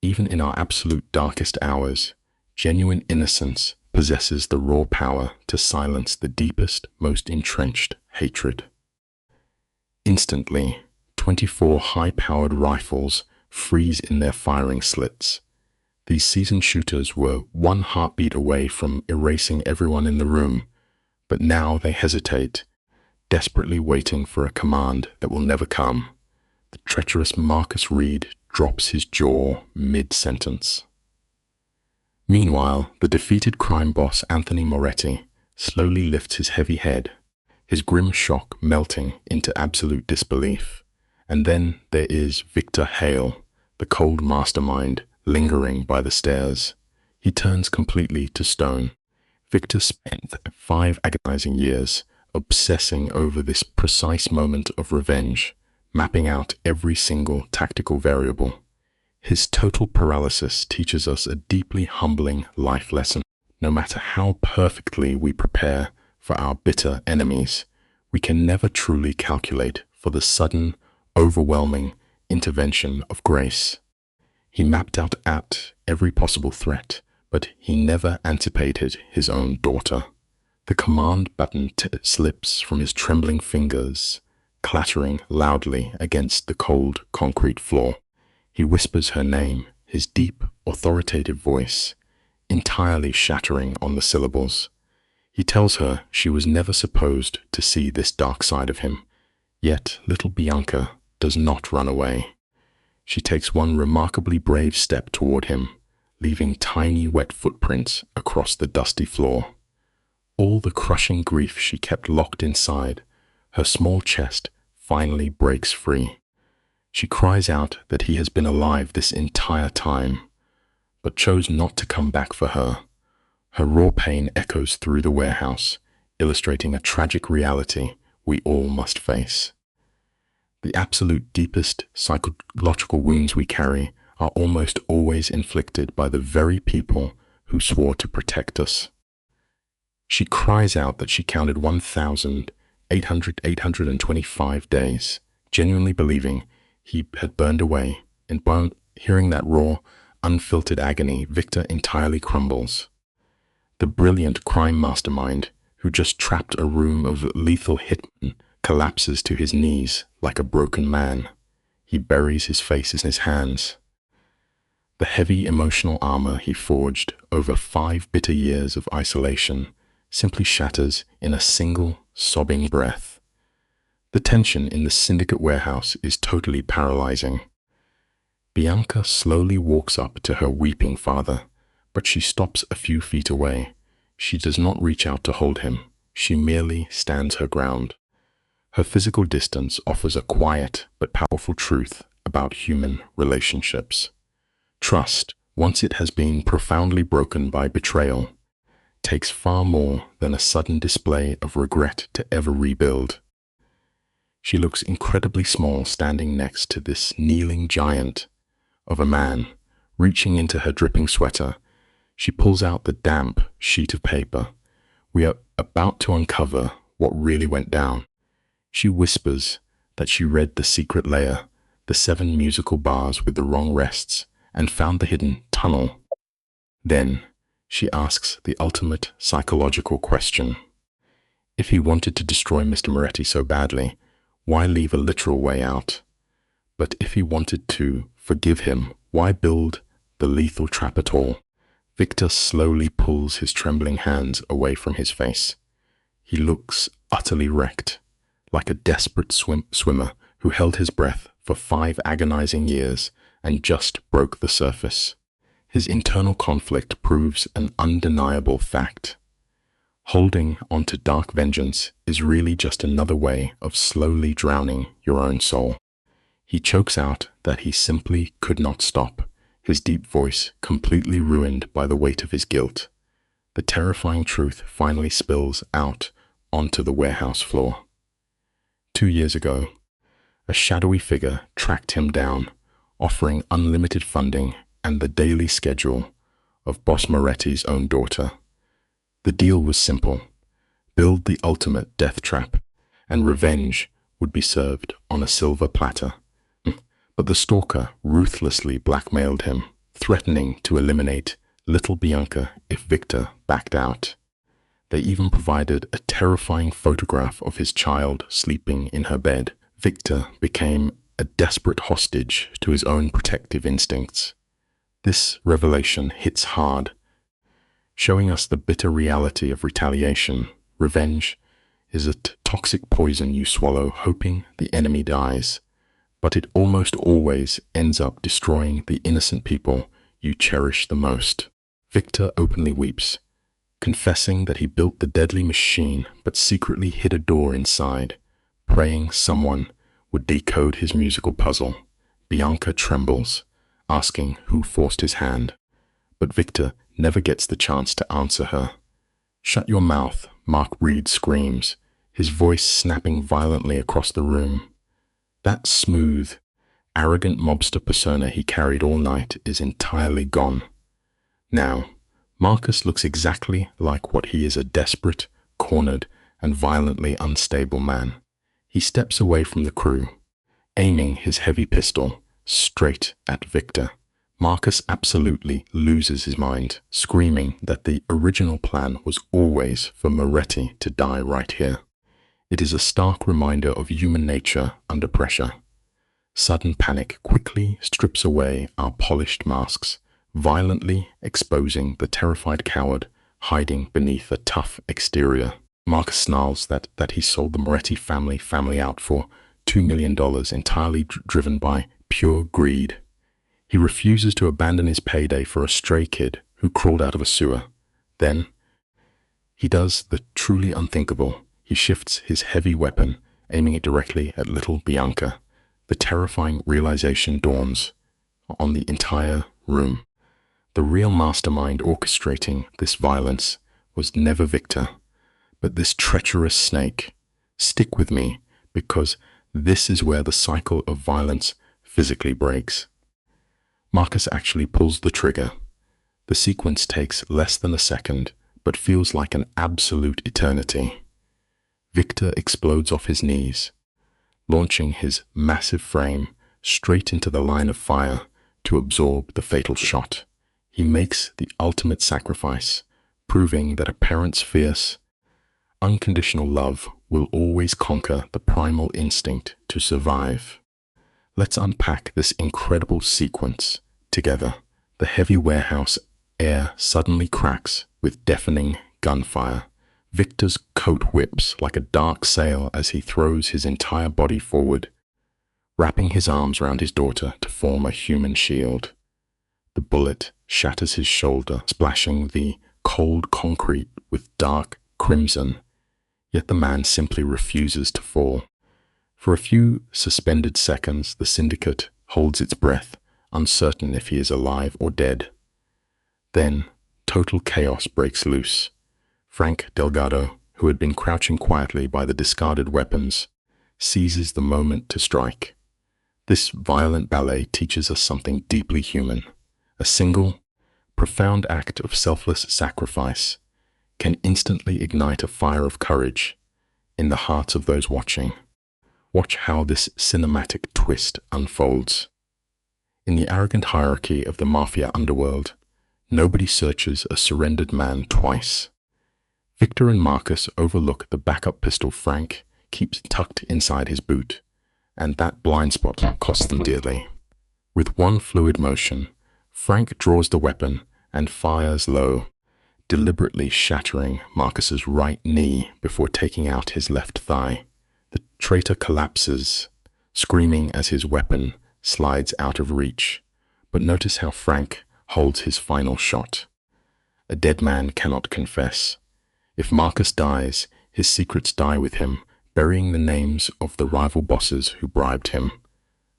Even in our absolute darkest hours, genuine innocence possesses the raw power to silence the deepest, most entrenched hatred. Instantly, 24 high-powered rifles freeze in their firing slits. These seasoned shooters were one heartbeat away from erasing everyone in the room, but now they hesitate, desperately waiting for a command that will never come. The treacherous Marcus Reed drops his jaw mid-sentence. Meanwhile, the defeated crime boss Anthony Moretti slowly lifts his heavy head, his grim shock melting into absolute disbelief. And then there is Victor Hale, the cold mastermind lingering by the stairs. He turns completely to stone. Victor spent 5 agonizing years obsessing over this precise moment of revenge, mapping out every single tactical variable. His total paralysis teaches us a deeply humbling life lesson. No matter how perfectly we prepare for our bitter enemies, we can never truly calculate for the sudden, overwhelming intervention of grace. He mapped out every possible threat, but he never anticipated his own daughter. The command button slips from his trembling fingers, clattering loudly against the cold concrete floor. He whispers her name, his deep, authoritative voice, entirely shattering on the syllables. He tells her she was never supposed to see this dark side of him, yet little Bianca does not run away. She takes one remarkably brave step toward him, leaving tiny wet footprints across the dusty floor. All the crushing grief she kept locked inside, her small chest finally breaks free. She cries out that he has been alive this entire time, but chose not to come back for her. Her raw pain echoes through the warehouse, illustrating a tragic reality we all must face. The absolute deepest psychological wounds we carry are almost always inflicted by the very people who swore to protect us. She cries out that she counted 1,825 days, genuinely believing he had burned away, and hearing that raw, unfiltered agony, Victor entirely crumbles. The brilliant crime mastermind, who just trapped a room of lethal hitmen, collapses to his knees like a broken man. He buries his face in his hands. The heavy emotional armor he forged over 5 bitter years of isolation simply shatters in a single, sobbing breath. The tension in the syndicate warehouse is totally paralyzing. Bianca slowly walks up to her weeping father, but she stops a few feet away. She does not reach out to hold him. She merely stands her ground. Her physical distance offers a quiet but powerful truth about human relationships. Trust, once it has been profoundly broken by betrayal, takes far more than a sudden display of regret to ever rebuild. She looks incredibly small standing next to this kneeling giant of a man. Reaching into her dripping sweater, she pulls out the damp sheet of paper. We are about to uncover what really went down. She whispers that she read the secret layer, the 7 musical bars with the wrong rests, and found the hidden tunnel. Then she asks the ultimate psychological question. If he wanted to destroy Mr. Moretti so badly, why leave a literal way out? But if he wanted to forgive him, why build the lethal trap at all? Victor slowly pulls his trembling hands away from his face. He looks utterly wrecked, like a desperate swimmer who held his breath for 5 agonizing years and just broke the surface. His internal conflict proves an undeniable fact. Holding onto dark vengeance is really just another way of slowly drowning your own soul. He chokes out that he simply could not stop, his deep voice completely ruined by the weight of his guilt. The terrifying truth finally spills out onto the warehouse floor. 2 years ago, a shadowy figure tracked him down, offering unlimited funding and the daily schedule of Boss Moretti's own daughter. The deal was simple: build the ultimate death trap, and revenge would be served on a silver platter. But the stalker ruthlessly blackmailed him, threatening to eliminate little Bianca if Victor backed out. They even provided a terrifying photograph of his child sleeping in her bed. Victor became a desperate hostage to his own protective instincts. This revelation hits hard, showing us the bitter reality of retaliation. Revenge is a toxic poison you swallow hoping the enemy dies, but it almost always ends up destroying the innocent people you cherish the most. Victor openly weeps, confessing that he built the deadly machine but secretly hid a door inside, praying someone would decode his musical puzzle. Bianca trembles, asking who forced his hand, but Victor never gets the chance to answer her. "Shut your mouth," Mark Reed screams, his voice snapping violently across the room. That smooth, arrogant mobster persona he carried all night is entirely gone. Now, Marcus looks exactly like what he is: a desperate, cornered, and violently unstable man. He steps away from the crew, aiming his heavy pistol straight at Victor. Marcus absolutely loses his mind, screaming that the original plan was always for Moretti to die right here. It is a stark reminder of human nature under pressure. Sudden panic quickly strips away our polished masks, violently exposing the terrified coward hiding beneath a tough exterior. Marcus snarls that he sold the Moretti family out for $2 million, entirely driven by pure greed. He refuses to abandon his payday for a stray kid who crawled out of a sewer. Then, he does the truly unthinkable. He shifts his heavy weapon, aiming it directly at little Bianca. The terrifying realization dawns on the entire room. The real mastermind orchestrating this violence was never Victor, but this treacherous snake. Stick with me, because this is where the cycle of violence physically breaks. Marcus actually pulls the trigger. The sequence takes less than a second, but feels like an absolute eternity. Victor explodes off his knees, launching his massive frame straight into the line of fire to absorb the fatal shot. He makes the ultimate sacrifice, proving that a parent's fierce, unconditional love will always conquer the primal instinct to survive. Let's unpack this incredible sequence together. The heavy warehouse air suddenly cracks with deafening gunfire. Victor's coat whips like a dark sail as he throws his entire body forward, wrapping his arms around his daughter to form a human shield. The bullet shatters his shoulder, splashing the cold concrete with dark crimson, yet the man simply refuses to fall. For a few suspended seconds, the syndicate holds its breath, uncertain if he is alive or dead. Then, total chaos breaks loose. Frank Delgado, who had been crouching quietly by the discarded weapons, seizes the moment to strike. This violent ballet teaches us something deeply human. A single, profound act of selfless sacrifice can instantly ignite a fire of courage in the hearts of those watching. Watch how this cinematic twist unfolds. In the arrogant hierarchy of the Mafia underworld, nobody searches a surrendered man twice. Victor and Marcus overlook the backup pistol Frank keeps tucked inside his boot, and that blind spot costs them dearly. With one fluid motion, Frank draws the weapon and fires low, deliberately shattering Marcus's right knee before taking out his left thigh. The traitor collapses, screaming as his weapon slides out of reach. But notice how Frank holds his final shot. A dead man cannot confess. If Marcus dies, his secrets die with him, burying the names of the rival bosses who bribed him.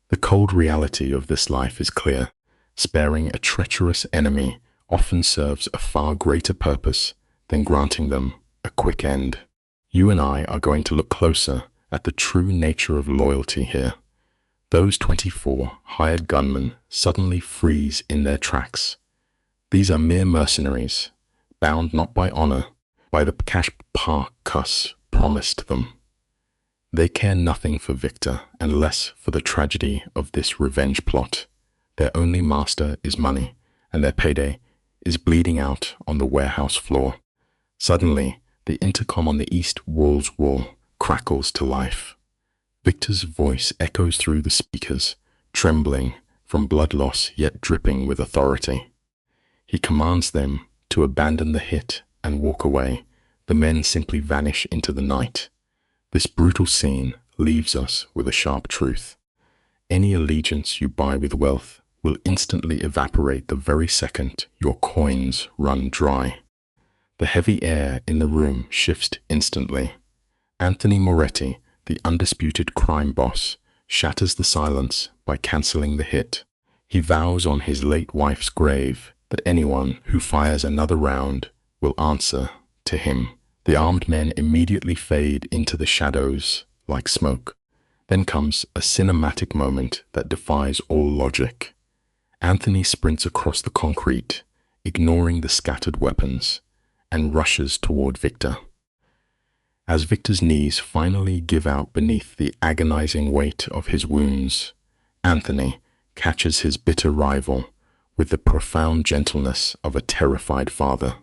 The cold reality of this life is clear. Sparing a treacherous enemy often serves a far greater purpose than granting them a quick end. You and I are going to look closer at the true nature of loyalty here. Those 24 hired gunmen suddenly freeze in their tracks. These are mere mercenaries, bound not by honor, by the cash Parcus promised them. They care nothing for Victor and less for the tragedy of this revenge plot. Their only master is money, and their payday is bleeding out on the warehouse floor. Suddenly, the intercom on the east wall's wall crackles to life. Victor's voice echoes through the speakers, trembling from blood loss yet dripping with authority. He commands them to abandon the hit and walk away. The men simply vanish into the night. This brutal scene leaves us with a sharp truth. Any allegiance you buy with wealth will instantly evaporate the very second your coins run dry. The heavy air in the room shifts instantly. Anthony Moretti, the undisputed crime boss, shatters the silence by canceling the hit. He vows on his late wife's grave that anyone who fires another round will answer to him. The armed men immediately fade into the shadows like smoke. Then comes a cinematic moment that defies all logic. Anthony sprints across the concrete, ignoring the scattered weapons, and rushes toward Victor. As Victor's knees finally give out beneath the agonizing weight of his wounds, Anthony catches his bitter rival with the profound gentleness of a terrified father.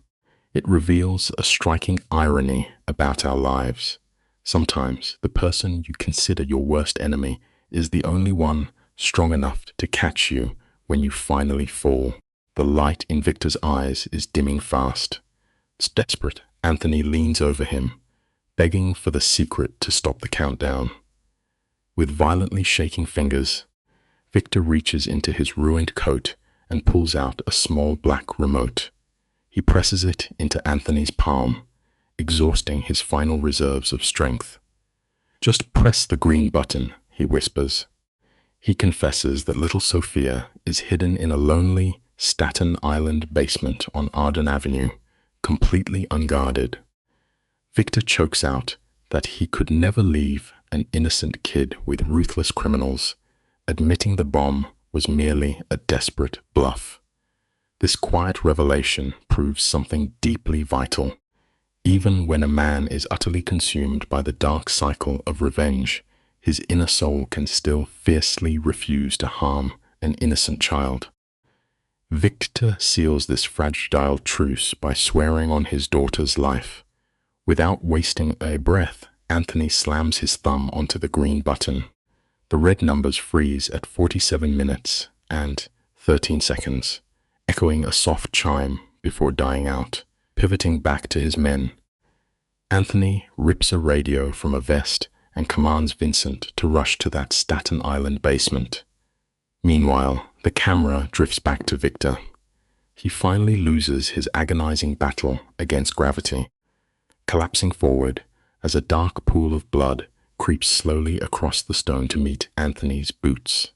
It reveals a striking irony about our lives. Sometimes the person you consider your worst enemy is the only one strong enough to catch you when you finally fall. The light in Victor's eyes is dimming fast. Desperate, Anthony leans over him, begging for the secret to stop the countdown. With violently shaking fingers, Victor reaches into his ruined coat and pulls out a small black remote. He presses it into Anthony's palm, exhausting his final reserves of strength. "Just press the green button," he whispers. He confesses that little Sophia is hidden in a lonely Staten Island basement on Arden Avenue, completely unguarded. Victor chokes out that he could never leave an innocent kid with ruthless criminals, admitting the bomb was merely a desperate bluff. This quiet revelation proves something deeply vital. Even when a man is utterly consumed by the dark cycle of revenge, his inner soul can still fiercely refuse to harm an innocent child. Victor seals this fragile truce by swearing on his daughter's life. Without wasting a breath, Anthony slams his thumb onto the green button. The red numbers freeze at 47 minutes and 13 seconds, echoing a soft chime before dying out. Pivoting back to his men, Anthony rips a radio from a vest and commands Vincent to rush to that Staten Island basement. Meanwhile, the camera drifts back to Victor. He finally loses his agonizing battle against gravity, collapsing forward as a dark pool of blood creeps slowly across the stone to meet Anthony's boots.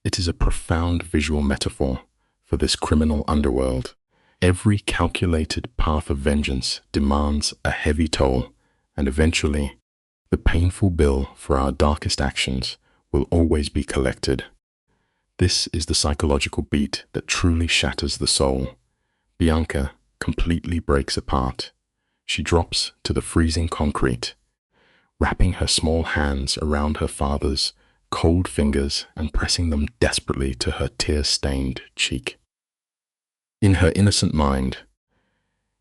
It is a profound visual metaphor for this criminal underworld. Every calculated path of vengeance demands a heavy toll, and eventually, the painful bill for our darkest actions will always be collected. This is the psychological beat that truly shatters the soul. Bianca completely breaks apart. She drops to the freezing concrete. wrapping her small hands around her father's cold fingers and pressing them desperately to her tear-stained cheek. In her innocent mind,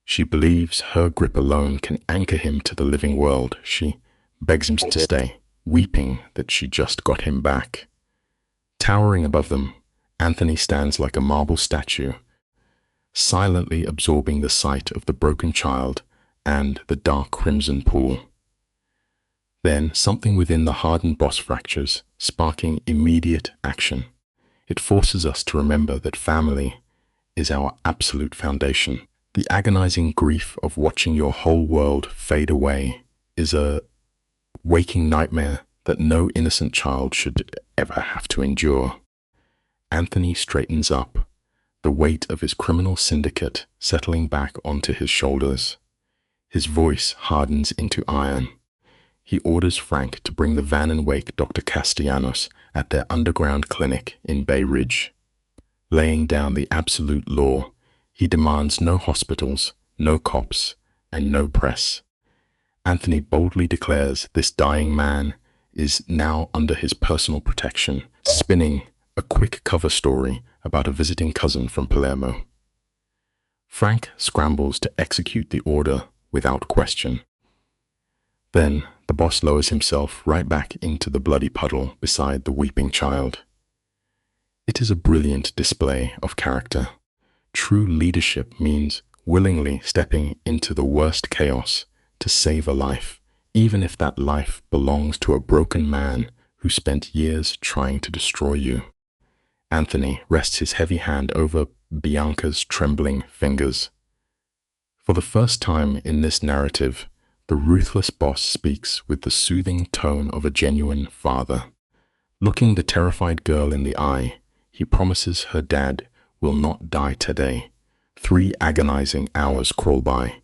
she believes her grip alone can anchor him to the living world. She begs him to stay, weeping that she just got him back. Towering above them, Anthony stands like a marble statue, silently absorbing the sight of the broken child and the dark crimson pool. Then something within the hardened boss fractures, sparking immediate action. It forces us to remember that family is our absolute foundation. The agonizing grief of watching your whole world fade away is a waking nightmare that no innocent child should ever have to endure. Anthony straightens up, the weight of his criminal syndicate settling back onto his shoulders. His voice hardens into iron. He orders Frank to bring the van and wake Dr. Castellanos at their underground clinic in Bay Ridge. Laying down the absolute law, he demands no hospitals, no cops, and no press. Anthony boldly declares this dying man is now under his personal protection, spinning a quick cover story about a visiting cousin from Palermo. Frank scrambles to execute the order without question. Then the boss lowers himself right back into the bloody puddle beside the weeping child. It is a brilliant display of character. True leadership means willingly stepping into the worst chaos to save a life, even if that life belongs to a broken man who spent years trying to destroy you. Anthony rests his heavy hand over Bianca's trembling fingers. For the first time in this narrative, the ruthless boss speaks with the soothing tone of a genuine father. Looking the terrified girl in the eye, he promises her dad will not die today. 3 agonizing hours crawl by.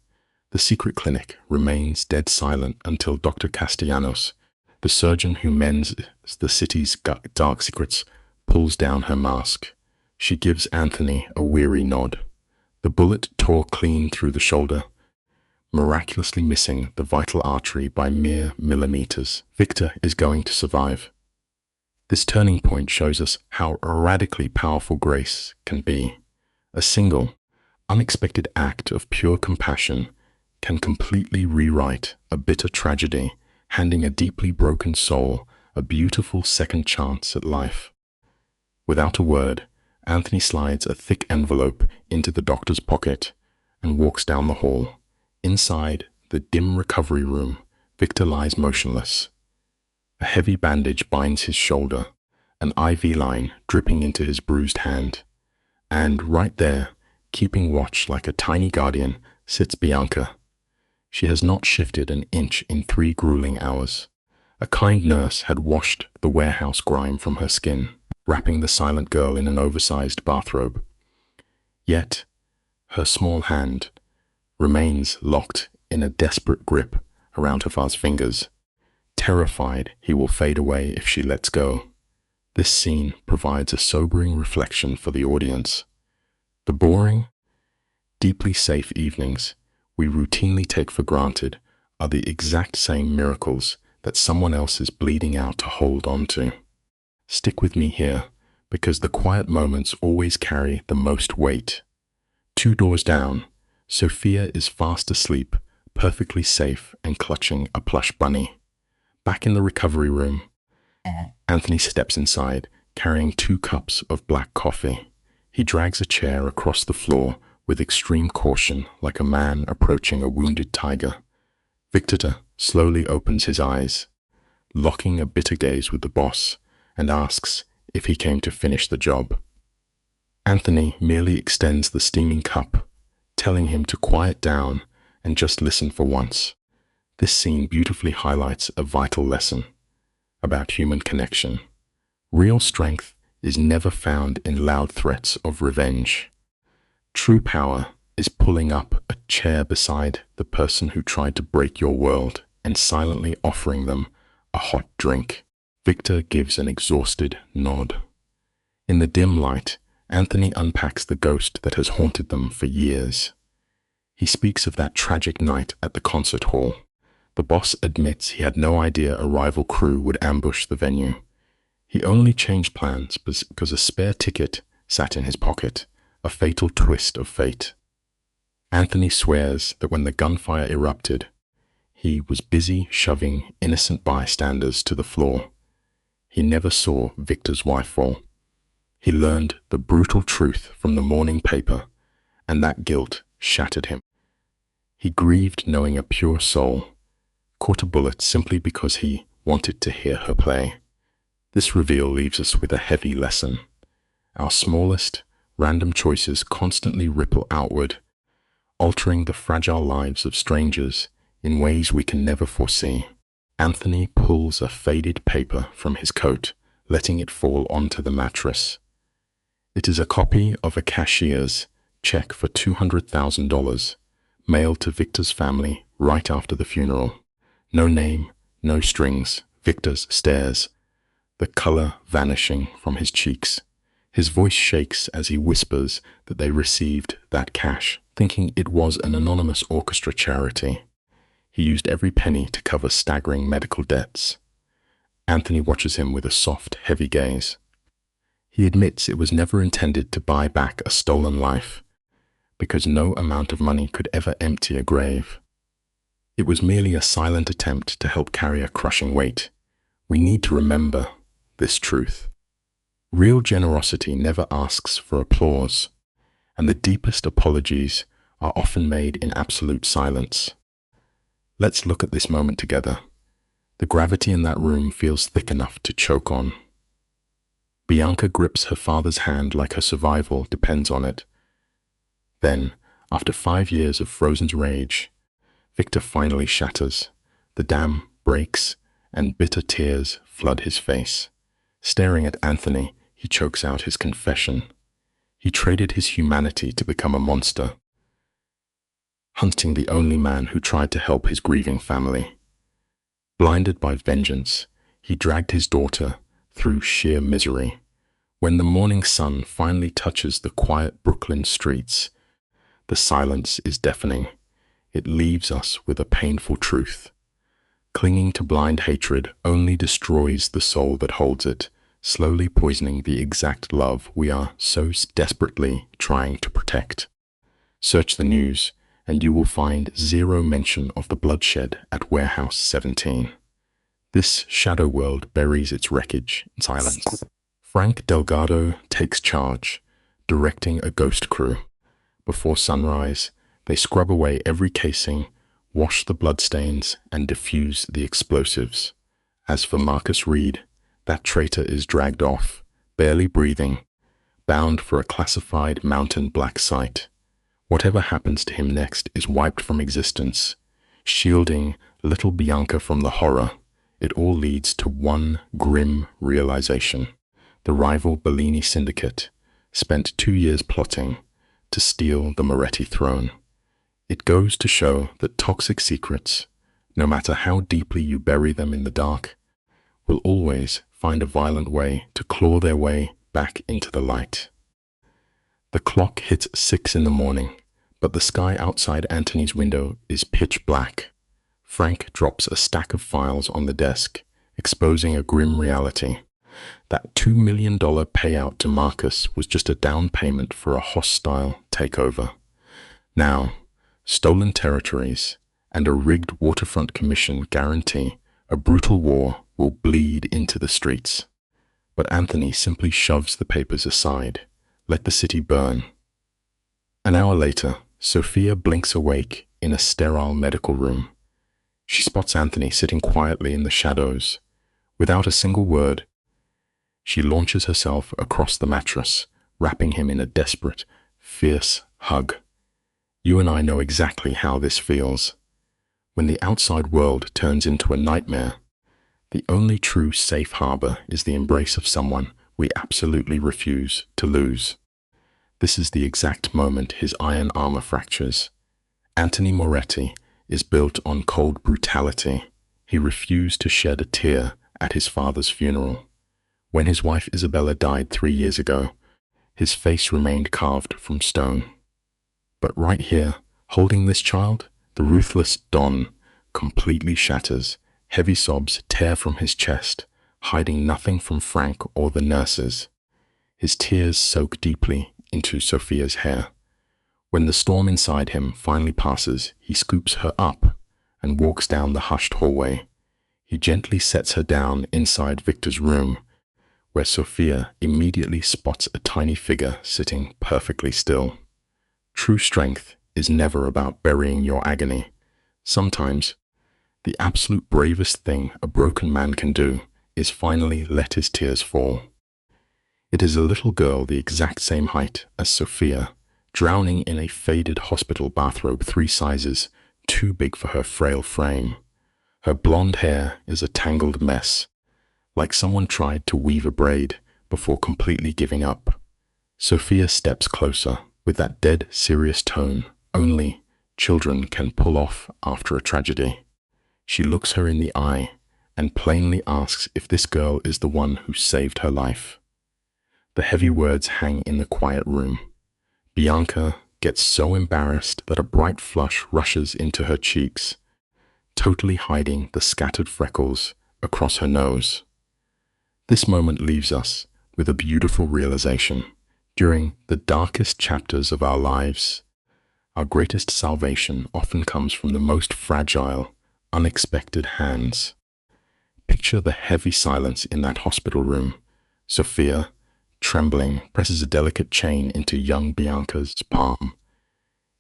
The secret clinic remains dead silent until Dr. Castellanos, the surgeon who mends the city's dark secrets, pulls down her mask. She gives Anthony a weary nod. The bullet tore clean through the shoulder, miraculously missing the vital artery by mere millimeters. Victor is going to survive. This turning point shows us how radically powerful grace can be. A single, unexpected act of pure compassion can completely rewrite a bitter tragedy, handing a deeply broken soul a beautiful second chance at life. Without a word, Anthony slides a thick envelope into the doctor's pocket and walks down the hall. Inside the dim recovery room, Victor lies motionless. A heavy bandage binds his shoulder, an IV line dripping into his bruised hand. And right there, keeping watch like a tiny guardian, sits Bianca. She has not shifted an inch in 3 grueling hours. A kind nurse had washed the warehouse grime from her skin, wrapping the silent girl in an oversized bathrobe. Yet, her small hand remains locked in a desperate grip around her father's fingers, terrified he will fade away if she lets go. This scene provides a sobering reflection for the audience. The boring, deeply safe evenings we routinely take for granted are the exact same miracles that someone else is bleeding out to hold on to. Stick with me here, because the quiet moments always carry the most weight. 2 doors down, Sophia is fast asleep, perfectly safe and clutching a plush bunny. Back in the recovery room, Anthony steps inside, carrying 2 cups of black coffee. He drags a chair across the floor with extreme caution, like a man approaching a wounded tiger. Victor slowly opens his eyes, locking a bitter gaze with the boss, and asks if he came to finish the job. Anthony merely extends the steaming cup, telling him to quiet down and just listen for once. This scene beautifully highlights a vital lesson about human connection. Real strength is never found in loud threats of revenge. True power is pulling up a chair beside the person who tried to break your world and silently offering them a hot drink. Victor gives an exhausted nod. In the dim light, Anthony unpacks the ghost that has haunted them for years. He speaks of that tragic night at the concert hall, The boss admits he had no idea a rival crew would ambush the venue. He only changed plans because a spare ticket sat in his pocket, a fatal twist of fate. Anthony swears that when the gunfire erupted, he was busy shoving innocent bystanders to the floor. He never saw Victor's wife fall. He learned the brutal truth from the morning paper, and that guilt shattered him. He grieved knowing a pure soul caught a bullet simply because he wanted to hear her play. This reveal leaves us with a heavy lesson. Our smallest, random choices constantly ripple outward, altering the fragile lives of strangers in ways we can never foresee. Anthony pulls a faded paper from his coat, letting it fall onto the mattress. It is a copy of a cashier's check for $200,000, mailed to Victor's family right after the funeral. No name, no strings. Victor stares, the color vanishing from his cheeks. His voice shakes as he whispers that they received that cash, thinking it was an anonymous orchestra charity. He used every penny to cover staggering medical debts. Anthony watches him with a soft, heavy gaze. He admits it was never intended to buy back a stolen life, because no amount of money could ever empty a grave. It was merely a silent attempt to help carry a crushing weight. We need to remember this truth. Real generosity never asks for applause, and the deepest apologies are often made in absolute silence. Let's look at this moment together. The gravity in that room feels thick enough to choke on. Bianca grips her father's hand like her survival depends on it. Then, after 5 years of frozen rage, Victor finally shatters. The dam breaks, and bitter tears flood his face. Staring at Anthony, he chokes out his confession. He traded his humanity to become a monster, hunting the only man who tried to help his grieving family. Blinded by vengeance, he dragged his daughter through sheer misery. When the morning sun finally touches the quiet Brooklyn streets, the silence is deafening. It leaves us with a painful truth. Clinging to blind hatred only destroys the soul that holds it, slowly poisoning the exact love we are so desperately trying to protect. Search the news, and you will find zero mention of the bloodshed at Warehouse 17. This shadow world buries its wreckage in silence. Frank Delgado takes charge, directing a ghost crew. Before sunrise, they scrub away every casing, wash the bloodstains, and defuse the explosives. As for Marcus Reed, that traitor is dragged off, barely breathing, bound for a classified mountain black site. Whatever happens to him next is wiped from existence, shielding little Bianca from the horror. It all leads to one grim realization. The rival Bellini syndicate spent 2 years plotting to steal the Moretti throne. It goes to show that toxic secrets, no matter how deeply you bury them in the dark, will always find a violent way to claw their way back into the light. The clock hits 6 in the morning, but the sky outside Anthony's window is pitch black. Frank drops a stack of files on the desk, exposing a grim reality. That $2 million payout to Marcus was just a down payment for a hostile takeover. Now, stolen territories and a rigged waterfront commission guarantee a brutal war will bleed into the streets. But Anthony simply shoves the papers aside. Let the city burn. An hour later, Sophia blinks awake in a sterile medical room. She spots Anthony sitting quietly in the shadows. Without a single word, she launches herself across the mattress, wrapping him in a desperate, fierce hug. You and I know exactly how this feels. When the outside world turns into a nightmare, the only true safe harbor is the embrace of someone we absolutely refuse to lose. This is the exact moment his iron armor fractures. Anthony Moretti is built on cold brutality. He refused to shed a tear at his father's funeral. When his wife Isabella died 3 years ago, his face remained carved from stone. But right here, holding this child, the ruthless Don completely shatters. Heavy sobs tear from his chest, hiding nothing from Frank or the nurses. His tears soak deeply into Sophia's hair. When the storm inside him finally passes, he scoops her up and walks down the hushed hallway. He gently sets her down inside Victor's room, where Sophia immediately spots a tiny figure sitting perfectly still. True strength is never about burying your agony. Sometimes, the absolute bravest thing a broken man can do is finally let his tears fall. It is a little girl the exact same height as Sophia, drowning in a faded hospital bathrobe 3 sizes too big for her frail frame. Her blonde hair is a tangled mess, like someone tried to weave a braid before completely giving up. Sophia steps closer with that dead serious tone only children can pull off after a tragedy. She looks her in the eye and plainly asks if this girl is the one who saved her life. The heavy words hang in the quiet room. Bianca gets so embarrassed that a bright flush rushes into her cheeks, totally hiding the scattered freckles across her nose. This moment leaves us with a beautiful realization. During the darkest chapters of our lives, our greatest salvation often comes from the most fragile, unexpected hands. Picture the heavy silence in that hospital room. Sophia, trembling, presses a delicate chain into young Bianca's palm.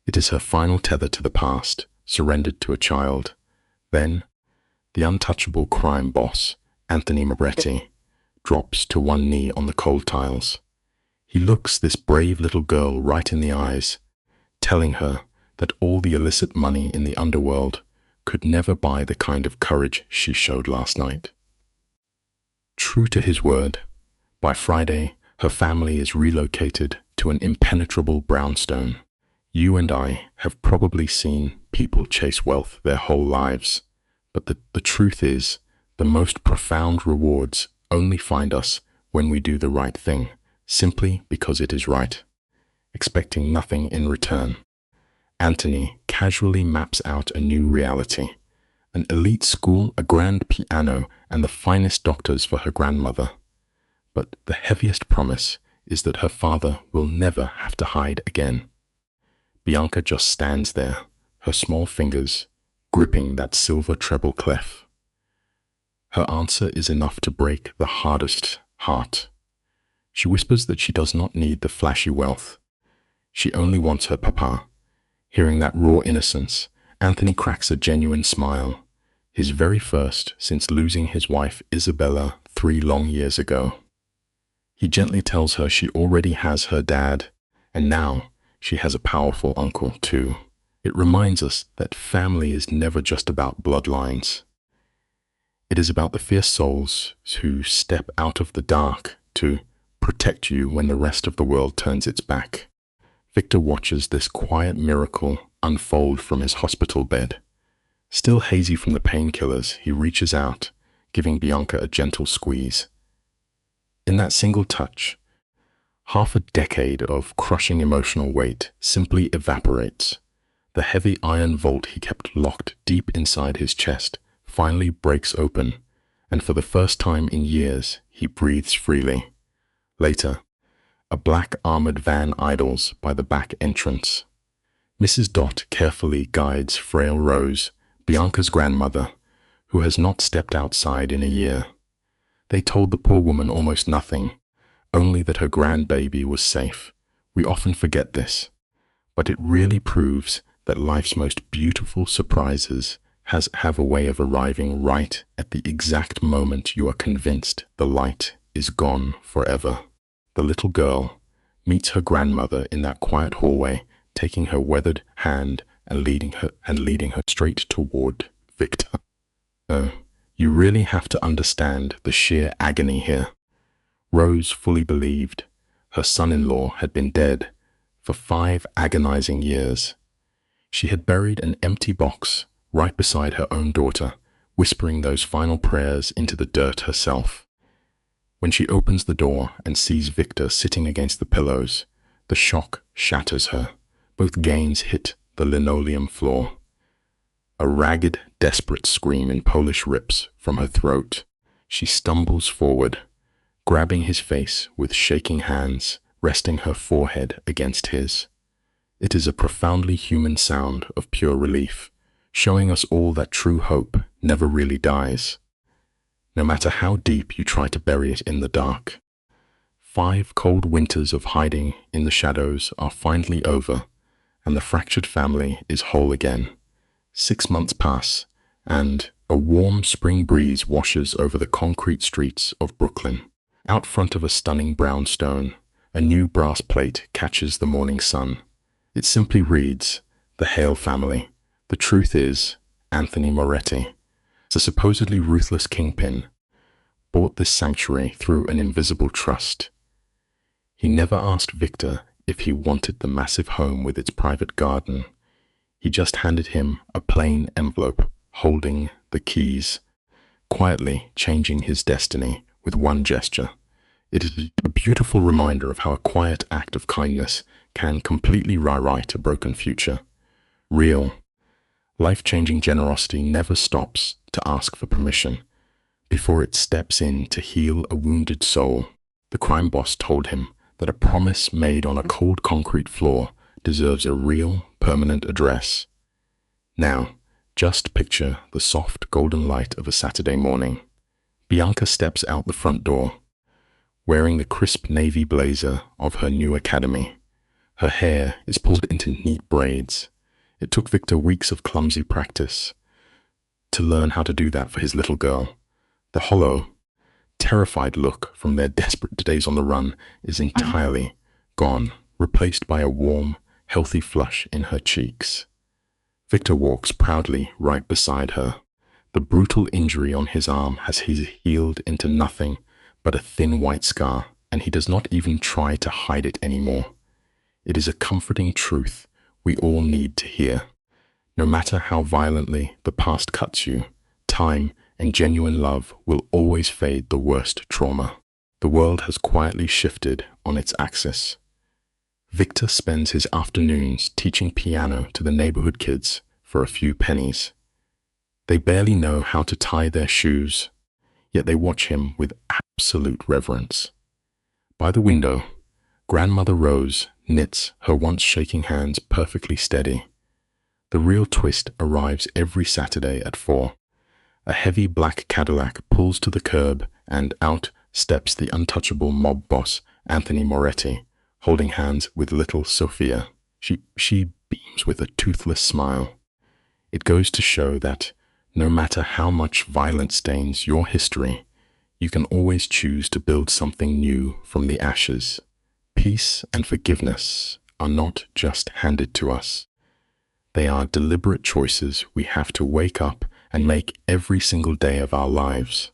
It is her final tether to the past, surrendered to a child. Then, the untouchable crime boss, Anthony Moretti, drops to one knee on the cold tiles. He looks this brave little girl right in the eyes, telling her that all the illicit money in the underworld could never buy the kind of courage she showed last night. True to his word, by Friday, her family is relocated to an impenetrable brownstone. You and I have probably seen people chase wealth their whole lives, but the truth is, the most profound rewards only find us when we do the right thing, simply because it is right, expecting nothing in return. Anthony casually maps out a new reality, an elite school, a grand piano, and the finest doctors for her grandmother. But the heaviest promise is that her father will never have to hide again. Bianca just stands there, her small fingers gripping that silver treble clef. Her answer is enough to break the hardest heart. She whispers that she does not need the flashy wealth. She only wants her papa. Hearing that raw innocence, Anthony cracks a genuine smile, his very first since losing his wife Isabella 3 long years ago. He gently tells her she already has her dad, and now she has a powerful uncle too. It reminds us that family is never just about bloodlines. It is about the fierce souls who step out of the dark to protect you when the rest of the world turns its back. Victor watches this quiet miracle unfold from his hospital bed. Still hazy from the painkillers, he reaches out, giving Bianca a gentle squeeze. In that single touch, half a decade of crushing emotional weight simply evaporates. The heavy iron vault he kept locked deep inside his chest finally breaks open, and for the first time in years, he breathes freely. Later, a black armored van idles by the back entrance. Mrs. Dot carefully guides frail Rose, Bianca's grandmother, who has not stepped outside in a year. They told the poor woman almost nothing, only that her grandbaby was safe. We often forget this, but it really proves that life's most beautiful surprises have a way of arriving right at the exact moment you are convinced the light is gone forever. The little girl meets her grandmother in that quiet hallway, taking her weathered hand and leading her straight toward Victor. Oh, you really have to understand the sheer agony here. Rose fully believed her son-in-law had been dead for 5 agonizing years. She had buried an empty box right beside her own daughter, whispering those final prayers into the dirt herself. When she opens the door and sees Victor sitting against the pillows, the shock shatters her. Both gains hit the linoleum floor. A ragged, desperate scream in Polish rips from her throat. She stumbles forward, grabbing his face with shaking hands, resting her forehead against his. It is a profoundly human sound of pure relief, showing us all that true hope never really dies, no matter how deep you try to bury it in the dark. 5 cold winters of hiding in the shadows are finally over, and the fractured family is whole again. 6 months pass, and a warm spring breeze washes over the concrete streets of Brooklyn. Out front of a stunning brownstone, a new brass plate catches the morning sun. It simply reads, "The Hale family." The truth is, Anthony Moretti, the supposedly ruthless kingpin, bought this sanctuary through an invisible trust. He never asked Victor if he wanted the massive home with its private garden. He just handed him a plain envelope holding the keys, quietly changing his destiny with one gesture. It is a beautiful reminder of how a quiet act of kindness can completely rewrite a broken future. Real, life-changing generosity never stops to ask for permission before it steps in to heal a wounded soul. The crime boss told him that a promise made on a cold concrete floor deserves a real, permanent address. Now, just picture the soft golden light of a Saturday morning. Bianca steps out the front door, wearing the crisp navy blazer of her new academy. Her hair is pulled into neat braids. It took Victor weeks of clumsy practice to learn how to do that for his little girl. The hollow, terrified look from their desperate days on the run is entirely gone, replaced by a warm, healthy flush in her cheeks. Victor walks proudly right beside her. The brutal injury on his arm has healed into nothing but a thin white scar, and he does not even try to hide it anymore. It is a comforting truth we all need to hear. No matter how violently the past cuts you, time and genuine love will always fade the worst trauma. The world has quietly shifted on its axis. Victor spends his afternoons teaching piano to the neighborhood kids for a few pennies. They barely know how to tie their shoes, yet they watch him with absolute reverence. By the window, Grandmother Rose knits her once shaking hands perfectly steady. The real twist arrives every Saturday at 4. A heavy black Cadillac pulls to the curb, and out steps the untouchable mob boss, Anthony Moretti, holding hands with little Sophia. She beams with a toothless smile. It goes to show that no matter how much violence stains your history, you can always choose to build something new from the ashes. Peace and forgiveness are not just handed to us. They are deliberate choices we have to wake up and make every single day of our lives.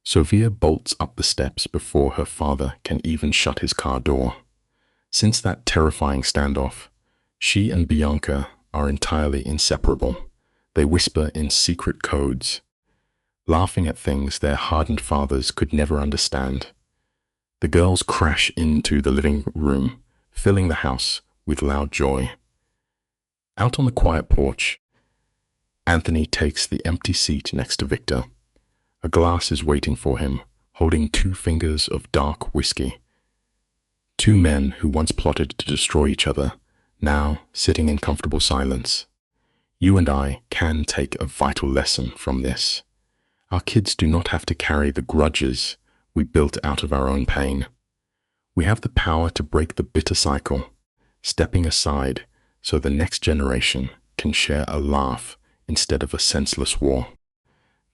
Sophia bolts up the steps before her father can even shut his car door. Since that terrifying standoff, she and Bianca are entirely inseparable. They whisper in secret codes, laughing at things their hardened fathers could never understand. The girls crash into the living room, filling the house with loud joy. Out on the quiet porch, Anthony takes the empty seat next to Victor. A glass is waiting for him, holding 2 fingers of dark whiskey. 2 men who once plotted to destroy each other, now sitting in comfortable silence. You and I can take a vital lesson from this. Our kids do not have to carry the grudges we built out of our own pain. We have the power to break the bitter cycle, stepping aside so the next generation can share a laugh instead of a senseless war.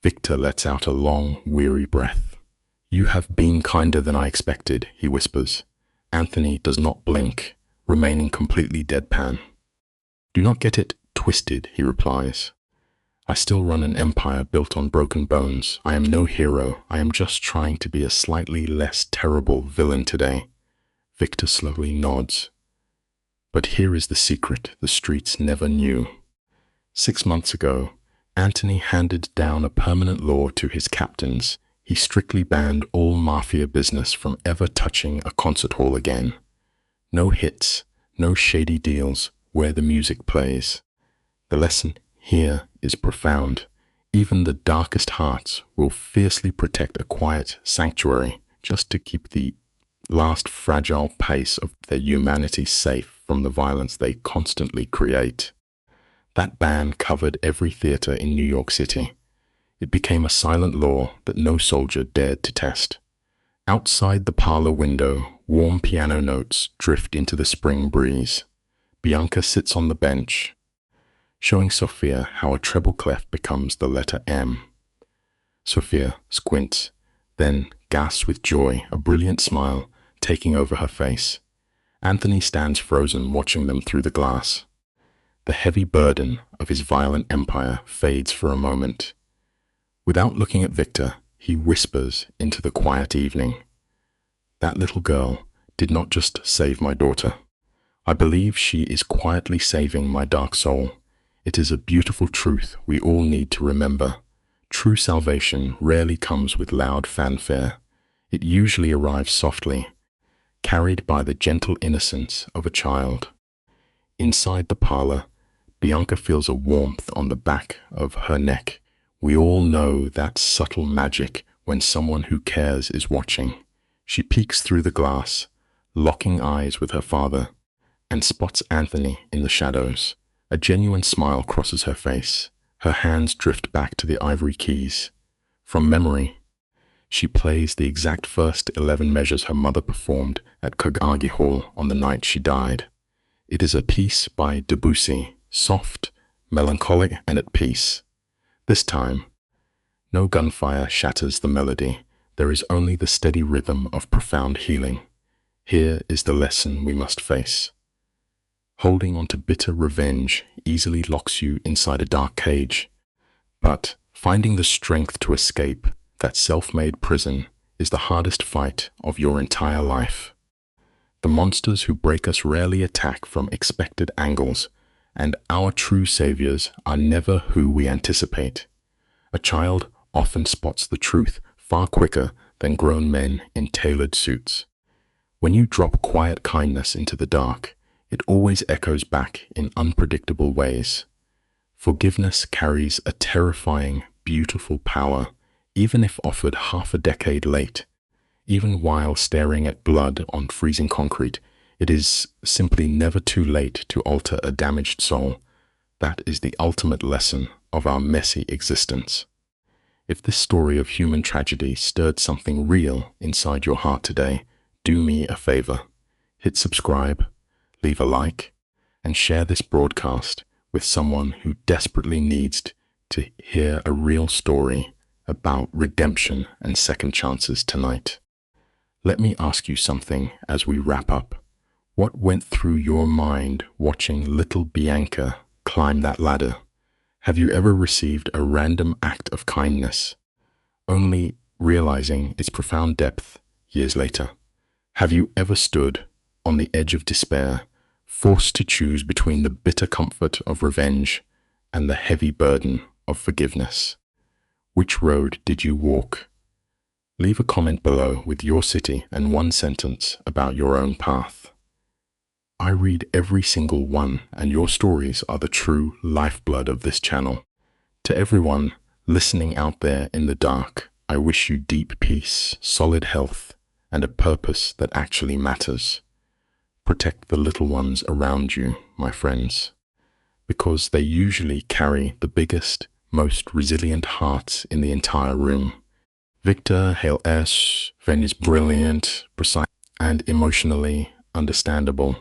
Victor lets out a long, weary breath. "You have been kinder than I expected," he whispers. Anthony does not blink, remaining completely deadpan. "Do not get it twisted," he replies. "I still run an empire built on broken bones. I am no hero. I am just trying to be a slightly less terrible villain today." Victor slowly nods. But here is the secret the streets never knew. 6 months ago, Anthony handed down a permanent law to his captains. He strictly banned all mafia business from ever touching a concert hall again. No hits, no shady deals where the music plays. The lesson here is profound. Even the darkest hearts will fiercely protect a quiet sanctuary just to keep the last fragile pace of their humanity safe from the violence they constantly create. That ban covered every theater in New York City. It became a silent law that no soldier dared to test. Outside the parlor window, warm piano notes drift into the spring breeze. Bianca sits on the bench, showing Sophia how a treble clef becomes the letter M. Sophia squints, then gasps with joy, a brilliant smile taking over her face. Anthony stands frozen, watching them through the glass. The heavy burden of his violent empire fades for a moment. Without looking at Victor, he whispers into the quiet evening. That little girl did not just save my daughter. I believe she is quietly saving my dark soul. It is a beautiful truth we all need to remember. True salvation rarely comes with loud fanfare. It usually arrives softly, carried by the gentle innocence of a child. Inside the parlor, Bianca feels a warmth on the back of her neck. We all know that subtle magic when someone who cares is watching. She peeks through the glass, locking eyes with her father, and spots Anthony in the shadows. A genuine smile crosses her face. Her hands drift back to the ivory keys. From memory, she plays the exact first 11 measures her mother performed at Carnegie Hall on the night she died. It is a piece by Debussy, soft, melancholic, and at peace. This time, no gunfire shatters the melody. There is only the steady rhythm of profound healing. Here is the lesson we must face. Holding on to bitter revenge easily locks you inside a dark cage. But finding the strength to escape that self-made prison is the hardest fight of your entire life. The monsters who break us rarely attack from expected angles, and our true saviors are never who we anticipate. A child often spots the truth far quicker than grown men in tailored suits. When you drop quiet kindness into the dark, it always echoes back in unpredictable ways. Forgiveness carries a terrifying, beautiful power, even if offered half a decade late. Even while staring at blood on freezing concrete, it is simply never too late to alter a damaged soul. That is the ultimate lesson of our messy existence. If this story of human tragedy stirred something real inside your heart today, do me a favor. Hit subscribe, leave a like, and share this broadcast with someone who desperately needs to hear a real story about redemption and second chances tonight. Let me ask you something as we wrap up. What went through your mind watching little Bianca climb that ladder? Have you ever received a random act of kindness, only realizing its profound depth years later? Have you ever stood on the edge of despair, forced to choose between the bitter comfort of revenge and the heavy burden of forgiveness? Which road did you walk? Leave a comment below with your city and one sentence about your own path. I read every single one, and your stories are the true lifeblood of this channel. To everyone listening out there in the dark, I wish you deep peace, solid health, and a purpose that actually matters. Protect the little ones around you, my friends, because they usually carry the biggest, most resilient hearts in the entire room. Victor Hale S. Venn is brilliant, precise, and emotionally understandable.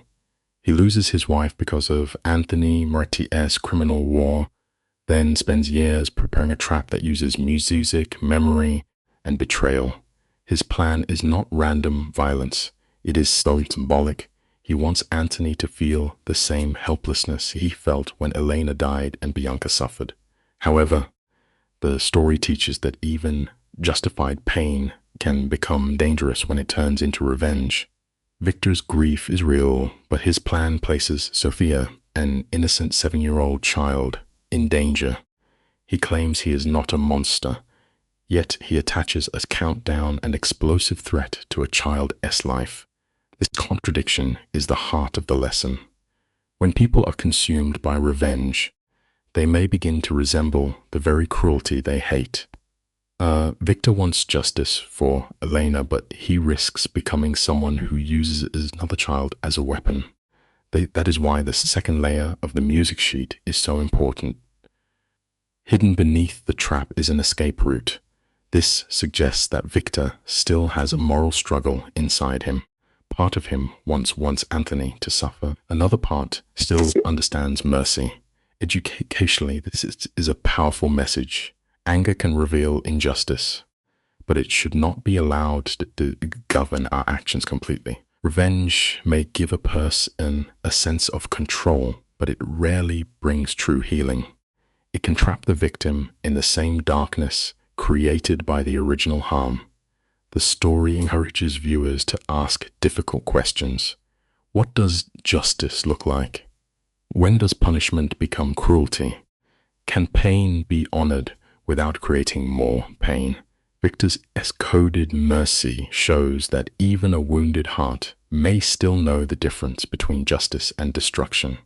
He loses his wife because of Anthony Moretti's criminal war, then spends years preparing a trap that uses music, memory, and betrayal. His plan is not random violence. It is so symbolic. He wants Anthony to feel the same helplessness he felt when Elena died and Bianca suffered. However, the story teaches that even justified pain can become dangerous when it turns into revenge. Victor's grief is real, but his plan places Sophia, an innocent 7-year-old child, in danger. He claims he is not a monster, yet he attaches a countdown and explosive threat to a child's life. This contradiction is the heart of the lesson. When people are consumed by revenge, they may begin to resemble the very cruelty they hate. Victor wants justice for Elena, but he risks becoming someone who uses another child as a weapon. That is why the second layer of the music sheet is so important. Hidden beneath the trap is an escape route. This suggests that Victor still has a moral struggle inside him. Part of him wants Anthony to suffer. Another part still understands mercy. Educationally, this is a powerful message. Anger can reveal injustice, but it should not be allowed to govern our actions completely. Revenge may give a person a sense of control, but it rarely brings true healing. It can trap the victim in the same darkness created by the original harm. The story encourages viewers to ask difficult questions. What does justice look like? When does punishment become cruelty? Can pain be honored without creating more pain? Victor's coded mercy shows that even a wounded heart may still know the difference between justice and destruction.